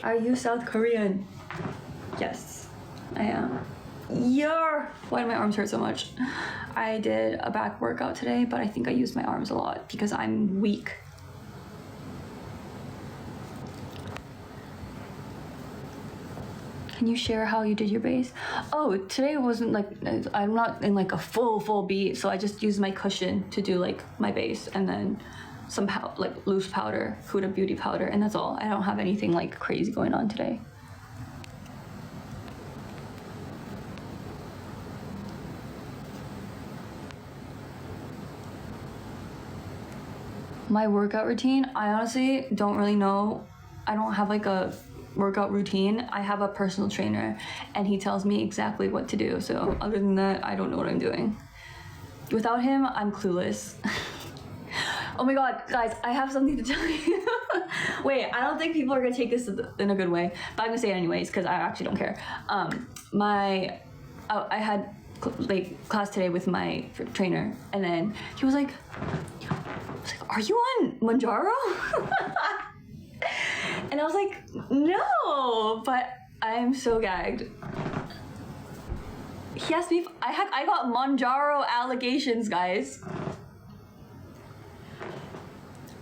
Are you South Korean? Yes, I am. Yeah. Why do my arms hurt so much? I did a back workout today, but I think I used my arms a lot because I'm weak. Can you share how you did your bass? Oh, today wasn't like, I'm not in like a full beat, so I just used my cushion to do like my bass, and then some like loose powder, Huda Beauty powder, and that's all. I don't have anything like crazy going on today. My workout routine, I honestly don't really know. I don't have like a workout routine. I have a personal trainer and he tells me exactly what to do. So other than that, I don't know what I'm doing. Without him, I'm clueless. Oh my god, guys, I have something to tell you. Wait, I don't think people are gonna take this in a good way, but I'm gonna say it anyways because I actually don't care. I had like class today with my trainer, and then he was like, "Are you on Mounjaro?" And I was like, "No," but I'm so gagged. He asked me if I got Mounjaro allegations, guys.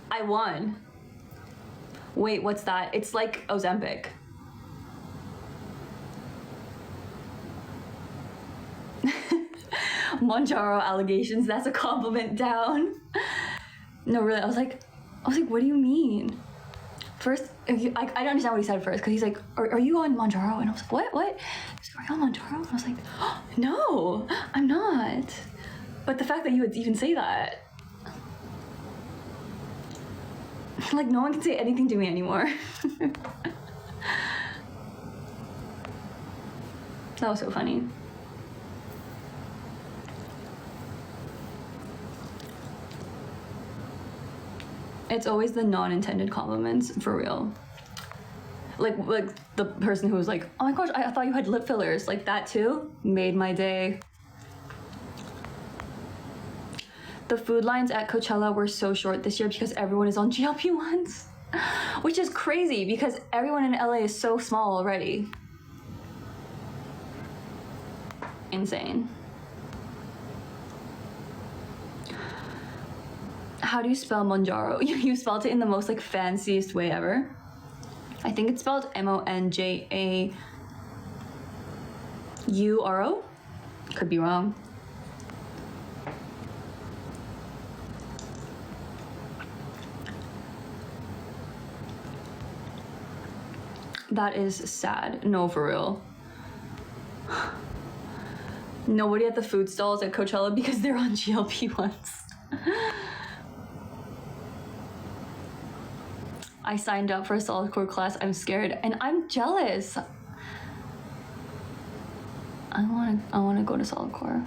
I won. Wait, what's that? It's like Ozempic. Mounjaro allegations, that's a compliment down. No, really, I was like, what do you mean? First, I don't understand what he said first, because he's like, are you on Mounjaro? And I was like, what? He's like, are you on Mounjaro? And I was like, oh, no, I'm not. But the fact that you would even say that, like, no one can say anything to me anymore. That was so funny. It's always the non-intended compliments, for real. Like the person who was like, oh my gosh, I thought you had lip fillers. Like that too made my day. The food lines at Coachella were so short this year because everyone is on GLP-1s. Which is crazy because everyone in LA is so small already. Insane. How do you spell Mounjaro? You spelled it in the most like fanciest way ever. I think it's spelled Monjauro. Could be wrong. That is sad. No, for real. Nobody at the food stalls at Coachella because they're on GLP-1s. I signed up for a solid core class. I'm scared and I'm jealous. I wanna go to solid core.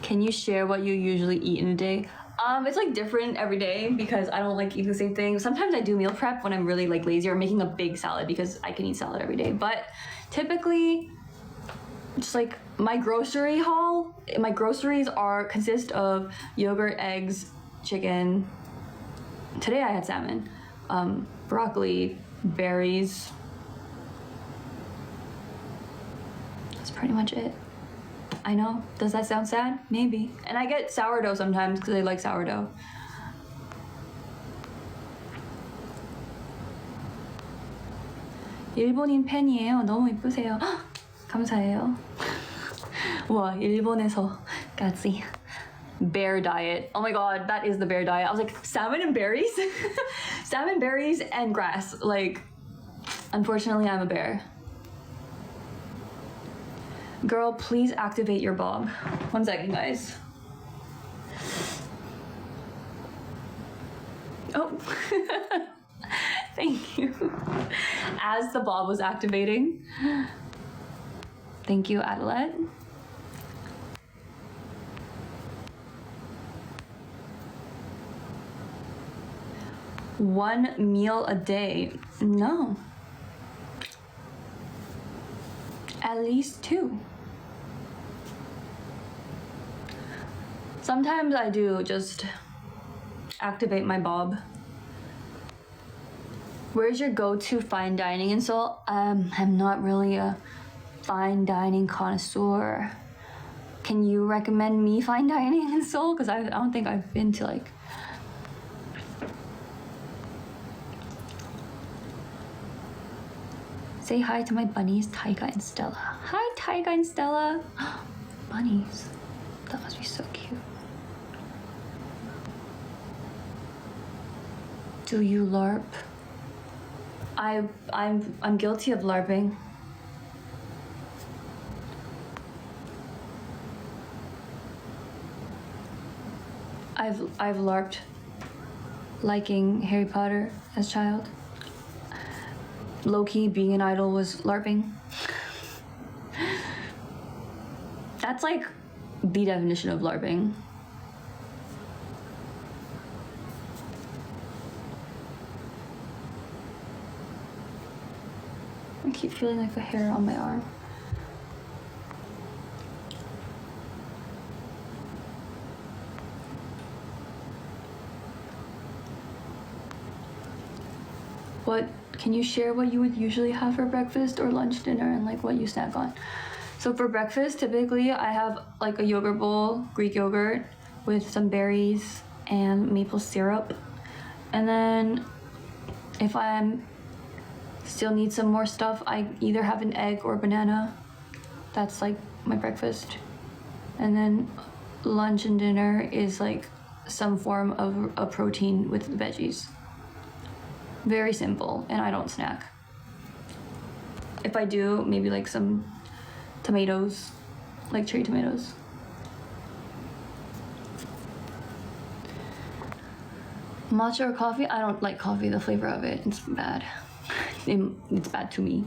Can you share what you usually eat in a day? It's like different every day because I don't like eating the same thing. Sometimes I do meal prep when I'm really like lazy or making a big salad because I can eat salad every day. But typically, just like my grocery haul, my groceries consist of yogurt, eggs, chicken. Today I had salmon, broccoli, berries. That's pretty much it. I know. Does that sound sad? Maybe. And I get sourdough sometimes because I like sourdough. 일본인 팬이에요. 너무 이쁘세요. 감사해요. 와, 일본에서까지. Bear diet. Oh my god, that is the bear diet. I was like, salmon and berries? Salmon, berries, and grass. Like, unfortunately, I'm a bear. Girl, please activate your bob. 1 second, guys. Oh. Thank you. As the bob was activating. Thank you, Adelet. One meal a day? No. At least 2. Sometimes I do just activate my bob. Where's your go-to fine dining in Seoul? I'm not really a fine dining connoisseur. Can you recommend me fine dining in Seoul? Because I don't think I've been to like... Say hi to my bunnies, Taiga and Stella. Hi, Taiga and Stella. Bunnies. That must be so cute. Do you LARP? I'm guilty of LARPing. I've LARPed liking Harry Potter as a child. Low-key, being an idol was LARPing. That's like the definition of LARPing. I keep feeling like a hair on my arm. Can you share what you would usually have for breakfast or lunch, dinner, and like what you snack on? So for breakfast, typically I have like a yogurt bowl, Greek yogurt, with some berries and maple syrup. And then if I'm still need some more stuff, I either have an egg or banana. That's like my breakfast. And then lunch and dinner is like some form of a protein with veggies. Very simple, and I don't snack. If I do, maybe like some tomatoes, like cherry tomatoes. Matcha or coffee? I don't like coffee, the flavor of it, it's bad. It's bad to me.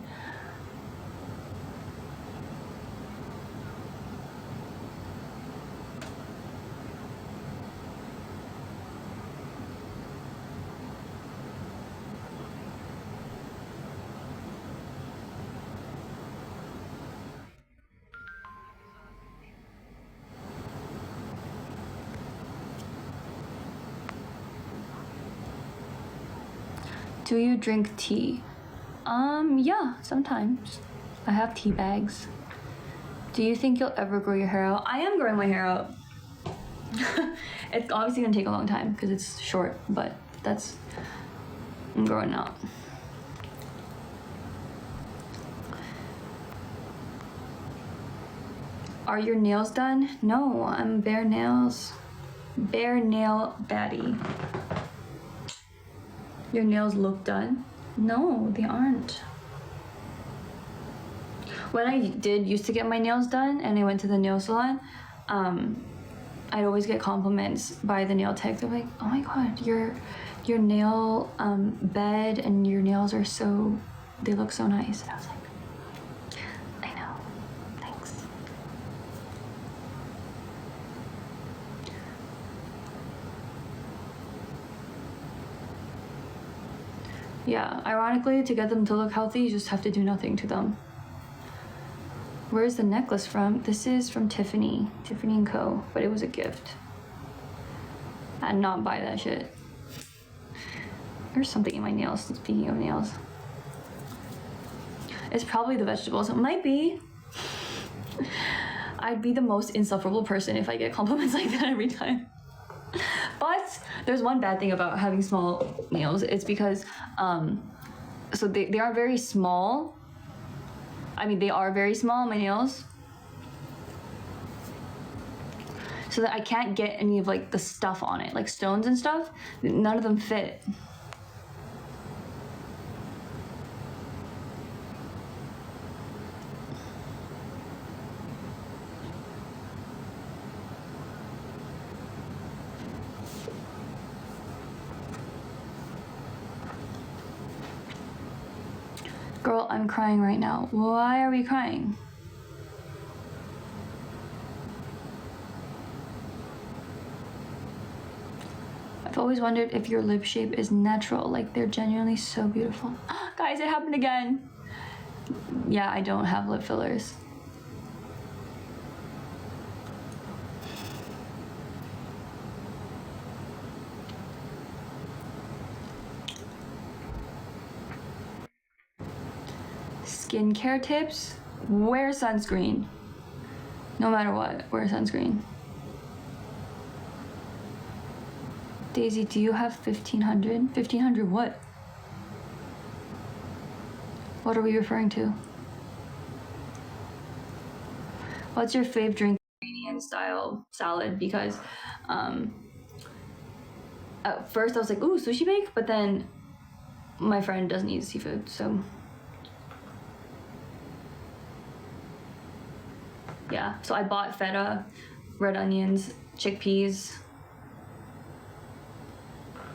Do you drink tea? Yeah, sometimes. I have tea bags. Do you think you'll ever grow your hair out? I am growing my hair out. It's obviously gonna take a long time because it's short, but I'm growing out. Are your nails done? No, I'm bare nails. Bare nail baddie. Your nails look done? No, they aren't. When I used to get my nails done and I went to the nail salon, I'd always get compliments by the nail tech. They're like, oh my God, your nail bed and your nails are they look so nice. And I was like, I know, thanks. Yeah, ironically, to get them to look healthy, you just have to do nothing to them. Where's the necklace from? This is from Tiffany & Co., but it was a gift. I'd not buy that shit. There's something in my nails, speaking of nails. It's probably the vegetables. It might be. I'd be the most insufferable person if I get compliments like that every time. But there's one bad thing about having small nails. It's because, so they are very small. I mean, they are very small, my nails. So that I can't get any of like the stuff on it, like stones and stuff. None of them fit. Girl, I'm crying right now. Why are we crying? I've always wondered if your lip shape is natural, like they're genuinely so beautiful. Guys, it happened again. Yeah, I don't have lip fillers. Skincare tips? Wear sunscreen. No matter what, wear sunscreen. Daisy, do you have 1500? 1500 what? What are we referring to? What's your fave drink? Iranian style salad, because at first I was like, ooh, sushi bake, but then my friend doesn't eat seafood, so yeah. So I bought feta, red onions, chickpeas.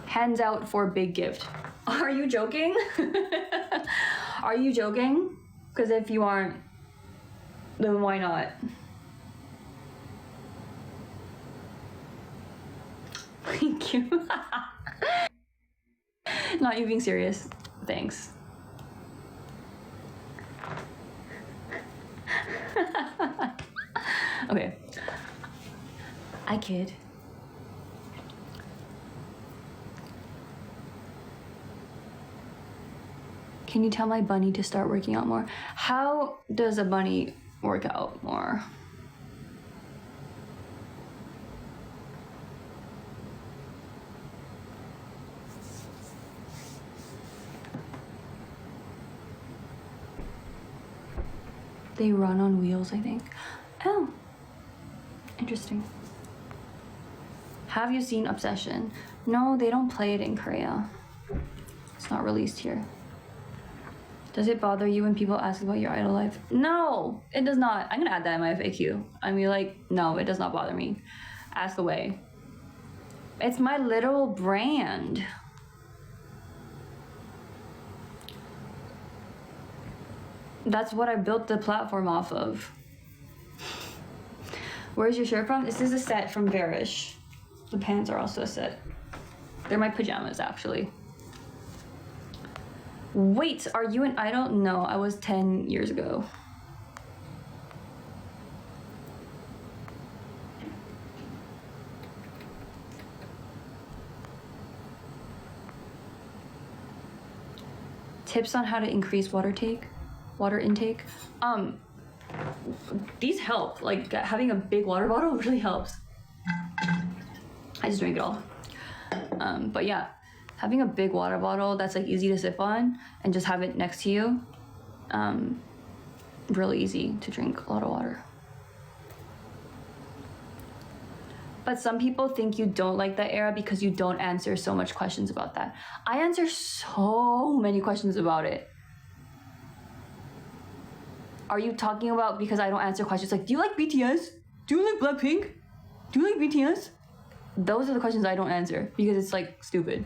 Hands out for big gift. Are you joking? Are you joking? Because if you aren't, then why not? Thank you. Not you being serious. Thanks. Okay. I kid. Can you tell my bunny to start working out more? How does a bunny work out more? They run on wheels, I think. Oh, interesting. Have you seen Obsession? No, they don't play it in Korea. It's not released here. Does it bother you when people ask about your idol life? No, it does not. I'm gonna add that in my FAQ. I mean, like, no, it does not bother me. Ask away. It's my little brand. That's what I built the platform off of. Where's your shirt from? This is a set from Varish. The pants are also a set. They're my pajamas, actually. Wait, are you an idol? No, I was 10 years ago. Tips on how to increase water intake. These help. Like having a big water bottle really helps. I just drink it all. But yeah, having a big water bottle that's like easy to sip on and just have it next to you, really easy to drink a lot of water. But some people think you don't like that era because you don't answer so much questions about that. I answer so many questions about it. Are you talking about because I don't answer questions like, do you like BTS? Do you like Blackpink? Do you like BTS? Those are the questions I don't answer because it's like stupid.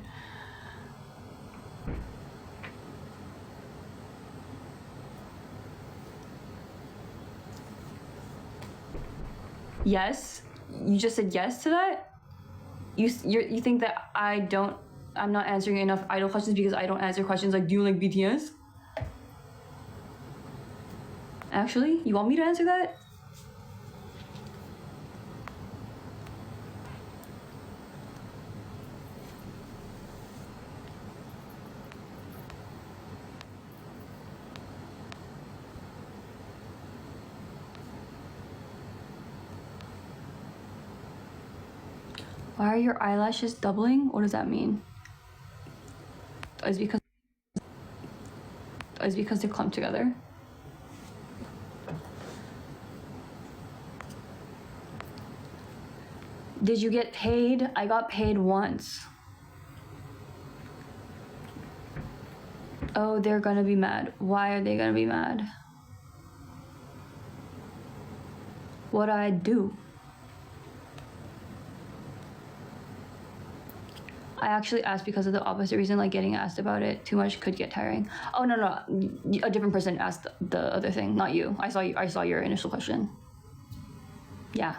Yes? You just said yes to that? You think that I'm not answering enough idol questions because I don't answer questions like, do you like BTS? Actually, you want me to answer that? Why are your eyelashes doubling? What does that mean? It's because they're clumped together. Did you get paid? I got paid once. Oh, they're gonna be mad. Why are they gonna be mad? What'd I do? I actually asked because of the opposite reason, like getting asked about it too much could get tiring. Oh no, a different person asked the other thing, not you. I saw your initial question. Yeah.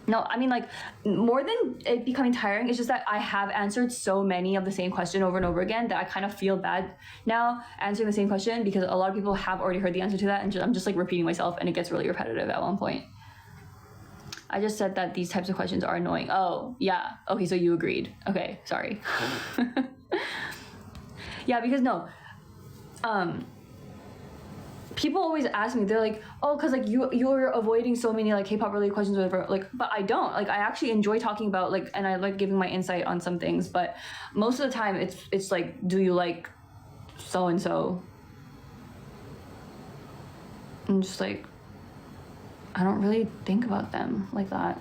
No, I mean like more than it becoming tiring, it's just that I have answered so many of the same question over and over again that I kind of feel bad now answering the same question because a lot of people have already heard the answer to that and I'm just like repeating myself and it gets really repetitive at one point. I just said that these types of questions are annoying. Oh, yeah. Okay, so you agreed. Okay, sorry. Yeah, because no. people always ask me, they're like, oh, because like you're avoiding so many like K-pop related questions or whatever, like, but I don't. Like, I actually enjoy talking about like, and I like giving my insight on some things, but most of the time it's like, do you like so and so? I'm just like, I don't really think about them like that.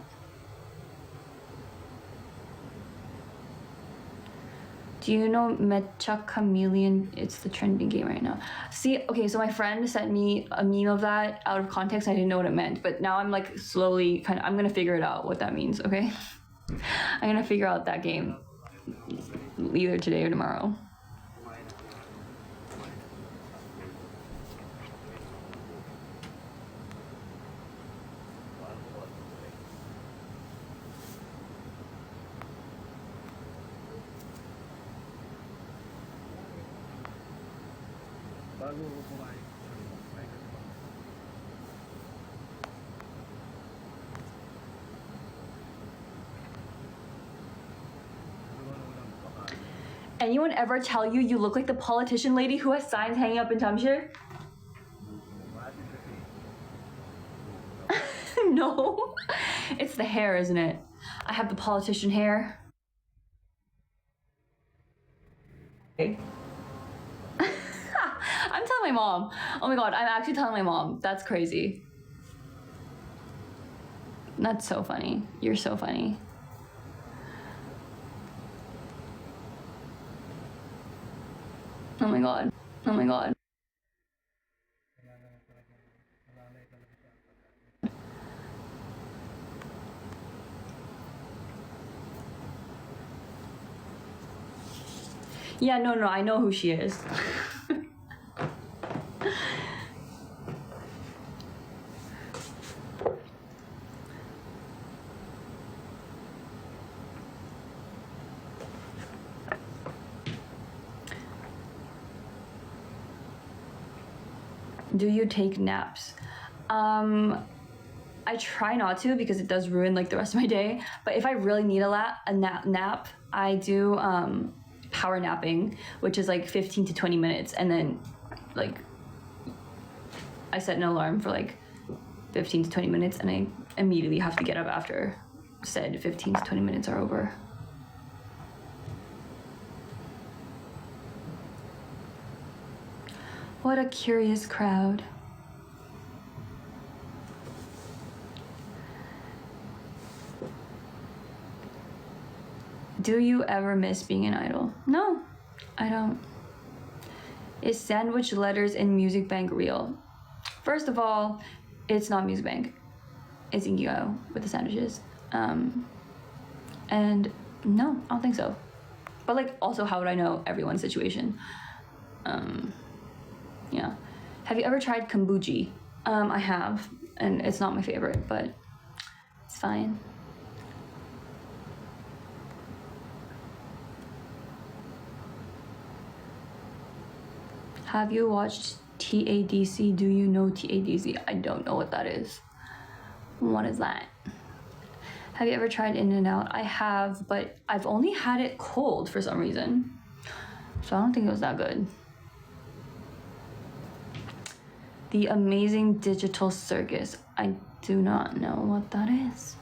Do you know Mecha Chameleon? It's the trending game right now. See, okay, so my friend sent me a meme of that out of context. I didn't know what it meant, but now I'm like slowly I'm gonna figure it out what that means, okay? I'm gonna figure out that game either today or tomorrow. Anyone ever tell you you look like the politician lady who has signs hanging up in Tamshir? No, it's the hair, isn't it? I have the politician hair. Okay. I'm telling my mom. Oh my god, I'm actually telling my mom. That's crazy. That's so funny. You're so funny. Oh my god. Oh my god. Yeah, no, I know who she is. Do you take naps? I try not to because it does ruin like the rest of my day. But if I really need a nap, I do power napping, which is like 15 to 20 minutes, and then like I set an alarm for like 15 to 20 minutes, and I immediately have to get up after said 15 to 20 minutes are over. What a curious crowd. Do you ever miss being an idol? No, I don't. Is Sandwich Letters in Music Bank real? First of all, it's not Music Bank. It's Inkigayo with the sandwiches. And no, I don't think so. But like, also, how would I know everyone's situation? Yeah. Have you ever tried kombucha? I have, and it's not my favorite, but it's fine. Have you watched TADC? Do you know TADC? I don't know what that is. What is that? Have you ever tried In-N-Out? I have, but I've only had it cold for some reason. So I don't think it was that good. The Amazing Digital Circus. I do not know what that is.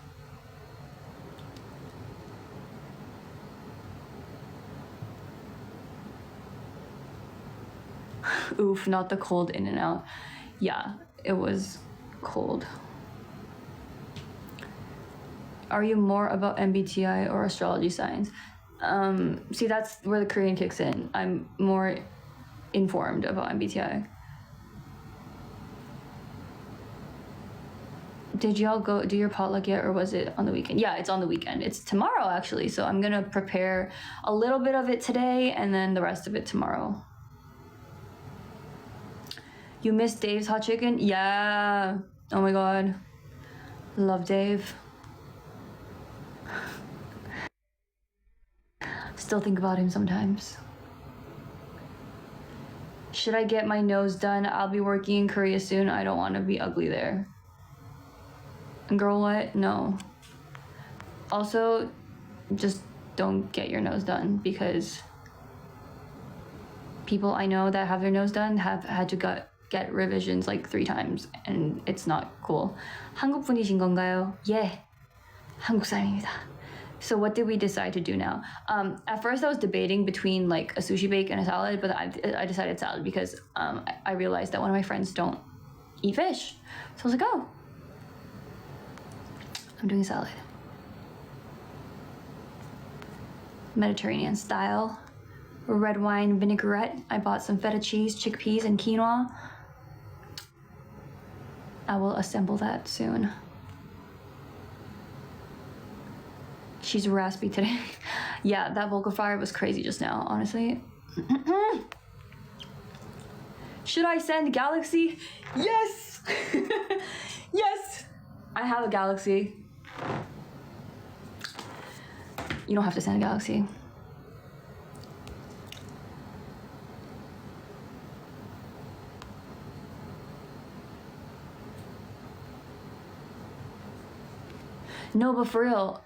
Oof, not the cold In-N-Out. Yeah, it was cold. Are you more about MBTI or astrology signs? See, that's where the Korean kicks in. I'm more informed about MBTI. Did y'all go do your potluck yet, or was it on the weekend? Yeah, it's on the weekend. It's tomorrow, actually, so I'm gonna prepare a little bit of it today and then the rest of it tomorrow. You miss Dave's hot chicken? Yeah. Oh my god. Love Dave. Still think about him sometimes. Should I get my nose done? I'll be working in Korea soon. I don't want to be ugly there. Girl, what? No. Also, just don't get your nose done, because people I know that have their nose done have had to get revisions like 3 times and it's not cool. 한국 분이신 건가요? 예, 한국 사람입니다. So what did we decide to do now? At first I was debating between like a sushi bake and a salad, but I decided salad because I realized that one of my friends don't eat fish. So I was like, oh, I'm doing salad. Mediterranean style. Red wine vinaigrette. I bought some feta cheese, chickpeas, and quinoa. I will assemble that soon. She's raspy today. Yeah, that vocal fire was crazy just now, honestly. Should I send Galaxy? Yes! Yes! I have a Galaxy. You don't have to send a Galaxy. No, but for real,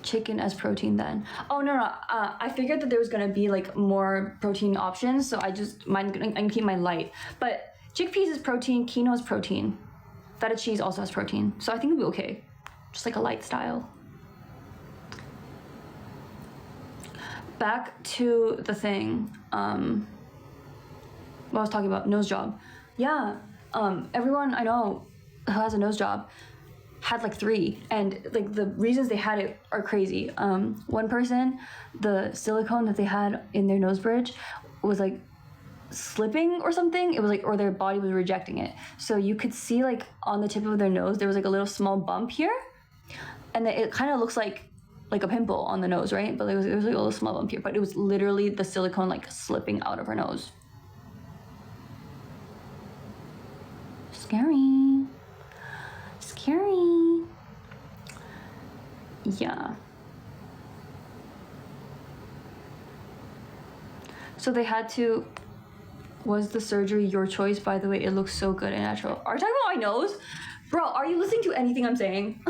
chicken as protein then. Oh no, I figured that there was gonna be like more protein options, so I can keep my light. But chickpeas is protein, quinoa is protein, feta cheese also has protein, so I think it'll be okay. Just like a light style. Back to the thing. What I was talking about, nose job. Yeah, everyone I know who has a nose job had like 3, and like the reasons they had it are crazy. One person, the silicone that they had in their nose bridge was like slipping or something. It was like, or their body was rejecting it. So you could see like on the tip of their nose, there was like a little small bump here, and it kind of looks like a pimple on the nose, right? But it was like a little small bump here, but it was literally the silicone like slipping out of her nose. Scary. Scary. Yeah. So they had to. Was the surgery your choice? By the way, it looks so good and natural. Are you talking about my nose? Bro, are you listening to anything I'm saying?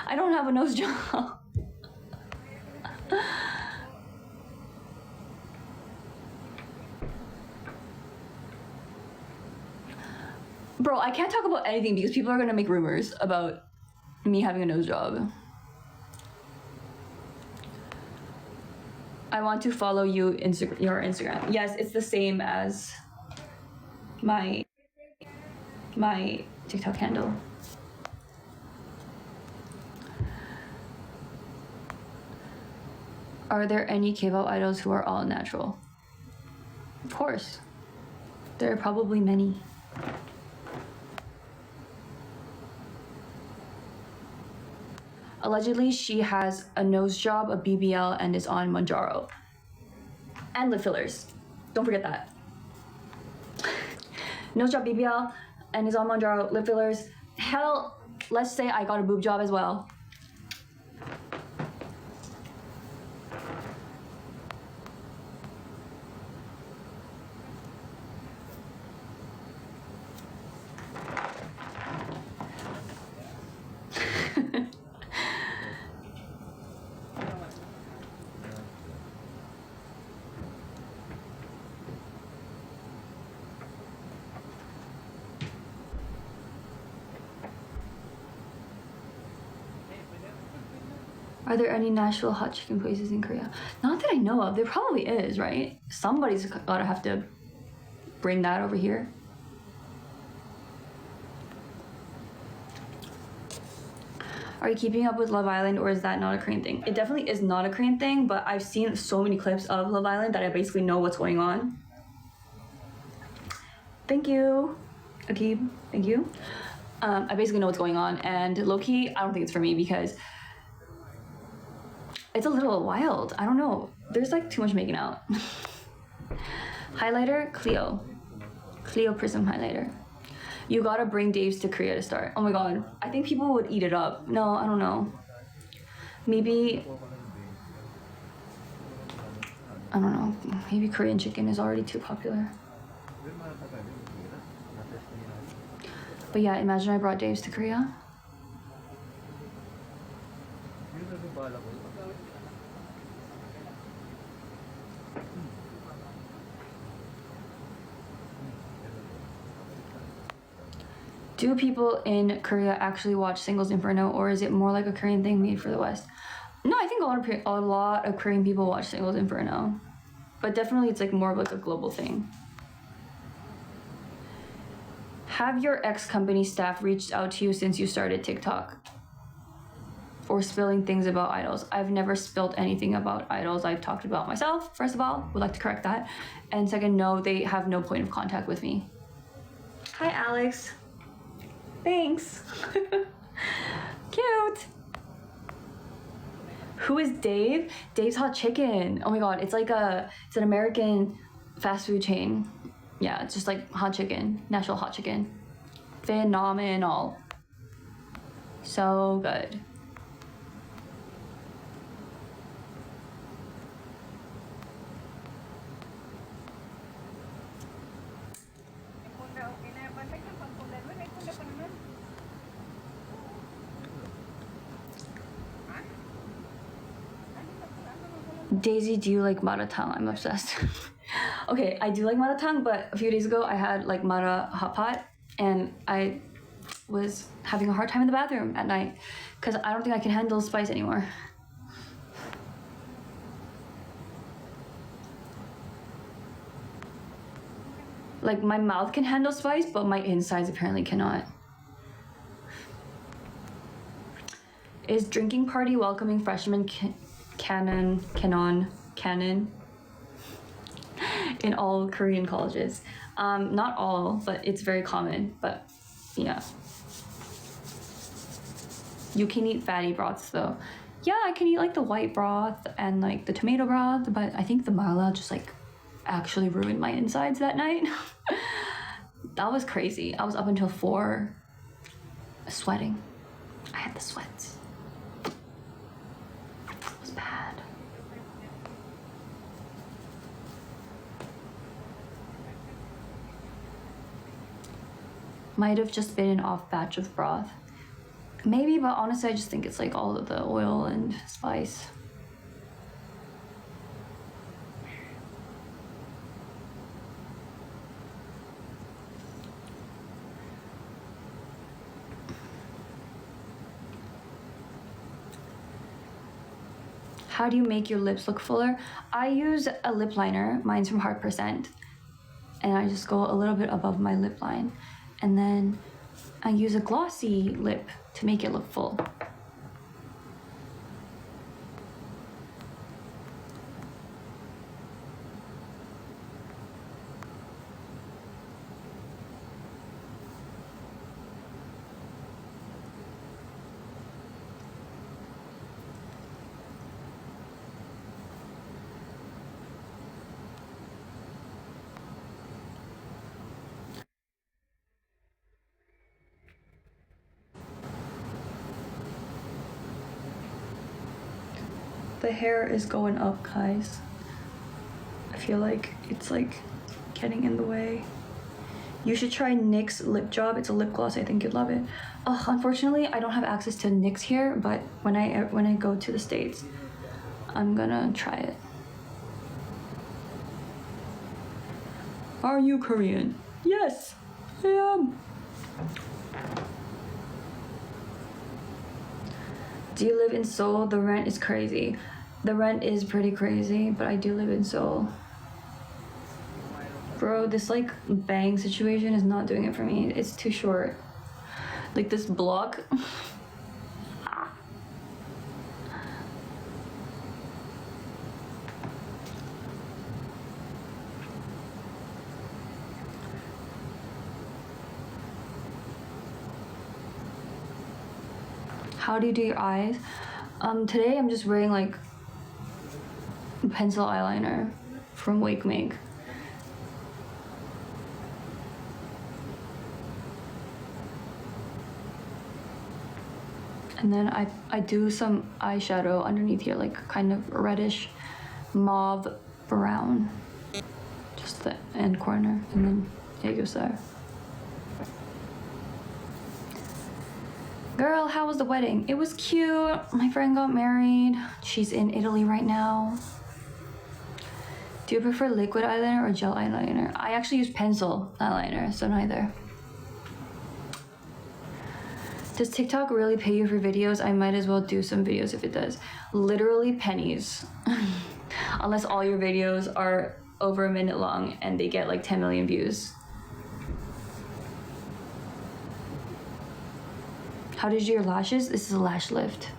I don't have a nose job. Bro, I can't talk about anything because people are gonna make rumors about me having a nose job. I want to follow you your Instagram. Yes, it's the same as my TikTok handle. Are there any K-pop idols who are all natural? Of course. There are probably many. Allegedly, she has a nose job, a BBL, and is on Mounjaro. And lip fillers. Don't forget that. Nose job, BBL, and is on Mounjaro, lip fillers. Hell, let's say I got a boob job as well. Are there any Nashville hot chicken places in Korea? Not that I know of. There probably is, right? Somebody's gotta have to bring that over here. Are you keeping up with Love Island, or is that not a Korean thing? It definitely is not a Korean thing, but I've seen so many clips of Love Island that I basically know what's going on. Thank you, Akib. Thank you. I basically know what's going on, and low-key, I don't think it's for me because it's a little wild. I don't know. There's like too much making out. Highlighter, Clio. Clio Prism highlighter. You gotta bring Dave's to Korea to start. Oh my god. I think people would eat it up. No, I don't know. Maybe, I don't know. Maybe Korean chicken is already too popular. But yeah, imagine I brought Dave's to Korea. Do people in Korea actually watch Singles Inferno, or is it more like a Korean thing made for the West? No, I think a lot of Korean people watch Singles Inferno, but definitely it's like more of like a global thing. Have your ex-company staff reached out to you since you started TikTok? Or spilling things about idols? I've never spilled anything about idols. I've talked about myself, first of all, would like to correct that. And second, no, they have no point of contact with me. Hi, Alex. Thanks. Cute. Who is Dave? Dave's Hot Chicken. Oh my god, it's an American fast food chain. Yeah, it's just like hot chicken, Nashville hot chicken. Phenomenal. So good. Daisy, do you like maratang? I'm obsessed. Okay, I do like maratang, but a few days ago I had like mara hot pot and I was having a hard time in the bathroom at night because I don't think I can handle spice anymore. Like my mouth can handle spice, but my insides apparently cannot. Is drinking party welcoming freshman canon in all Korean colleges? Not all, but it's very common, but yeah. You can eat fatty broths though. Yeah, I can eat like the white broth and like the tomato broth, but I think the mala just like actually ruined my insides that night. That was crazy. I was up until 4 sweating. I had the sweats. It was bad. Might have just been an off batch of broth. Maybe, but honestly, I just think it's like all of the oil and spice. How do you make your lips look fuller? I use a lip liner. Mine's from Heart%. And I just go a little bit above my lip line. And then I use a glossy lip to make it look full. The hair is going up, guys. I feel like it's like getting in the way. You should try NYX Lip Job. It's a lip gloss. I think you'd love it. Unfortunately, I don't have access to NYX here, but when I go to the States, I'm gonna try it. Are you Korean? Yes, I am. Do you live in Seoul? The rent is crazy. The rent is pretty crazy, but I do live in Seoul. Bro, this like bang situation is not doing it for me. It's too short. Like this block. How do you do your eyes? Today I'm just wearing like pencil eyeliner from Wake Make. And then I do some eyeshadow underneath here, like kind of reddish mauve brown. Just the end corner, and then it goes there. Girl, how was the wedding? It was cute. My friend got married. She's in Italy right now. Do you prefer liquid eyeliner or gel eyeliner? I actually use pencil eyeliner, so neither. Does TikTok really pay you for videos? I might as well do some videos if it does. Literally pennies. Unless all your videos are over a minute long and they get like 10 million views. How did you do your lashes? This is a lash lift.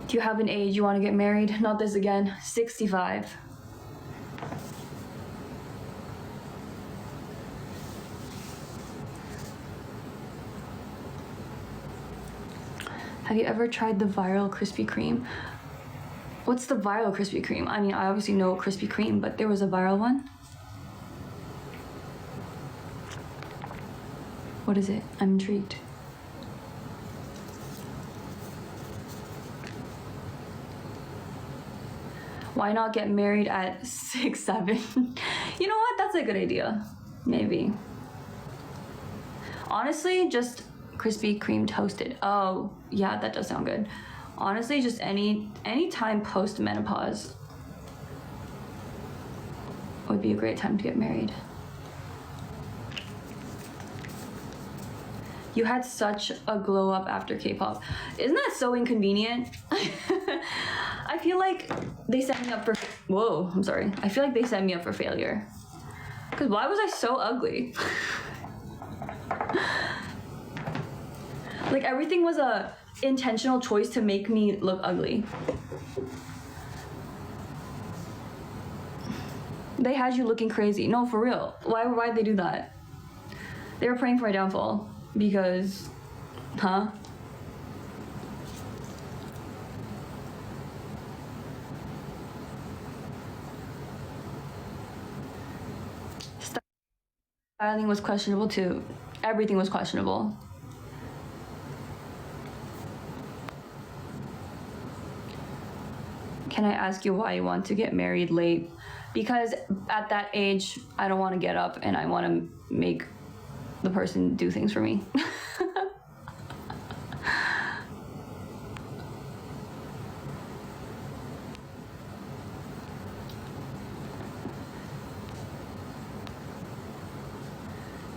Do you have an age you want to get married? Not this again. 65. Have you ever tried the viral Krispy Kreme? What's the viral Krispy Kreme? I mean, I obviously know Krispy Kreme, but there was a viral one. What is it? I'm intrigued. Why not get married at 6, 7? You know what? That's a good idea. Maybe. Honestly, just Krispy Kreme toasted. Oh, yeah, that does sound good. Honestly, just any time post menopause would be a great time to get married. You had such a glow up after K-pop. Isn't that so inconvenient? I feel like they set me up for, whoa, I'm sorry. I feel like they set me up for failure. Because why was I so ugly? Like everything was a intentional choice to make me look ugly. They had you looking crazy. No, for real. Why'd they do that? They were praying for my downfall. Because, huh? Styling was questionable too. Everything was questionable. Can I ask you why you want to get married late? Because at that age, I don't want to get up and I want to make the person do things for me.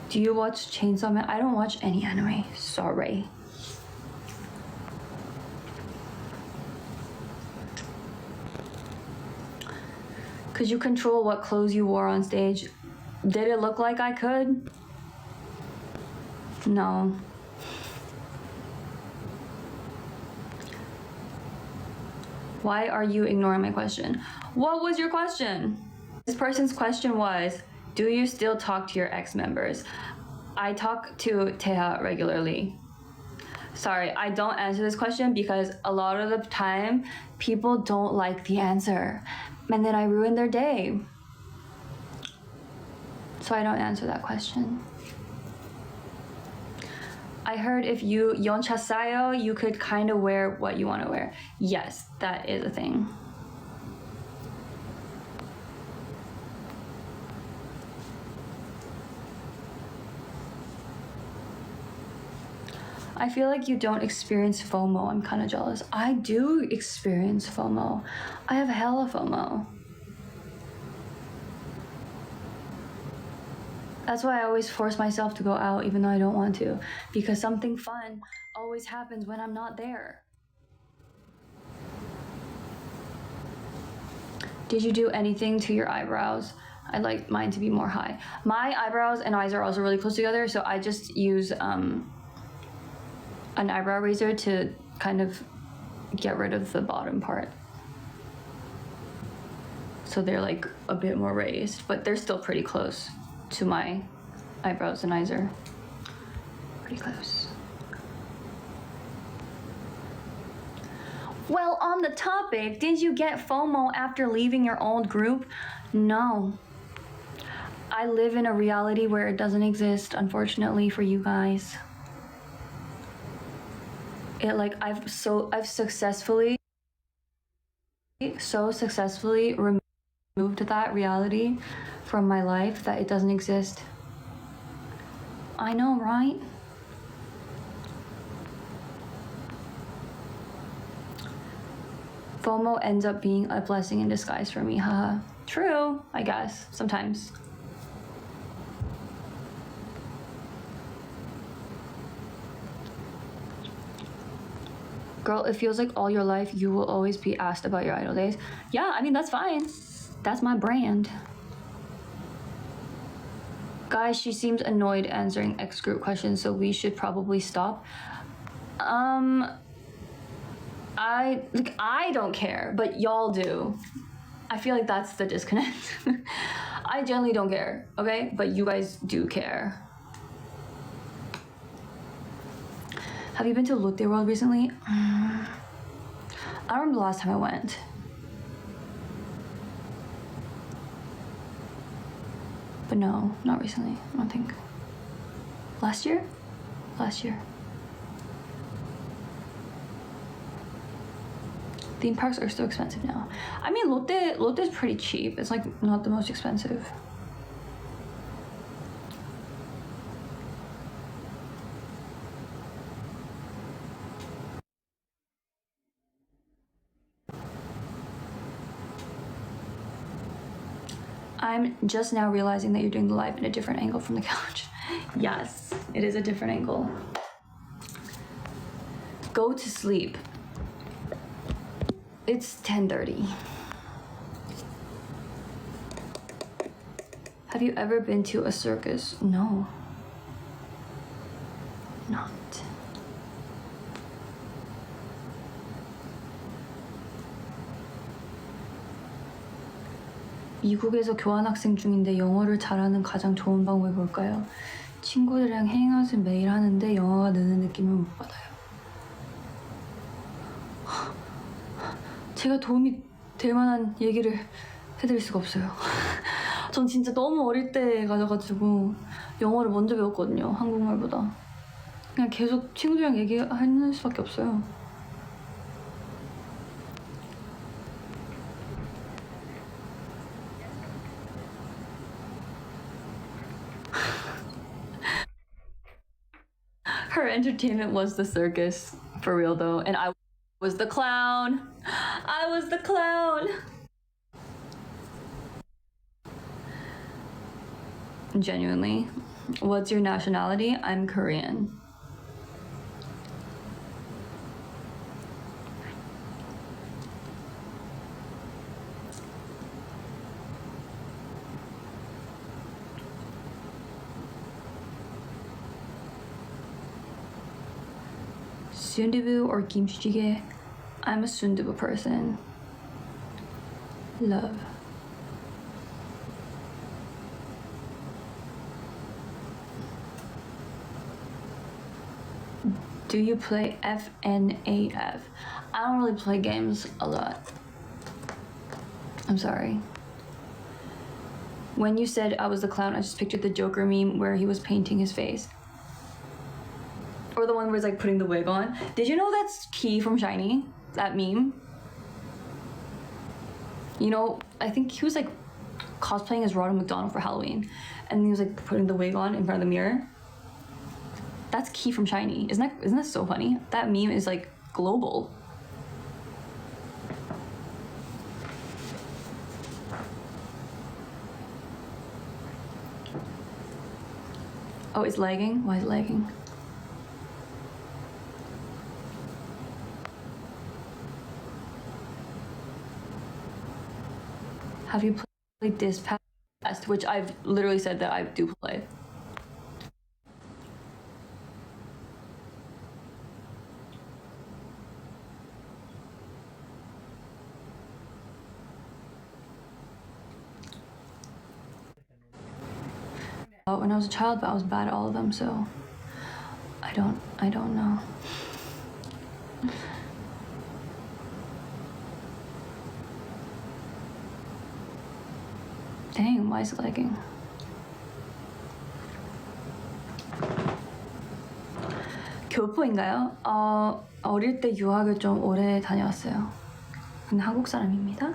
Do you watch Chainsaw Man? I don't watch any anime. Sorry. Could you control what clothes you wore on stage? Did it look like I could? No. Why are you ignoring my question? What was your question? This person's question was, do you still talk to your ex-members? I talk to Teha regularly. Sorry, I don't answer this question because a lot of the time, people don't like the answer. And then I ruin their day. So I don't answer that question. I heard if you yonchasayo, you could kind of wear what you want to wear. Yes, that is a thing. I feel like you don't experience FOMO. I'm kind of jealous. I do experience FOMO. I have hella FOMO. That's why I always force myself to go out even though I don't want to, because something fun always happens when I'm not there. Did you do anything to your eyebrows? I'd like mine to be more high. My eyebrows and eyes are also really close together, so I just use an eyebrow razor to kind of get rid of the bottom part. So they're like a bit more raised, but they're still pretty close to my eyebrows and eyes are pretty close. Well, on the topic, did you get FOMO after leaving your old group? No. I live in a reality where it doesn't exist, unfortunately for you guys. I've successfully removed that reality from my life that it doesn't exist. I know, right? FOMO ends up being a blessing in disguise for me, haha. True, I guess, sometimes. Girl, it feels like all your life you will always be asked about your idol days. Yeah, I mean, that's fine. That's my brand. Guys, she seems annoyed answering X group questions, so we should probably stop. I don't care, but y'all do. I feel like that's the disconnect. I generally don't care, okay? But you guys do care. Have you been to Lotte World recently? I don't remember the last time I went. But no, not recently, I don't think. Last year? Last year. Theme parks are still expensive now. I mean, Lotte is pretty cheap. It's like not the most expensive. I'm just now realizing that you're doing the live in a different angle from the couch. Yes, it is a different angle. Go to sleep. It's 10:30. Have you ever been to a circus? No. Not. 미국에서 교환학생 중인데 영어를 잘하는 가장 좋은 방법이 뭘까요? 친구들이랑 행아웃을 매일 하는데 영어가 느는 느낌을 못 받아요. 제가 도움이 될 만한 얘기를 해드릴 수가 없어요. 전 진짜 너무 어릴 때 가져가지고 영어를 먼저 배웠거든요, 한국말보다. 그냥 계속 친구들이랑 얘기하는 수밖에 없어요. Her entertainment was the circus, for real though, and I was the clown. I was the clown. Genuinely. What's your nationality? I'm Korean. Sundubu or kimchi jjigae? I'm a sundubu person. Love. Do you play FNAF? I don't really play games a lot. I'm sorry. When you said I was the clown, I just pictured the Joker meme where he was painting his face. Or the one where he's like putting the wig on. Did you know that's Key from SHINee? That meme? You know, I think he was like cosplaying as Ronald McDonald for Halloween. And he was like putting the wig on in front of the mirror. That's Key from SHINee. Isn't that so funny? That meme is like global. Oh, it's lagging? Why is it lagging? Have you played this past? Which I've literally said that I do play. When I was a child, but I was bad at all of them, so I don't know. Dang, why is it lagging? 교포인가요? 어릴 때 유학을 좀 오래 다녀왔어요. 근데 한국 사람입니다.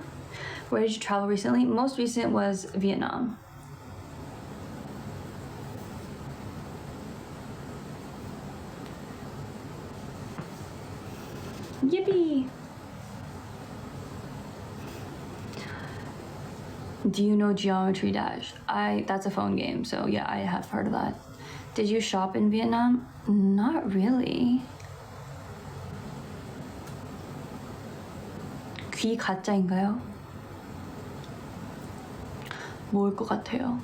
Where did you travel recently? Most recent was Vietnam. Yippee! Do you know Geometry Dash? That's a phone game, so yeah, I have heard of that. Did you shop in Vietnam? Not really. 비가짜인가요? 뭘 것 같아요?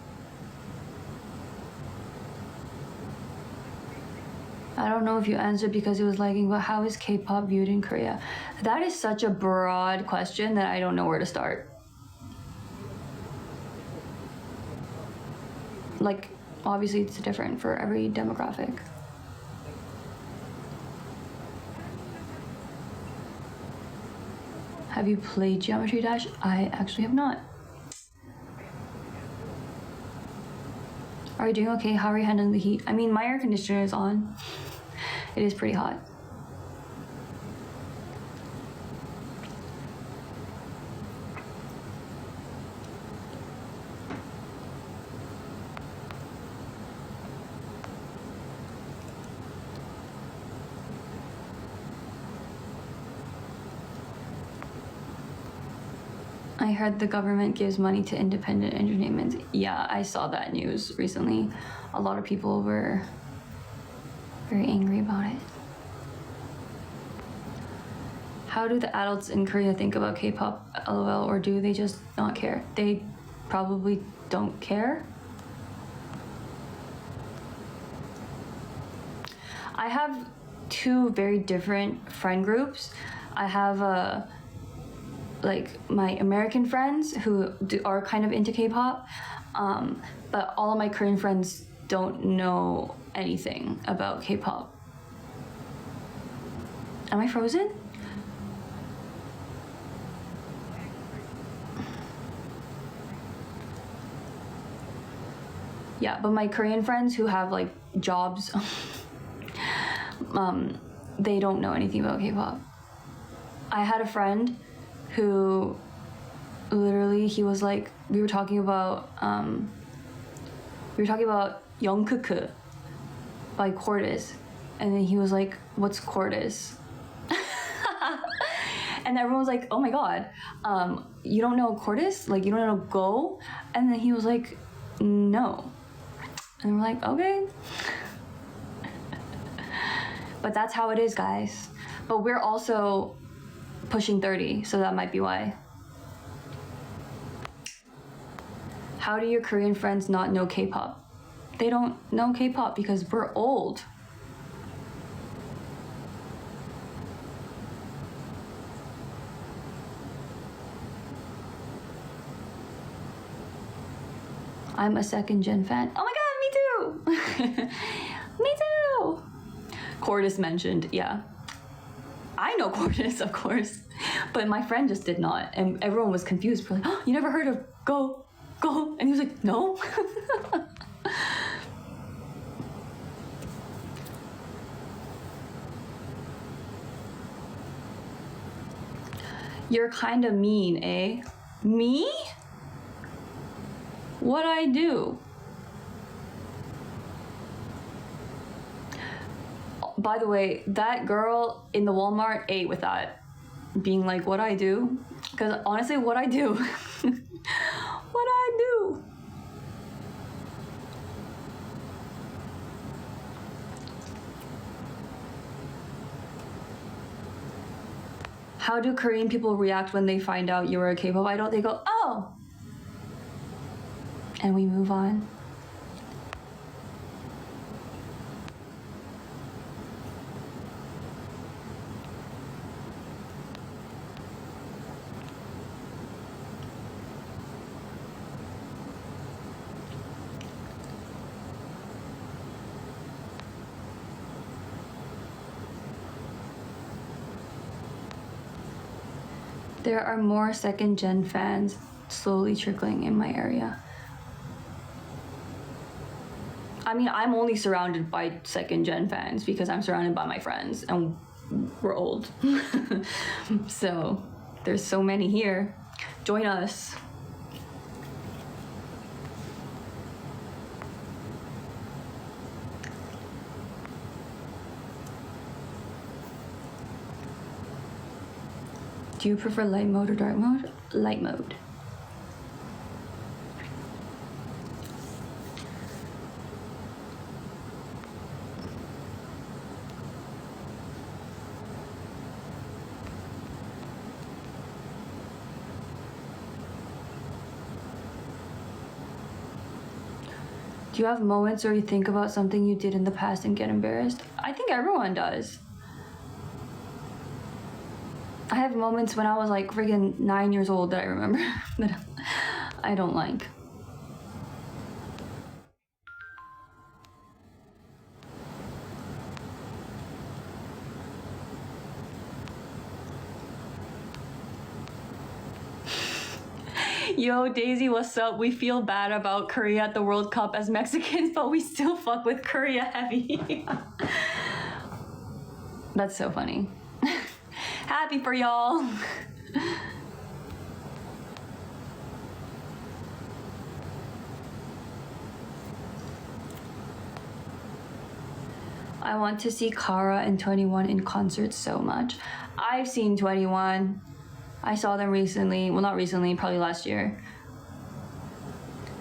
I don't know if you answered because it was lagging, but how is K-pop viewed in Korea? That is such a broad question that I don't know where to start. Like, obviously it's different for every demographic. Have you played Geometry Dash? I actually have not. Are you doing okay? How are you handling the heat? I mean, my air conditioner is on. It is pretty hot. I heard the government gives money to independent entertainment. Yeah, I saw that news recently. A lot of people were very angry about it. How do the adults in Korea think about K-pop, LOL, or do they just not care? They probably don't care. I have two very different friend groups. I have like my American friends who are kind of into K-pop, but all of my Korean friends don't know anything about K-pop. Am I frozen? Yeah, but my Korean friends who have like jobs, they don't know anything about K-pop. I had a friend who literally, he was like, we were talking about Youngkook by Cordis, and then he was like, what's Cordis? And everyone was like, oh my god, you don't know Cordis? Like, you don't know Go? And then he was like, no. And we're like, okay. But that's how it is, guys. But we're also pushing 30, so that might be why. How do your Korean friends not know K-pop? They don't know K-pop because we're old. I'm a second gen fan. Oh my god, me too! Me too! Cordis mentioned, yeah. I know Cordis, of course, but my friend just did not, and everyone was confused. We're like, oh, you never heard of Go? And he was like, no. You're kind of mean, eh? Me? What'd I do? By the way, that girl in the Walmart ate with that, being like, what'd I do? Because honestly, what'd I do? What'd I do? How do Korean people react when they find out you're a K-pop idol? They go, oh! And we move on. There are more second-gen fans slowly trickling in my area. I mean, I'm only surrounded by second-gen fans because I'm surrounded by my friends and we're old. So there's so many here. Join us. Do you prefer light mode or dark mode? Light mode. Do you have moments where you think about something you did in the past and get embarrassed? I think everyone does. I have moments when I was like freaking 9 years old that I remember that I don't like. Yo, Daisy, what's up? We feel bad about Korea at the World Cup as Mexicans, but we still fuck with Korea heavy. That's so funny. Happy for y'all. I want to see Kara and 21 in concert so much. I've seen 21. I saw them recently. Well, not recently, probably last year.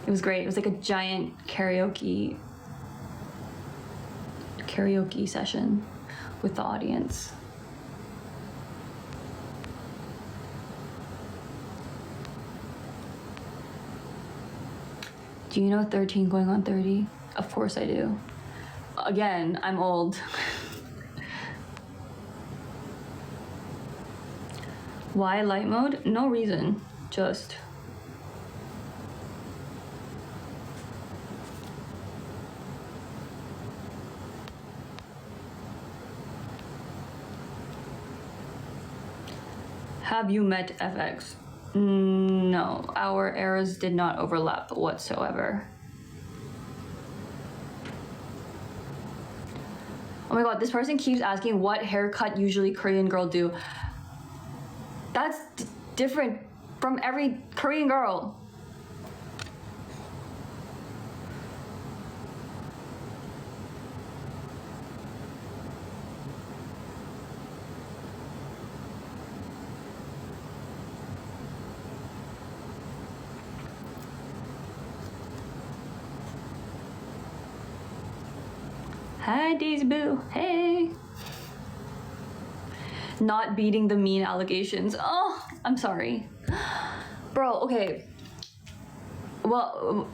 It was great. It was like a giant karaoke session with the audience. Do you know 13 going on 30? Of course I do. Again, I'm old. Why light mode? No reason, just. Have you met FX? No, our eras did not overlap whatsoever. Oh my god, this person keeps asking what haircut usually Korean girl do. That's different from every Korean girl. Hi, Daisy Boo. Hey. Not beating the mean allegations. Oh, I'm sorry. Bro, okay. Well,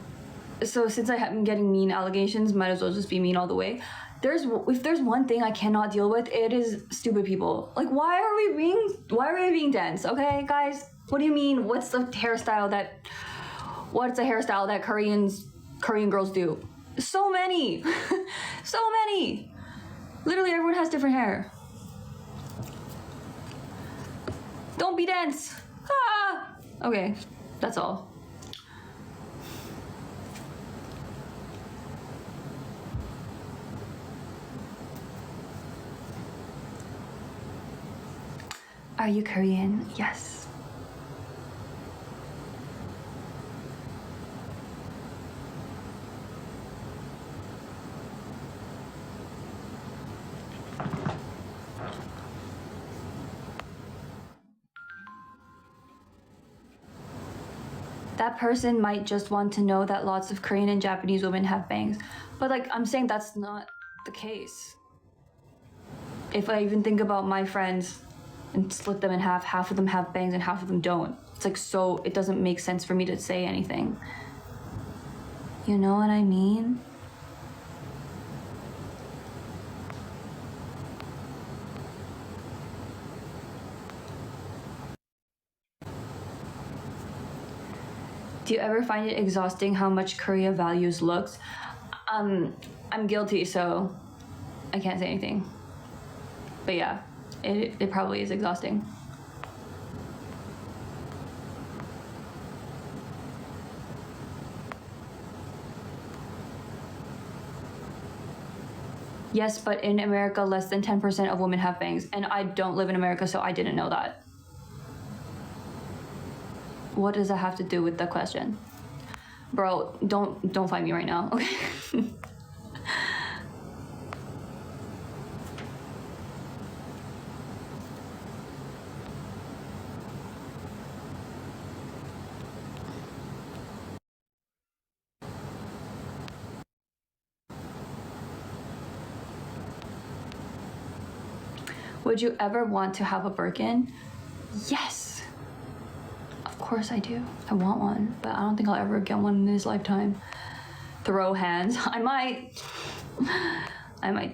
so since I have been getting mean allegations, might as well just be mean all the way. If there's one thing I cannot deal with, it is stupid people. Like, why are we being dense? Okay, guys? What do you mean? What's the hairstyle that Korean girls do? So many. So many. Literally everyone has different hair. Don't be dense. Ah! Okay, that's all. Are you Korean? Yes. That person might just want to know that lots of Korean and Japanese women have bangs. But like, I'm saying that's not the case. If I even think about my friends and split them in half of them have bangs and half of them don't. It's like, so it doesn't make sense for me to say anything. You know what I mean? Do you ever find it exhausting how much Korea values looks? I'm guilty, so I can't say anything. But yeah, it probably is exhausting. Yes, but in America, less than 10% of women have bangs. And I don't live in America, so I didn't know that. What does that have to do with the question? Bro, don't fight me right now, okay? Would you ever want to have a Birkin? Yes. Of course I do. I want one, but I don't think I'll ever get one in this lifetime. throw hands. I might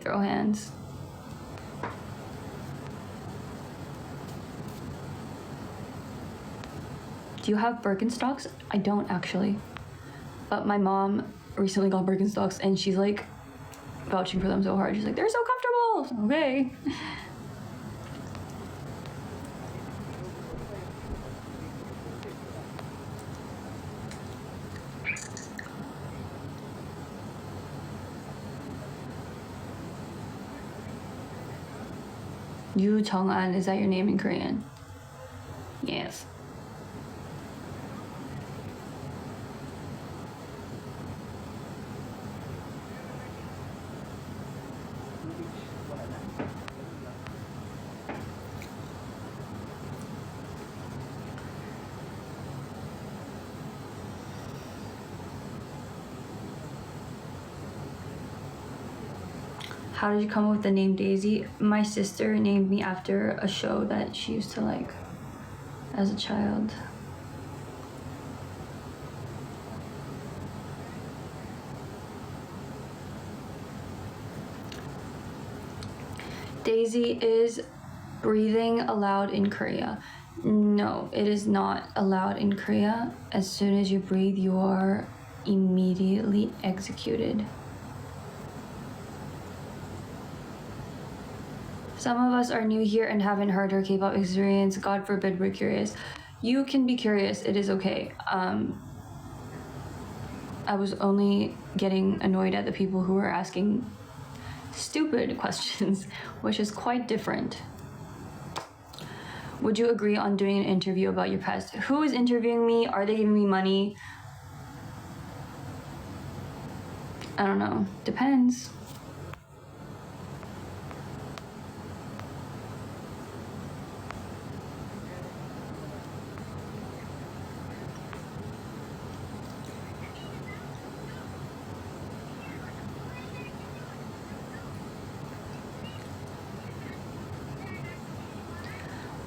throw hands. Do you have Birkenstocks? I don't actually. But my mom recently got Birkenstocks and she's like vouching for them so hard. She's like, they're so comfortable. Okay. Yu Chong-an, is that your name in Korean? Yes. How did you come up with the name Daisy? My sister named me after a show that she used to like as a child. Daisy, is breathing allowed in Korea? No, it is not allowed in Korea. As soon as you breathe, you are immediately executed. Some of us are new here and haven't heard her K-pop experience. God forbid we're curious. You can be curious, it is okay. I was only getting annoyed at the people who were asking stupid questions, which is quite different. Would you agree on doing an interview about your past? Who is interviewing me? Are they giving me money? I don't know, depends.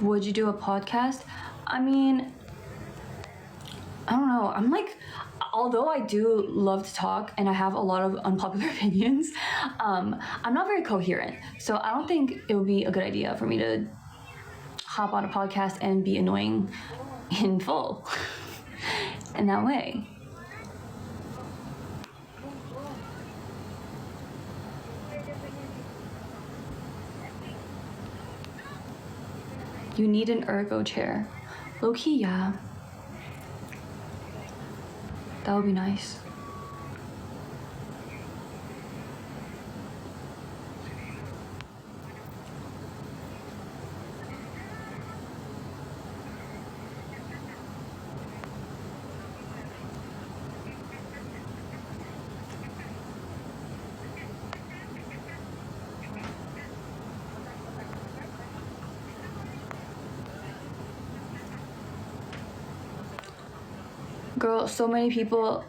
Would you do a podcast? I mean, I don't know. I'm like, although I do love to talk and I have a lot of unpopular opinions, I'm not very coherent. So I don't think it would be a good idea for me to hop on a podcast and be annoying in full in that way. You need an ergo chair. Low-key, yeah. That would be nice. Girl, so many people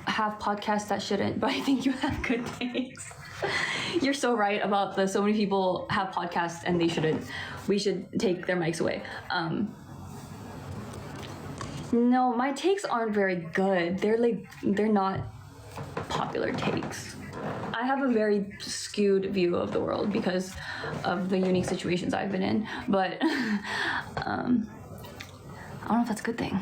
have podcasts that shouldn't, but I think you have good takes. You're so right about so many people have podcasts and they shouldn't. We should take their mics away. No, my takes aren't very good. They're not popular takes. I have a very skewed view of the world because of the unique situations I've been in, but I don't know if that's a good thing.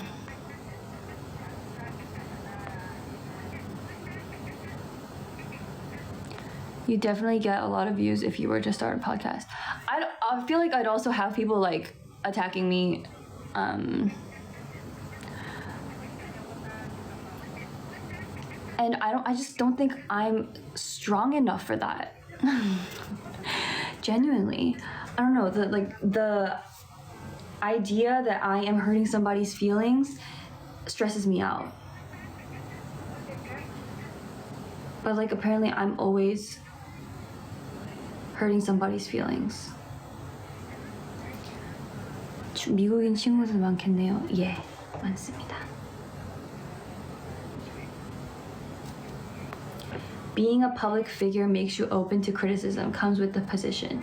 You definitely get a lot of views if you were to start a podcast. I feel like I'd also have people like attacking me. And I just don't think I'm strong enough for that. Genuinely. I don't know, the idea that I am hurting somebody's feelings stresses me out. But like apparently I'm always hurting somebody's feelings. 미국인 친구들 많겠네요. 예, 많습니다. Being a public figure makes you open to criticism, comes with the position.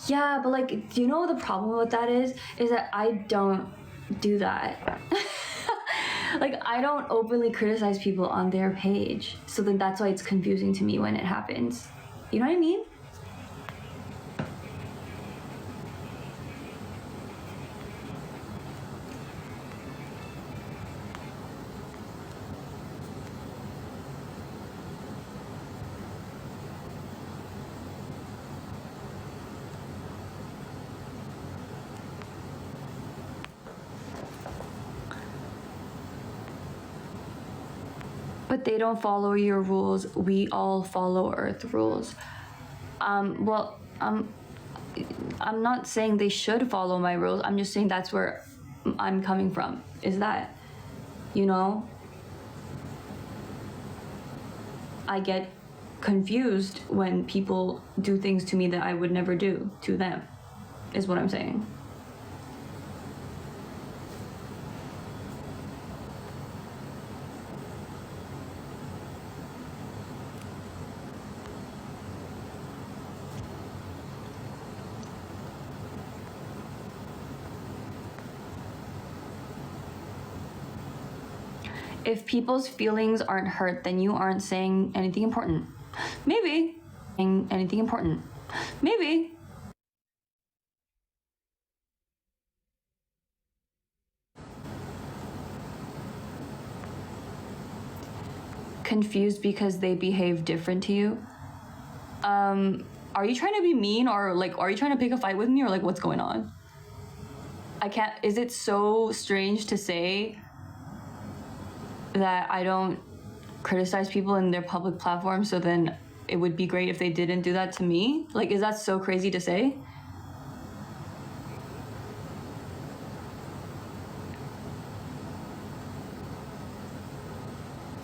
Yeah, but like, do you know what the problem with that is? Is that I don't do that. Like, I don't openly criticize people on their page, so then that's why it's confusing to me when it happens. You know what I mean? But they don't follow your rules. We all follow Earth rules. Well, I'm not saying they should follow my rules. I'm just saying that's where I'm coming from. Is that, you know, I get confused when people do things to me that I would never do to them, is what I'm saying. If people's feelings aren't hurt, then you aren't saying anything important. Maybe. Saying anything important. Maybe. Confused because they behave different to you. Are you trying to be mean, or like, are you trying to pick a fight with me, or like, what's going on? I can't, is it so strange to say that I don't criticize people in their public platform, so then it would be great if they didn't do that to me? Like, is that so crazy to say?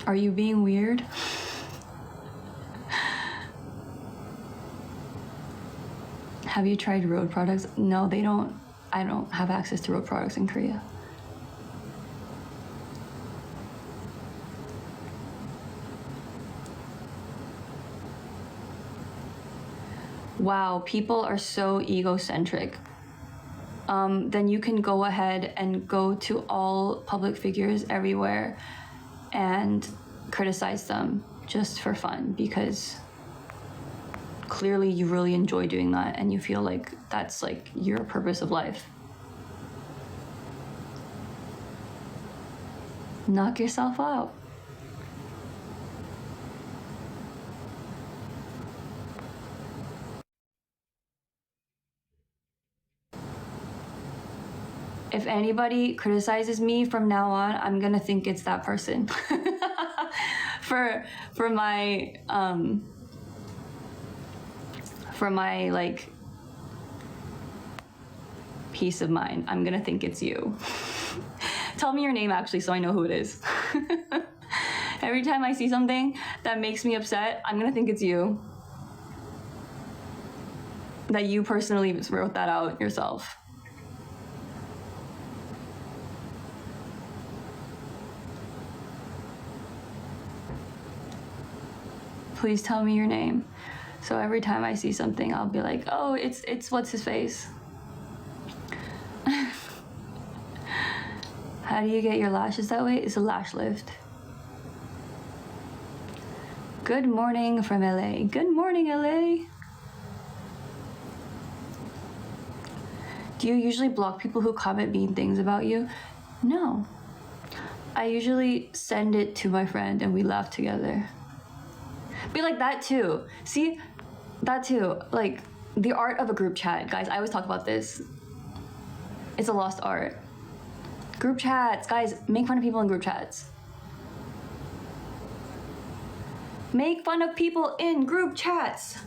Are you being weird? Have you tried Rhode products? No, they don't. I don't have access to Rhode products in Korea. Wow, people are so egocentric. Then you can go ahead and go to all public figures everywhere and criticize them just for fun, because clearly you really enjoy doing that and you feel like that's like your purpose of life. Knock yourself out. If anybody criticizes me from now on, I'm gonna think it's that person. for my like peace of mind, I'm gonna think it's you. Tell me your name actually, so I know who it is. Every time I see something that makes me upset, I'm gonna think it's you. That you personally wrote that out yourself. Please tell me your name. So every time I see something, I'll be like, oh, it's what's his face. How do you get your lashes that way? It's a lash lift. Good morning from LA. Good morning, LA. Do you usually block people who comment mean things about you? No. I usually send it to my friend and we laugh together. Be like that too. See, that too. Like the art of a group chat, guys. I always talk about this. It's a lost art. Group chats, guys. Make fun of people in group chats. Make fun of people in group chats.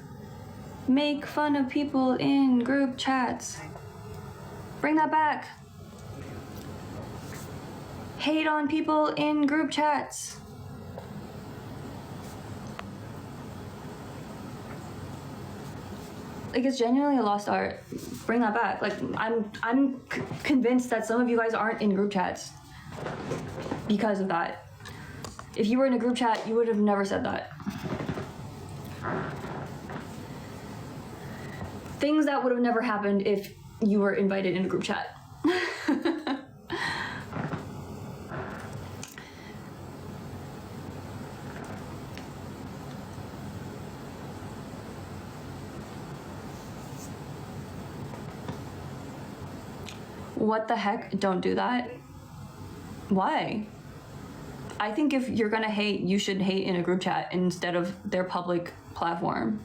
Make fun of people in group chats. Bring that back. Hate on people in group chats. Like, it's genuinely a lost art. Bring that back. Like, I'm convinced that some of you guys aren't in group chats because of that. If you were in a group chat, you would have never said that. Things that would have never happened if you were invited in a group chat. What the heck? Don't do that. Why? I think if you're gonna hate, you should hate in a group chat instead of their public platform.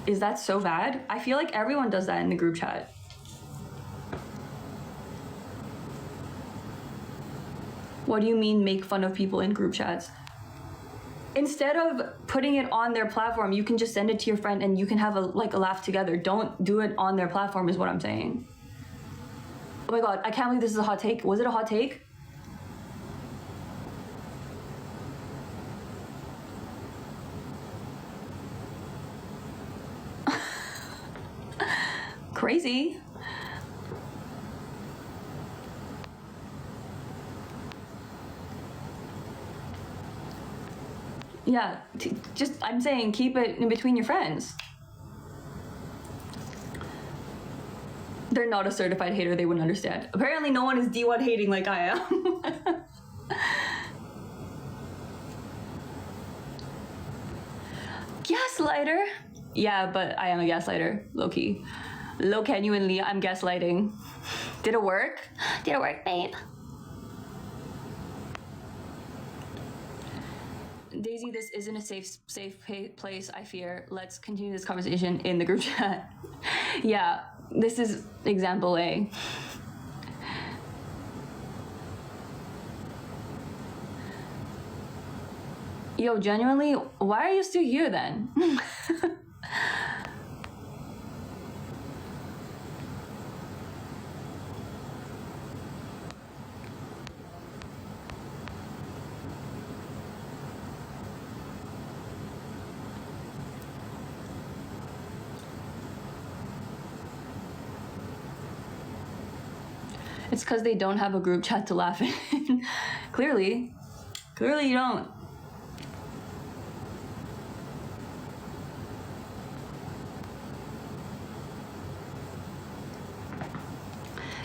Is that so bad? I feel like everyone does that in the group chat. What do you mean make fun of people in group chats? Instead of putting it on their platform, you can just send it to your friend and you can have a laugh together. Don't do it on their platform is what I'm saying. Oh my god, I can't believe this is a hot take. Was it a hot take? Crazy. Yeah, just, I'm saying, keep it in between your friends. They're not a certified hater, they wouldn't understand. Apparently no one is D1 hating like I am. Gaslighter? Yeah, but I am a gaslighter, low-key. Low genuinely, I'm gaslighting. Did it work? Did it work, babe? Daisy, this isn't a safe place, I fear. Let's continue this conversation in the group chat. Yeah, this is example A. Yo, genuinely, why are you still here then? It's because they don't have a group chat to laugh in. Clearly you don't.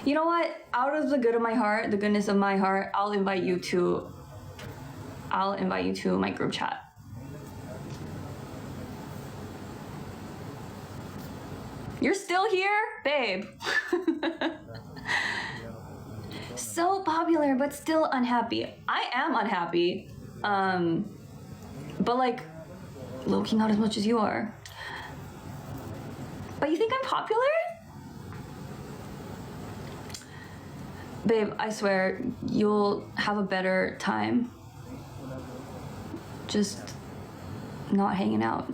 You know what? Out of the good of my heart, the goodness of my heart, I'll invite you to my group chat. You're still here? Babe. So popular, but still unhappy. I am unhappy. But like, low-key not as much as you are. But you think I'm popular? Babe, I swear, you'll have a better time just not hanging out.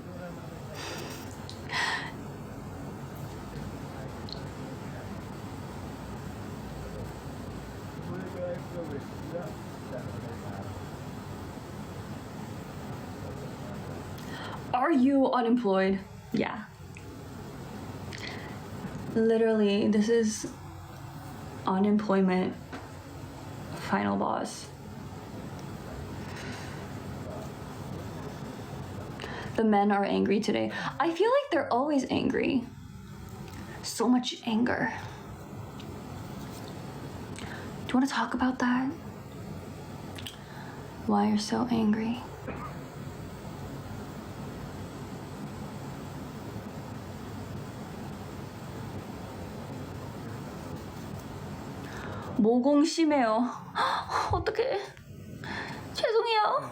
Are you unemployed? Yeah. Literally, this is unemployment final boss. The men are angry today. I feel like they're always angry. So much anger. Do you want to talk about that? Why you're so angry? 모공 심해요. 어떡해. 죄송해요.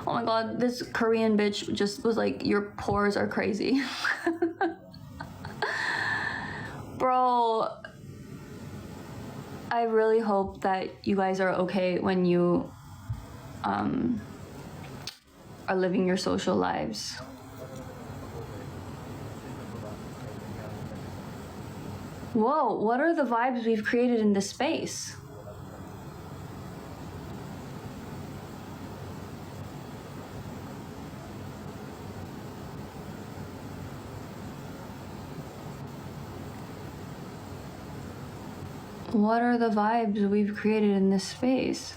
Oh my god, this Korean bitch just was like, your pores are crazy. Bro, I really hope that you guys are okay when you are living your social lives. Whoa, what are the vibes we've created in this space? What are the vibes we've created in this space?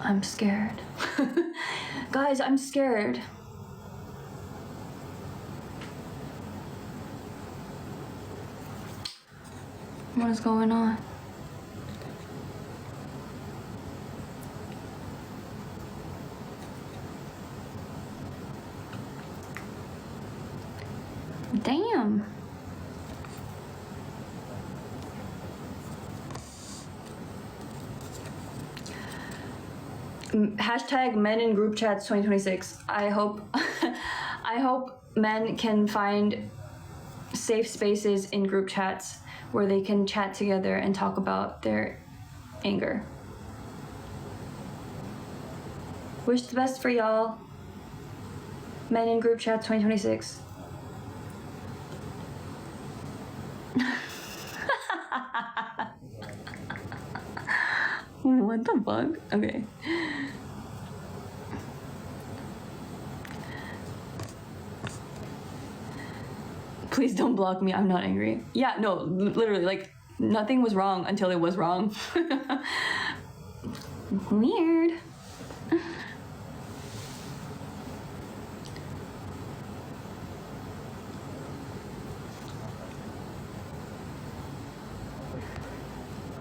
I'm scared. Guys, I'm scared. What is going on? Damn. Hashtag men in group chats 2026. I hope I hope men can find safe spaces in group chats where they can chat together and talk about their anger. Wish the best for y'all. Men in group chat 2026. What the fuck? Okay. Please don't block me. I'm not angry. Yeah, no, literally, like, nothing was wrong until it was wrong. Weird.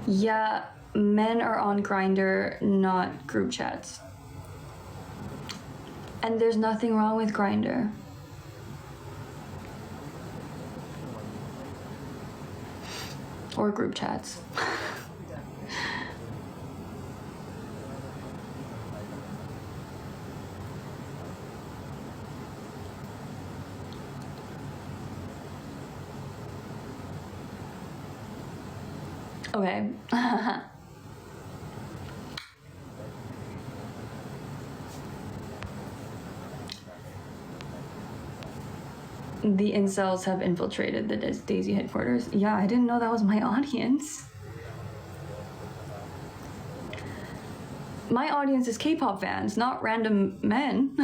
Yeah, men are on Grindr, not group chats. And there's nothing wrong with Grindr. Or group chats. Okay. The incels have infiltrated the Daisy headquarters. Yeah, I didn't know that was my audience. My audience is K-pop fans, not random men.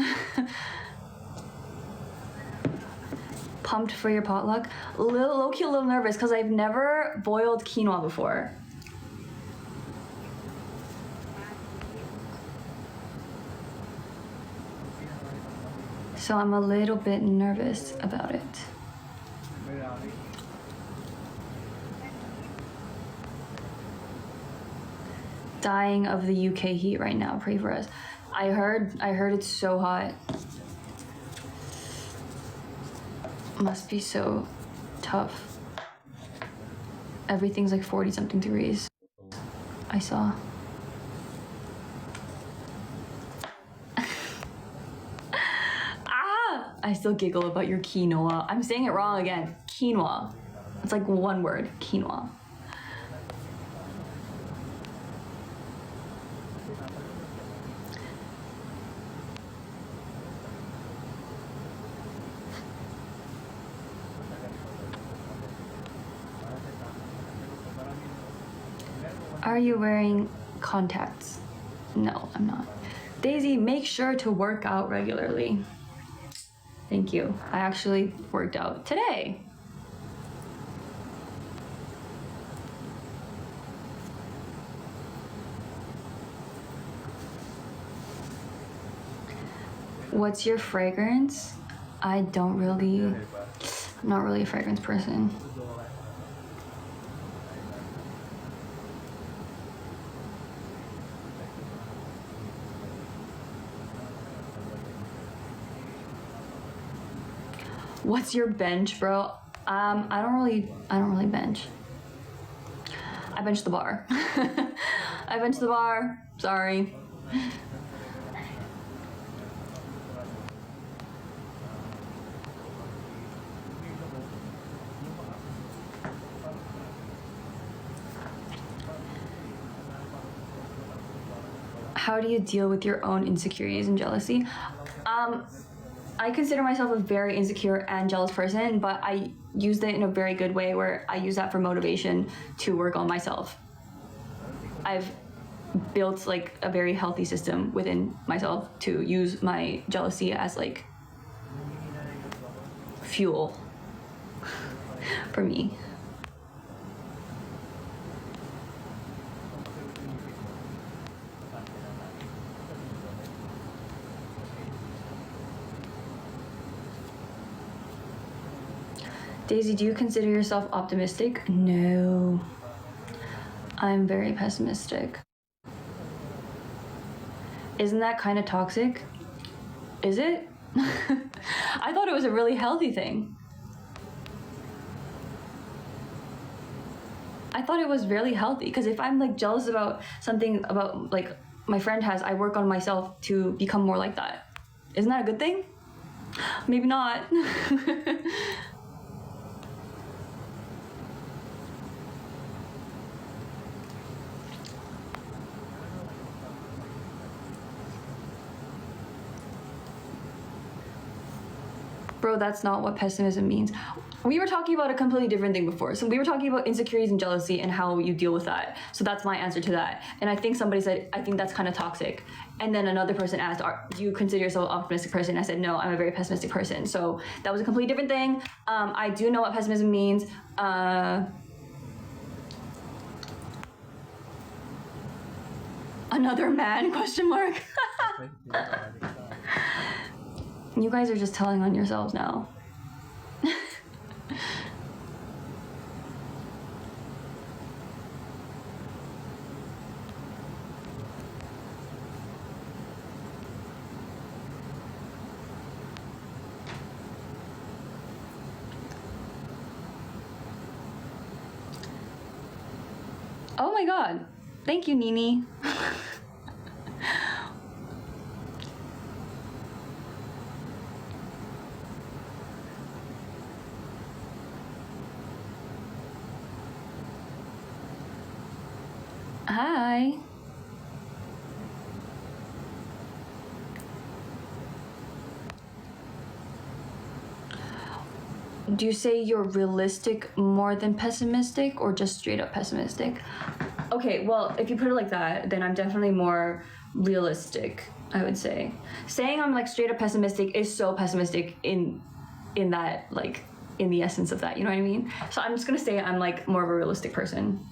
Pumped for your potluck. Low-key a little nervous because I've never boiled quinoa before. So I'm a little bit nervous about it. Dying of the UK heat right now. Pray for us. I heard it's so hot. Must be so tough. Everything's like 40 something degrees. I saw. I still giggle about your quinoa. I'm saying it wrong again. Quinoa. It's like one word. Quinoa. Are you wearing contacts? No, I'm not. Daisy, make sure to work out regularly. Thank you. I actually worked out today. What's your fragrance? I'm not really a fragrance person. What's your bench, bro? I don't really bench. I bench the bar. I bench the bar. Sorry. How do you deal with your own insecurities and jealousy? I consider myself a very insecure and jealous person, but I use it in a very good way where I use that for motivation to work on myself. I've built like a very healthy system within myself to use my jealousy as like fuel for me. Daisy, do you consider yourself optimistic? No. I'm very pessimistic. Isn't that kind of toxic? Is it? I thought it was a really healthy thing. I thought it was really healthy, because if I'm like jealous about something about like my friend has, I work on myself to become more like that. Isn't that a good thing? Maybe not. Bro, that's not what pessimism means. We were talking about a completely different thing before. So we were talking about insecurities and jealousy and how you deal with that. So that's my answer to that. And I think somebody said, I think that's kind of toxic. And then another person asked, do you consider yourself an optimistic person? I said, no, I'm a very pessimistic person. So that was a completely different thing. I do know what pessimism means. Another man, question mark. You guys are just telling on yourselves now. Oh my god. Thank you, Nini. Hi. Do you say you're realistic more than pessimistic, or just straight up pessimistic? Okay, well, if you put it like that, then I'm definitely more realistic, I would say. Saying I'm like straight up pessimistic is so pessimistic in that, like, in the essence of that, you know what I mean? So I'm just gonna say I'm like more of a realistic person.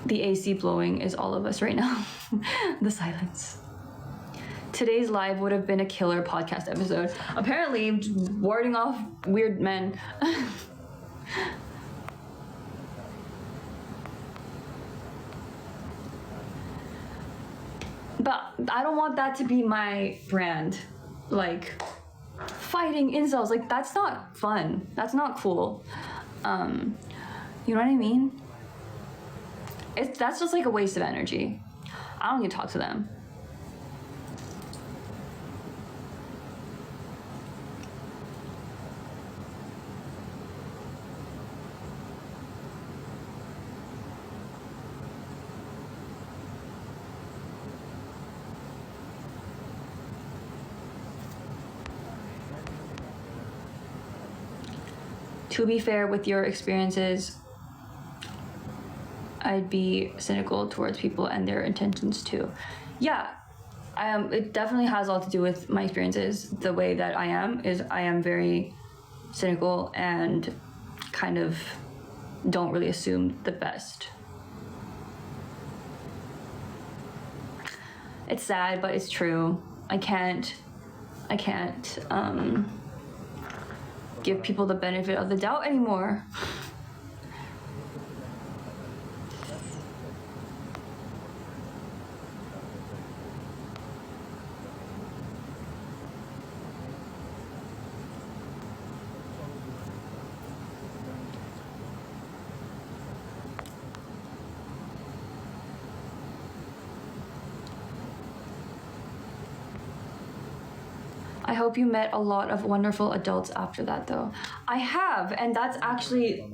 The AC blowing is all of us right now. The silence. Today's live would have been a killer podcast episode. Apparently, warding off weird men. But I don't want that to be my brand. Like, fighting incels, like, that's not fun. That's not cool. You know what I mean? That's just like a waste of energy. I don't need to talk to them. To be fair, with your experiences, I'd be cynical towards people and their intentions too. Yeah, it definitely has a lot to do with my experiences. The way that I am very cynical and kind of don't really assume the best. It's sad, but it's true. I can't give people the benefit of the doubt anymore. I hope you met a lot of wonderful adults after that, though. I have, and that's actually,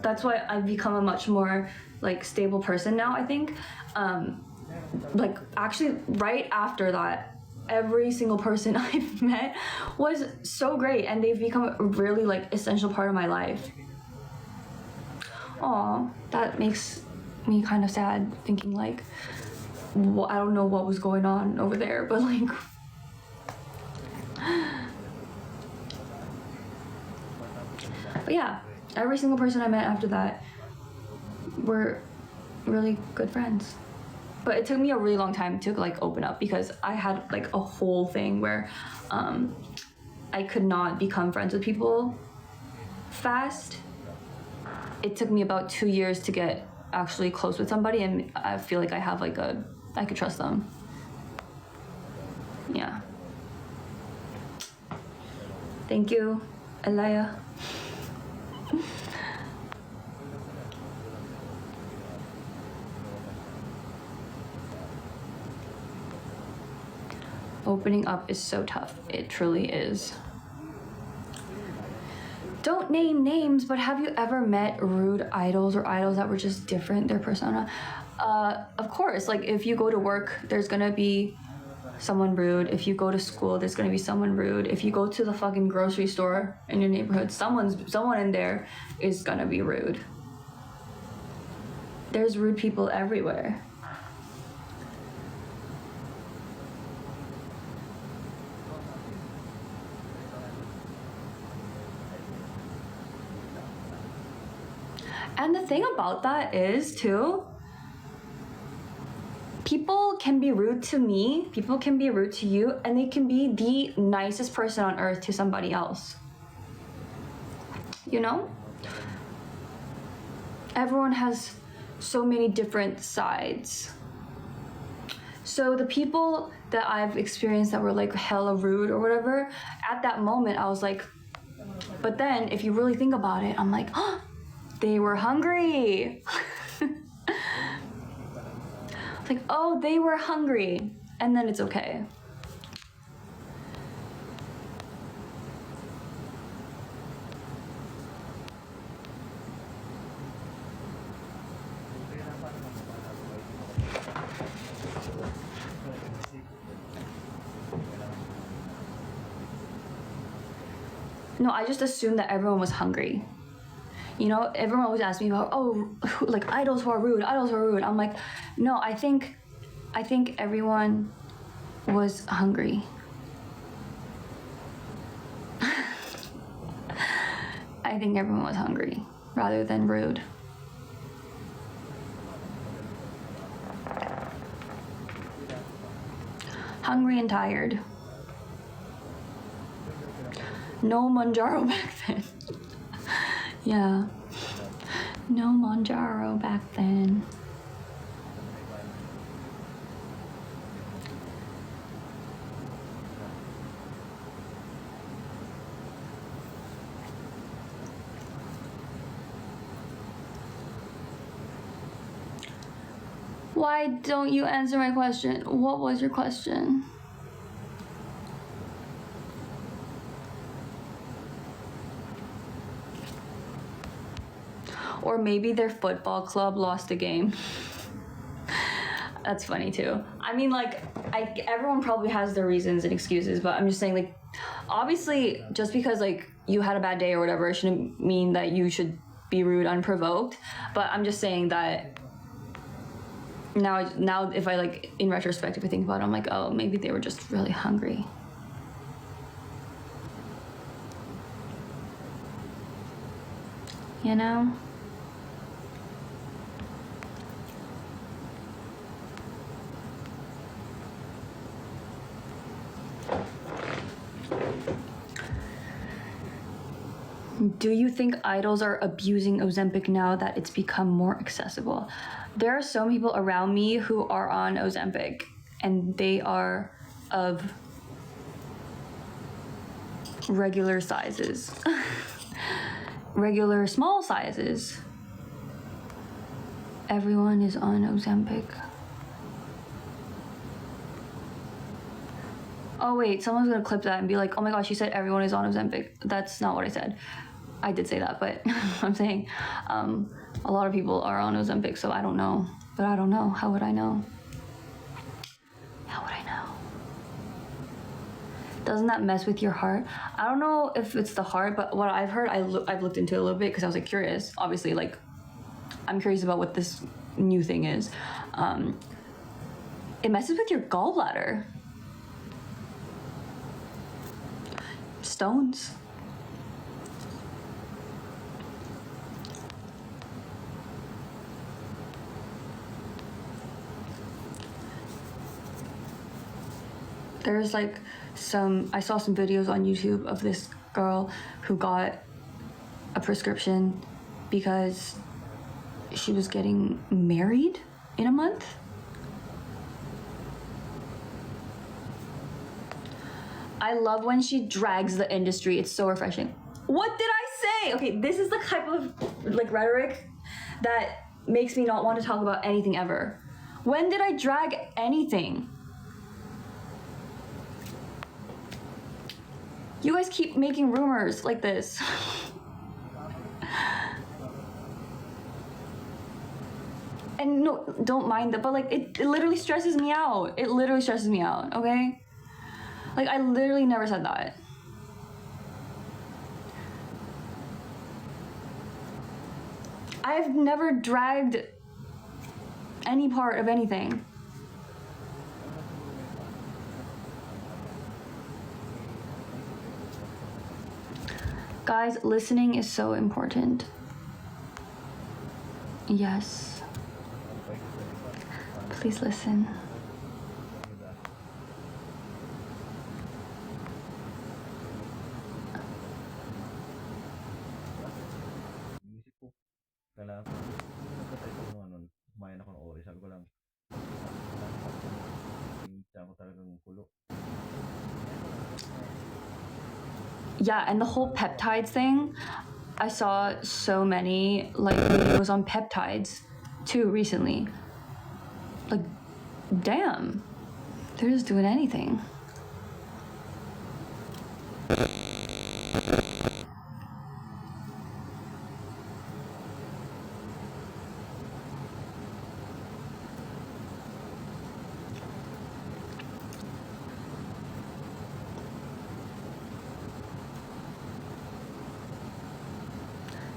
that's why I've become a much more, like, stable person now, I think. Like, actually, right after that, every single person I've met was so great, and they've become a really, like, essential part of my life. Aw, that makes me kind of sad, thinking, like, I don't know what was going on over there, but, like... But yeah, every single person I met after that were really good friends. But it took me a really long time to like open up, because I had like a whole thing where I could not become friends with people fast. It took me about 2 years to get actually close with somebody, and I feel like I have like I could trust them. Yeah. Thank you, Elia. Opening up is so tough. It truly is. Don't name names, but have you ever met rude idols or idols that were just different, their persona? Of course, like if you go to work, there's gonna be someone rude. If you go to school, there's gonna be someone rude. If you go to the fucking grocery store in your neighborhood, someone in there is gonna be rude. There's rude people everywhere. And the thing about that is too, people can be rude to me, people can be rude to you, and they can be the nicest person on earth to somebody else. You know? Everyone has so many different sides. So the people that I've experienced that were like hella rude or whatever, at that moment I was like, but then if you really think about it, I'm like, oh, they were hungry. Like, oh, they were hungry. And then it's okay. No, I just assumed that everyone was hungry. You know, everyone always asks me about, oh, like idols who are rude, idols who are rude. I'm like, no, I think everyone was hungry. I think everyone was hungry rather than rude. Hungry and tired. No Manjaro back then. Yeah. No Manjaro back then. Why don't you answer my question? What was your question? Or maybe their football club lost a game. That's funny too. I mean, like, everyone probably has their reasons and excuses, but I'm just saying, like, obviously, just because, like, you had a bad day or whatever, it shouldn't mean that you should be rude unprovoked. But I'm just saying that now if I, like, in retrospect, if I think about it, I'm like, oh, maybe they were just really hungry. You know? Do you think idols are abusing Ozempic now that it's become more accessible? There are some people around me who are on Ozempic, and they are of regular sizes. Regular small sizes. Everyone is on Ozempic. Oh wait, someone's gonna clip that and be like, oh my gosh, you said everyone is on Ozempic. That's not what I said. I did say that, but I'm saying a lot of people are on Ozempic, so I don't know. But I don't know. How would I know? How would I know? Doesn't that mess with your heart? I don't know if it's the heart, but what I've heard, I've looked into it a little bit because I was like curious. Obviously, like, I'm curious about what this new thing is. It messes with your gallbladder. Stones. There's like I saw some videos on YouTube of this girl who got a prescription because she was getting married in a month. I love when she drags the industry. It's so refreshing. What did I say? Okay, this is the type of like rhetoric that makes me not want to talk about anything ever. When did I drag anything? You guys keep making rumors like this. And no, don't mind that, but like it literally stresses me out. It literally stresses me out, okay? Like I literally never said that. I've never dragged any part of anything. Guys, listening is so important. Yes. Please listen. Inisip ko, kailangan ko, nun, kumain ako ng ori, sabi ko lang, hindi ako talagang kulo. Yeah, and the whole peptides thing, I saw so many like videos on peptides too recently. Like, damn, they're just doing anything.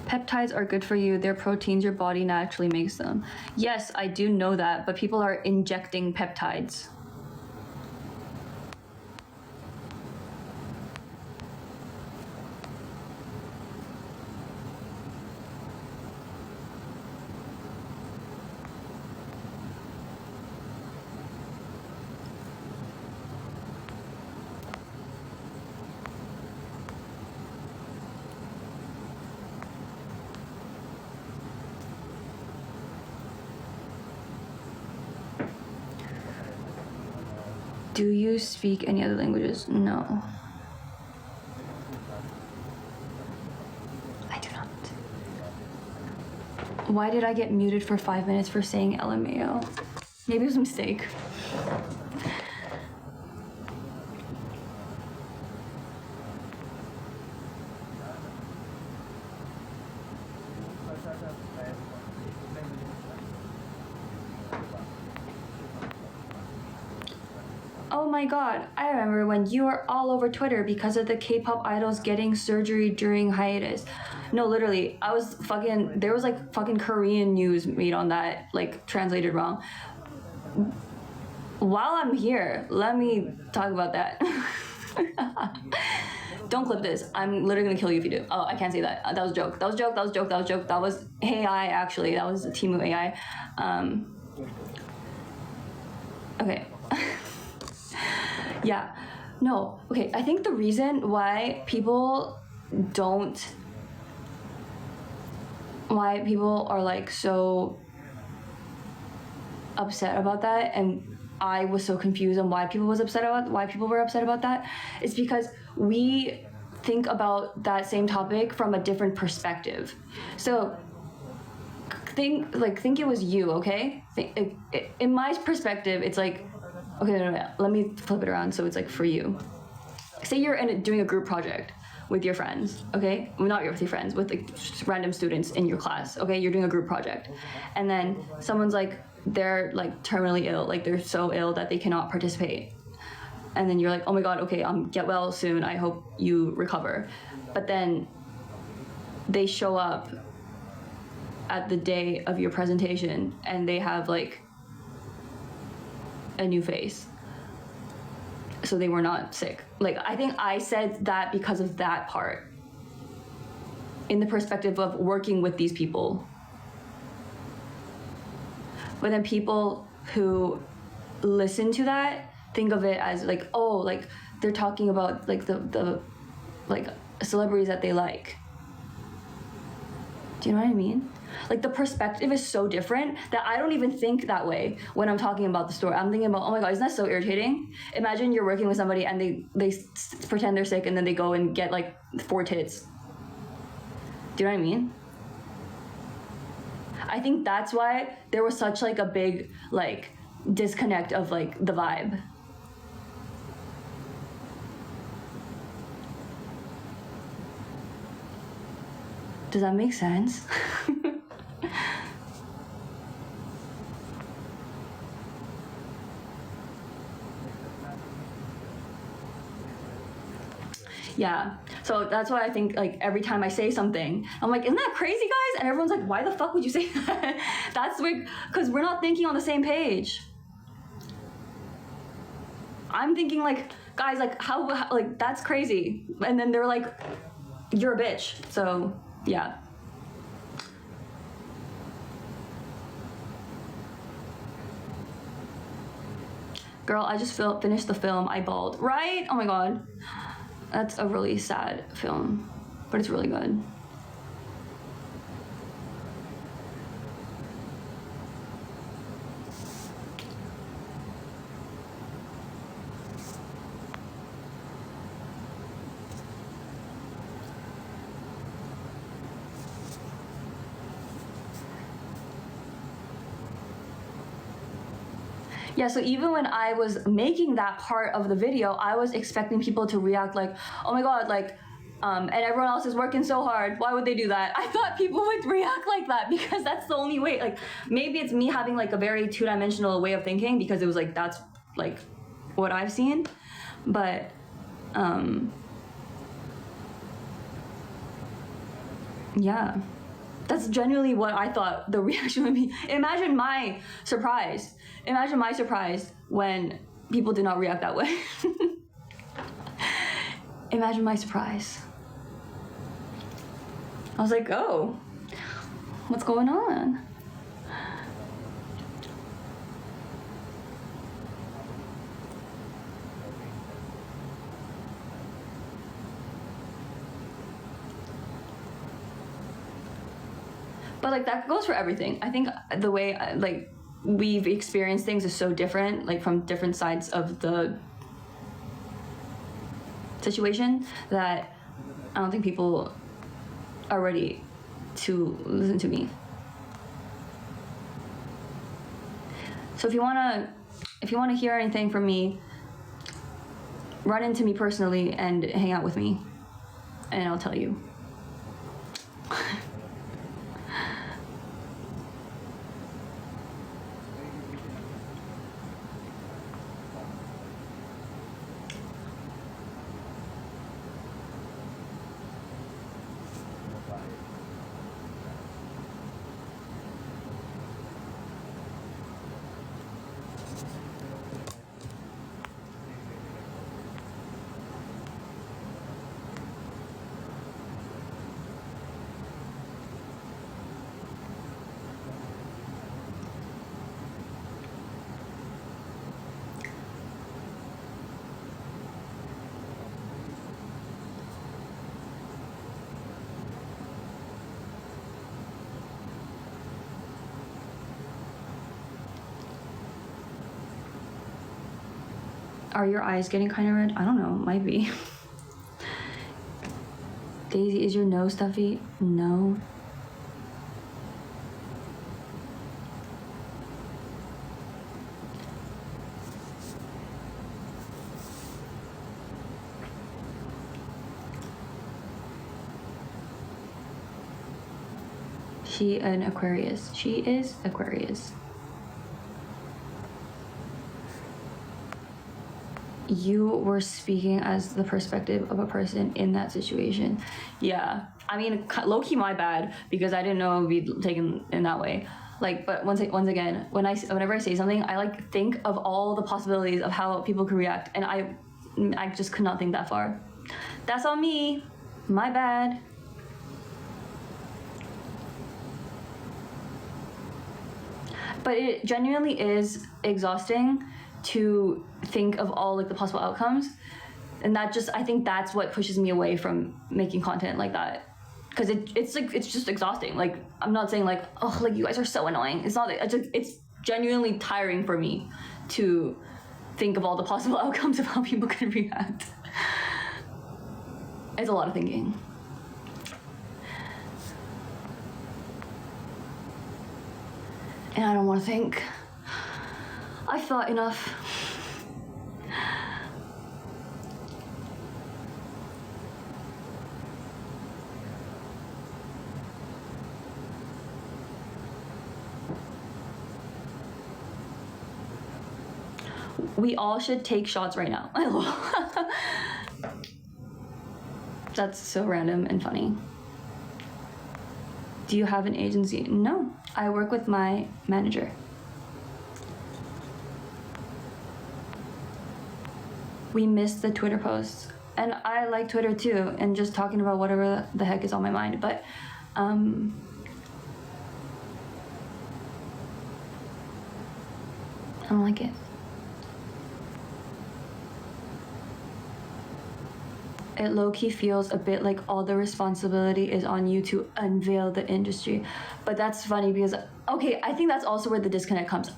Peptides are good for you. They're proteins your body naturally makes them. Yes, I do know that, but people are injecting peptides. Do you speak any other languages? No. I do not. Why did I get muted for 5 minutes for saying LMAO? Maybe it was a mistake. Oh my god, I remember when you were all over Twitter because of the K-pop idols getting surgery during hiatus. No, literally, I was fucking, there was like fucking Korean news made on that, like translated wrong. While I'm here, let me talk about that. Don't clip this. I'm literally gonna kill you if you do. Oh, I can't say that. That was a joke. That was a joke. That was a joke. That was a joke. That was AI, actually. That was Temu AI. Okay. Yeah. No. Okay. I think the reason why people are like so upset about that, and I was so confused on why people were upset about that, is because we think about that same topic from a different perspective. So think it was you, okay? In my perspective, it's like, okay, no, let me flip it around so it's like for you. Say you're doing a group project with your friends, okay? Well, not with your friends, with like random students in your class, okay? You're doing a group project. And then someone's like, they're like terminally ill, like they're so ill that they cannot participate. And then you're like, oh my god, okay, get well soon, I hope you recover. But then they show up at the day of your presentation and they have like a new face. So they were not sick. Like, I think I said that because of that part. In the perspective of working with these people. But then people who listen to that think of it as like, oh, like they're talking about like the like celebrities that they like. Do you know what I mean? Like the perspective is so different that I don't even think that way when I'm talking about the story. I'm thinking about, oh my god, isn't that so irritating? Imagine you're working with somebody and they pretend they're sick and then they go and get like 4 tits. Do you know what I mean? I think that's why there was such like a big like disconnect of like the vibe. Does that make sense? Yeah, so that's why I think like every time I say something, I'm like, isn't that crazy, guys? And everyone's like, why the fuck would you say that? That's weird, because we're not thinking on the same page. I'm thinking like, guys, like how like that's crazy, and then they're like, you're a bitch. So yeah. Girl, I just finished the film. I bawled. Right? Oh my god. That's a really sad film, but it's really good. Yeah, so even when I was making that part of the video, I was expecting people to react like, oh my god, like, and everyone else is working so hard. Why would they do that? I thought people would react like that because that's the only way. Like, maybe it's me having like a very two-dimensional way of thinking because it was like, that's like what I've seen. But, yeah. That's genuinely what I thought the reaction would be. Imagine my surprise. Imagine my surprise when people did not react that way. Imagine my surprise. I was like, oh, what's going on? But like that goes for everything. I think the way like we've experienced things is so different, like from different sides of the situation, that I don't think people are ready to listen to me. So if you wanna hear anything from me, run into me personally and hang out with me, and I'll tell you. Are your eyes getting kind of red? I don't know, might be. Daisy, is your nose stuffy? No. She an Aquarius. She is Aquarius. You were speaking as the perspective of a person in that situation. Yeah, I mean, low-key my bad, because I didn't know it would be taken in that way. Like, but once again, whenever I say something, I like think of all the possibilities of how people could react, and I just could not think that far. That's on me. My bad. But it genuinely is exhausting to think of all like the possible outcomes, and that just, I think that's what pushes me away from making content like that, because it's just exhausting. Like, I'm not saying like, oh, like you guys are so annoying. It's not. It's genuinely tiring for me to think of all the possible outcomes of how people could react. It's a lot of thinking. And I don't want to think. I've thought enough. We all should take shots right now. I love. That's so random and funny. Do you have an agency? No, I work with my manager. We missed the Twitter posts. And I like Twitter too, and just talking about whatever the heck is on my mind. But I don't like it. It low-key feels a bit like all the responsibility is on you to unveil the industry. But that's funny because, okay, I think that's also where the disconnect comes.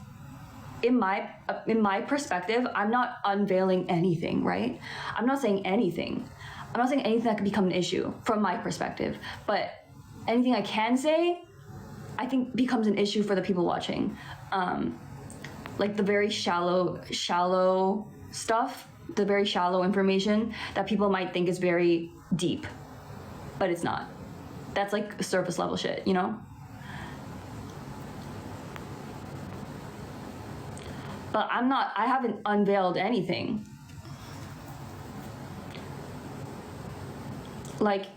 In my perspective, I'm not unveiling anything, right? I'm not saying anything. I'm not saying anything that could become an issue from my perspective. But anything I can say, I think becomes an issue for the people watching. Like the very shallow stuff, the very shallow information that people might think is very deep, but it's not. That's like surface level shit, you know? But I haven't unveiled anything. Like,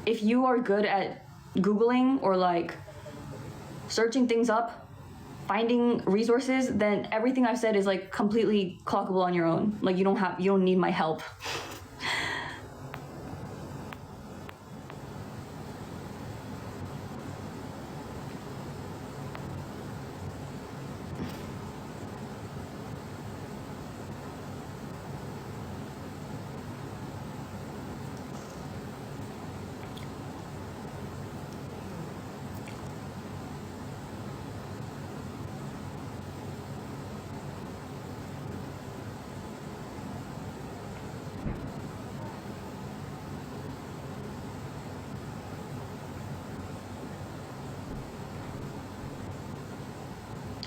if you are good at Googling or like searching things up, finding resources, then everything I've said is like completely clockable on your own. Like you don't need my help.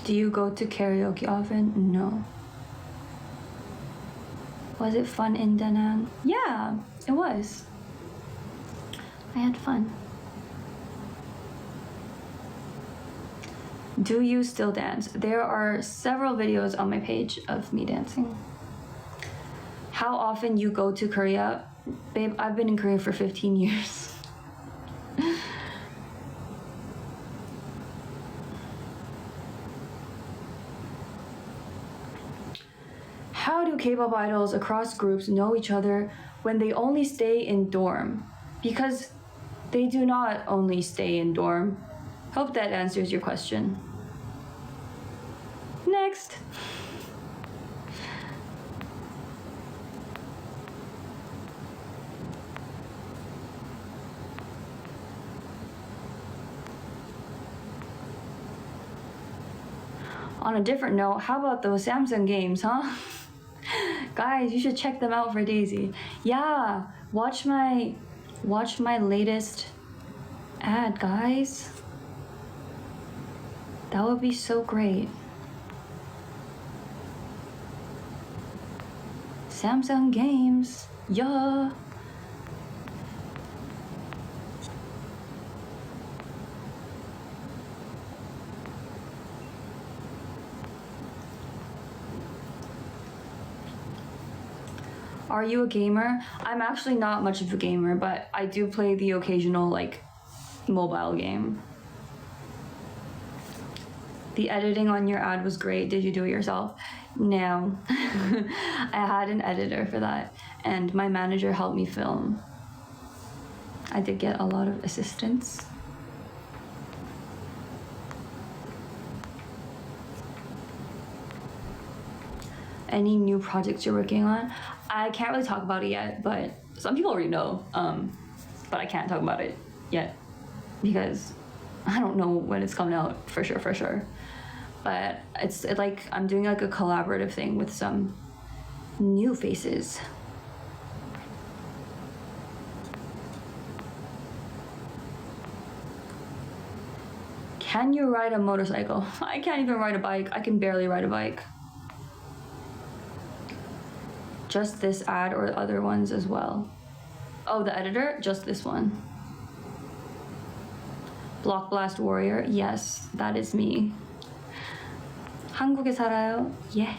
Do you go to karaoke often? No. Was it fun in Da Nang? Yeah, it was. I had fun. Do you still dance? There are several videos on my page of me dancing. How often you go to Korea? Babe, I've been in Korea for 15 years. How do K-pop idols across groups know each other when they only stay in dorm? Because they do not only stay in dorm. Hope that answers your question. Next. On a different note, how about those Samsung games, huh? Guys, you should check them out for Daisy. Yeah, watch my latest ad, guys. That would be so great. Samsung games, yeah. Are you a gamer? I'm actually not much of a gamer, but I do play the occasional like mobile game. The editing on your ad was great. Did you do it yourself? No. I had an editor for that, and my manager helped me film. I did get a lot of assistance. Any new projects you're working on? I can't really talk about it yet, but some people already know, but I can't talk about it yet because I don't know when it's coming out for sure. But it's like I'm doing like a collaborative thing with some new faces. Can you ride a motorcycle? I can't even ride a bike. I can barely ride a bike. Just this ad or other ones as well? Oh, the editor? Just this one. Block Blast Warrior? Yes, that is me. 한국에 살아요? Yeah.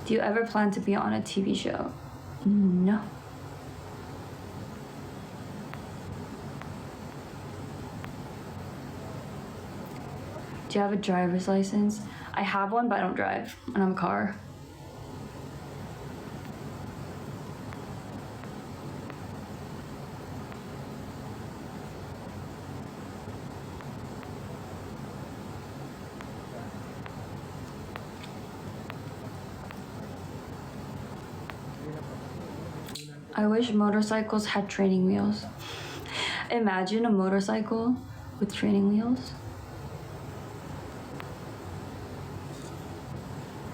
Do you ever plan to be on a TV show? No. Do you have a driver's license? I have one, but I don't drive. I don't have a car. I wish motorcycles had training wheels. Imagine a motorcycle with training wheels.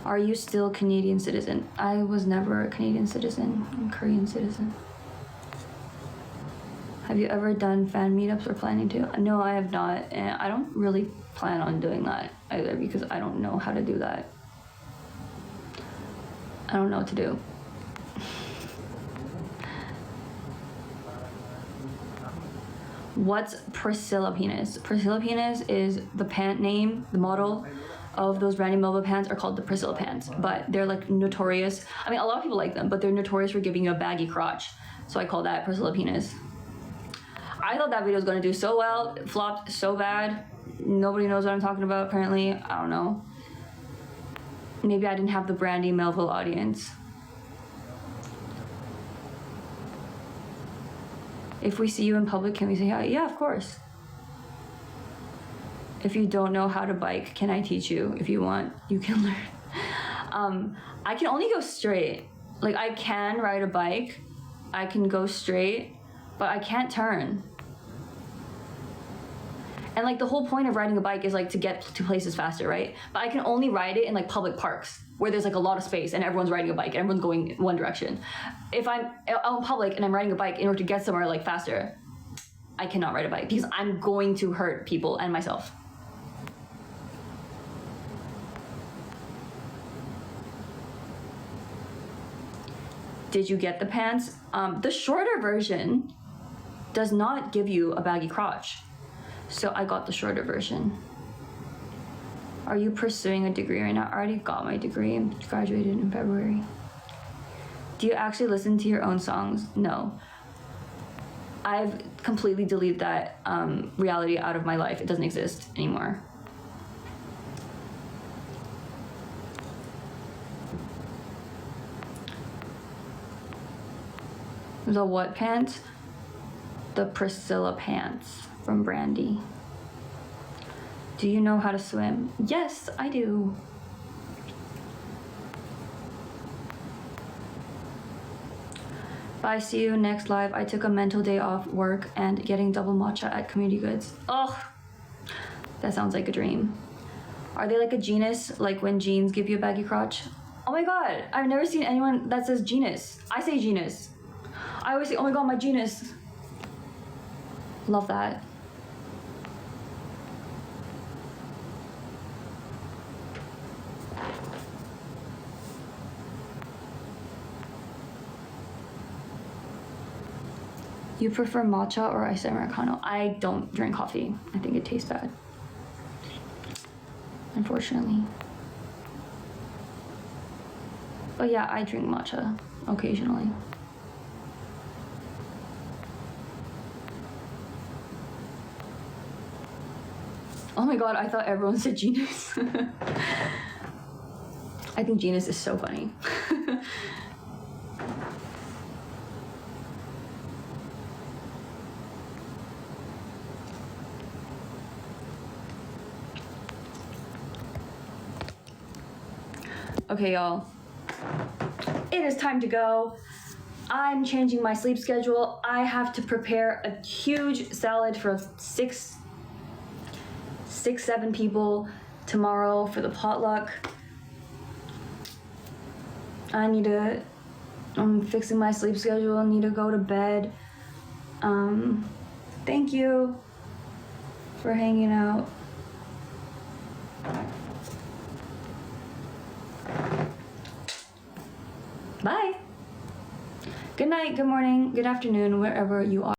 Are you still a Canadian citizen? I was never a Canadian citizen. I'm a Korean citizen. Have you ever done fan meetups or planning to? No, I have not. And I don't really plan on doing that either because I don't know how to do that. I don't know what to do. What's Priscilla Penis? Priscilla Penis is the pant name, the model of those Brandy Melba pants are called the Priscilla pants, but they're like notorious. I mean, a lot of people like them, but they're notorious for giving you a baggy crotch. So I call that Priscilla Penis. I thought that video was gonna do so well, it flopped so bad. Nobody knows what I'm talking about apparently, I don't know. Maybe I didn't have the Brandy Melville audience. If we see you in public, can we say hi? Yeah, of course. If you don't know how to bike, can I teach you? If you want, you can learn. I can only go straight. Like I can ride a bike, I can go straight, but I can't turn. And like the whole point of riding a bike is like to get to places faster, right? But I can only ride it in like public parks where there's like a lot of space and everyone's riding a bike and everyone's going one direction. If I'm out in public and I'm riding a bike in order to get somewhere like faster, I cannot ride a bike because I'm going to hurt people and myself. Did you get the pants? The shorter version does not give you a baggy crotch. So I got the shorter version. Are you pursuing a degree right now? I already got my degree and graduated in February. Do you actually listen to your own songs? No. I've completely deleted that reality out of my life. It doesn't exist anymore. The what pants? The Priscilla pants from Brandy. Do you know how to swim? Yes, I do. Bye, see you next live. I took a mental day off work and getting double matcha at Community Goods. Oh, that sounds like a dream. Are they like a genus, like when jeans give you a baggy crotch? Oh my god, I've never seen anyone that says genus. I say genus. I always say, oh my god, my genus. Love that. You prefer matcha or iced Americano? I don't drink coffee. I think it tastes bad. Unfortunately. But yeah, I drink matcha occasionally. Oh my god, I thought everyone said genus. I think genus is so funny. Okay, y'all. It is time to go. I'm changing my sleep schedule. I have to prepare a huge salad for six, 7 people tomorrow for the potluck. I'm fixing my sleep schedule. I need to go to bed. Thank you for hanging out. Bye. Good night, good morning, good afternoon, wherever you are.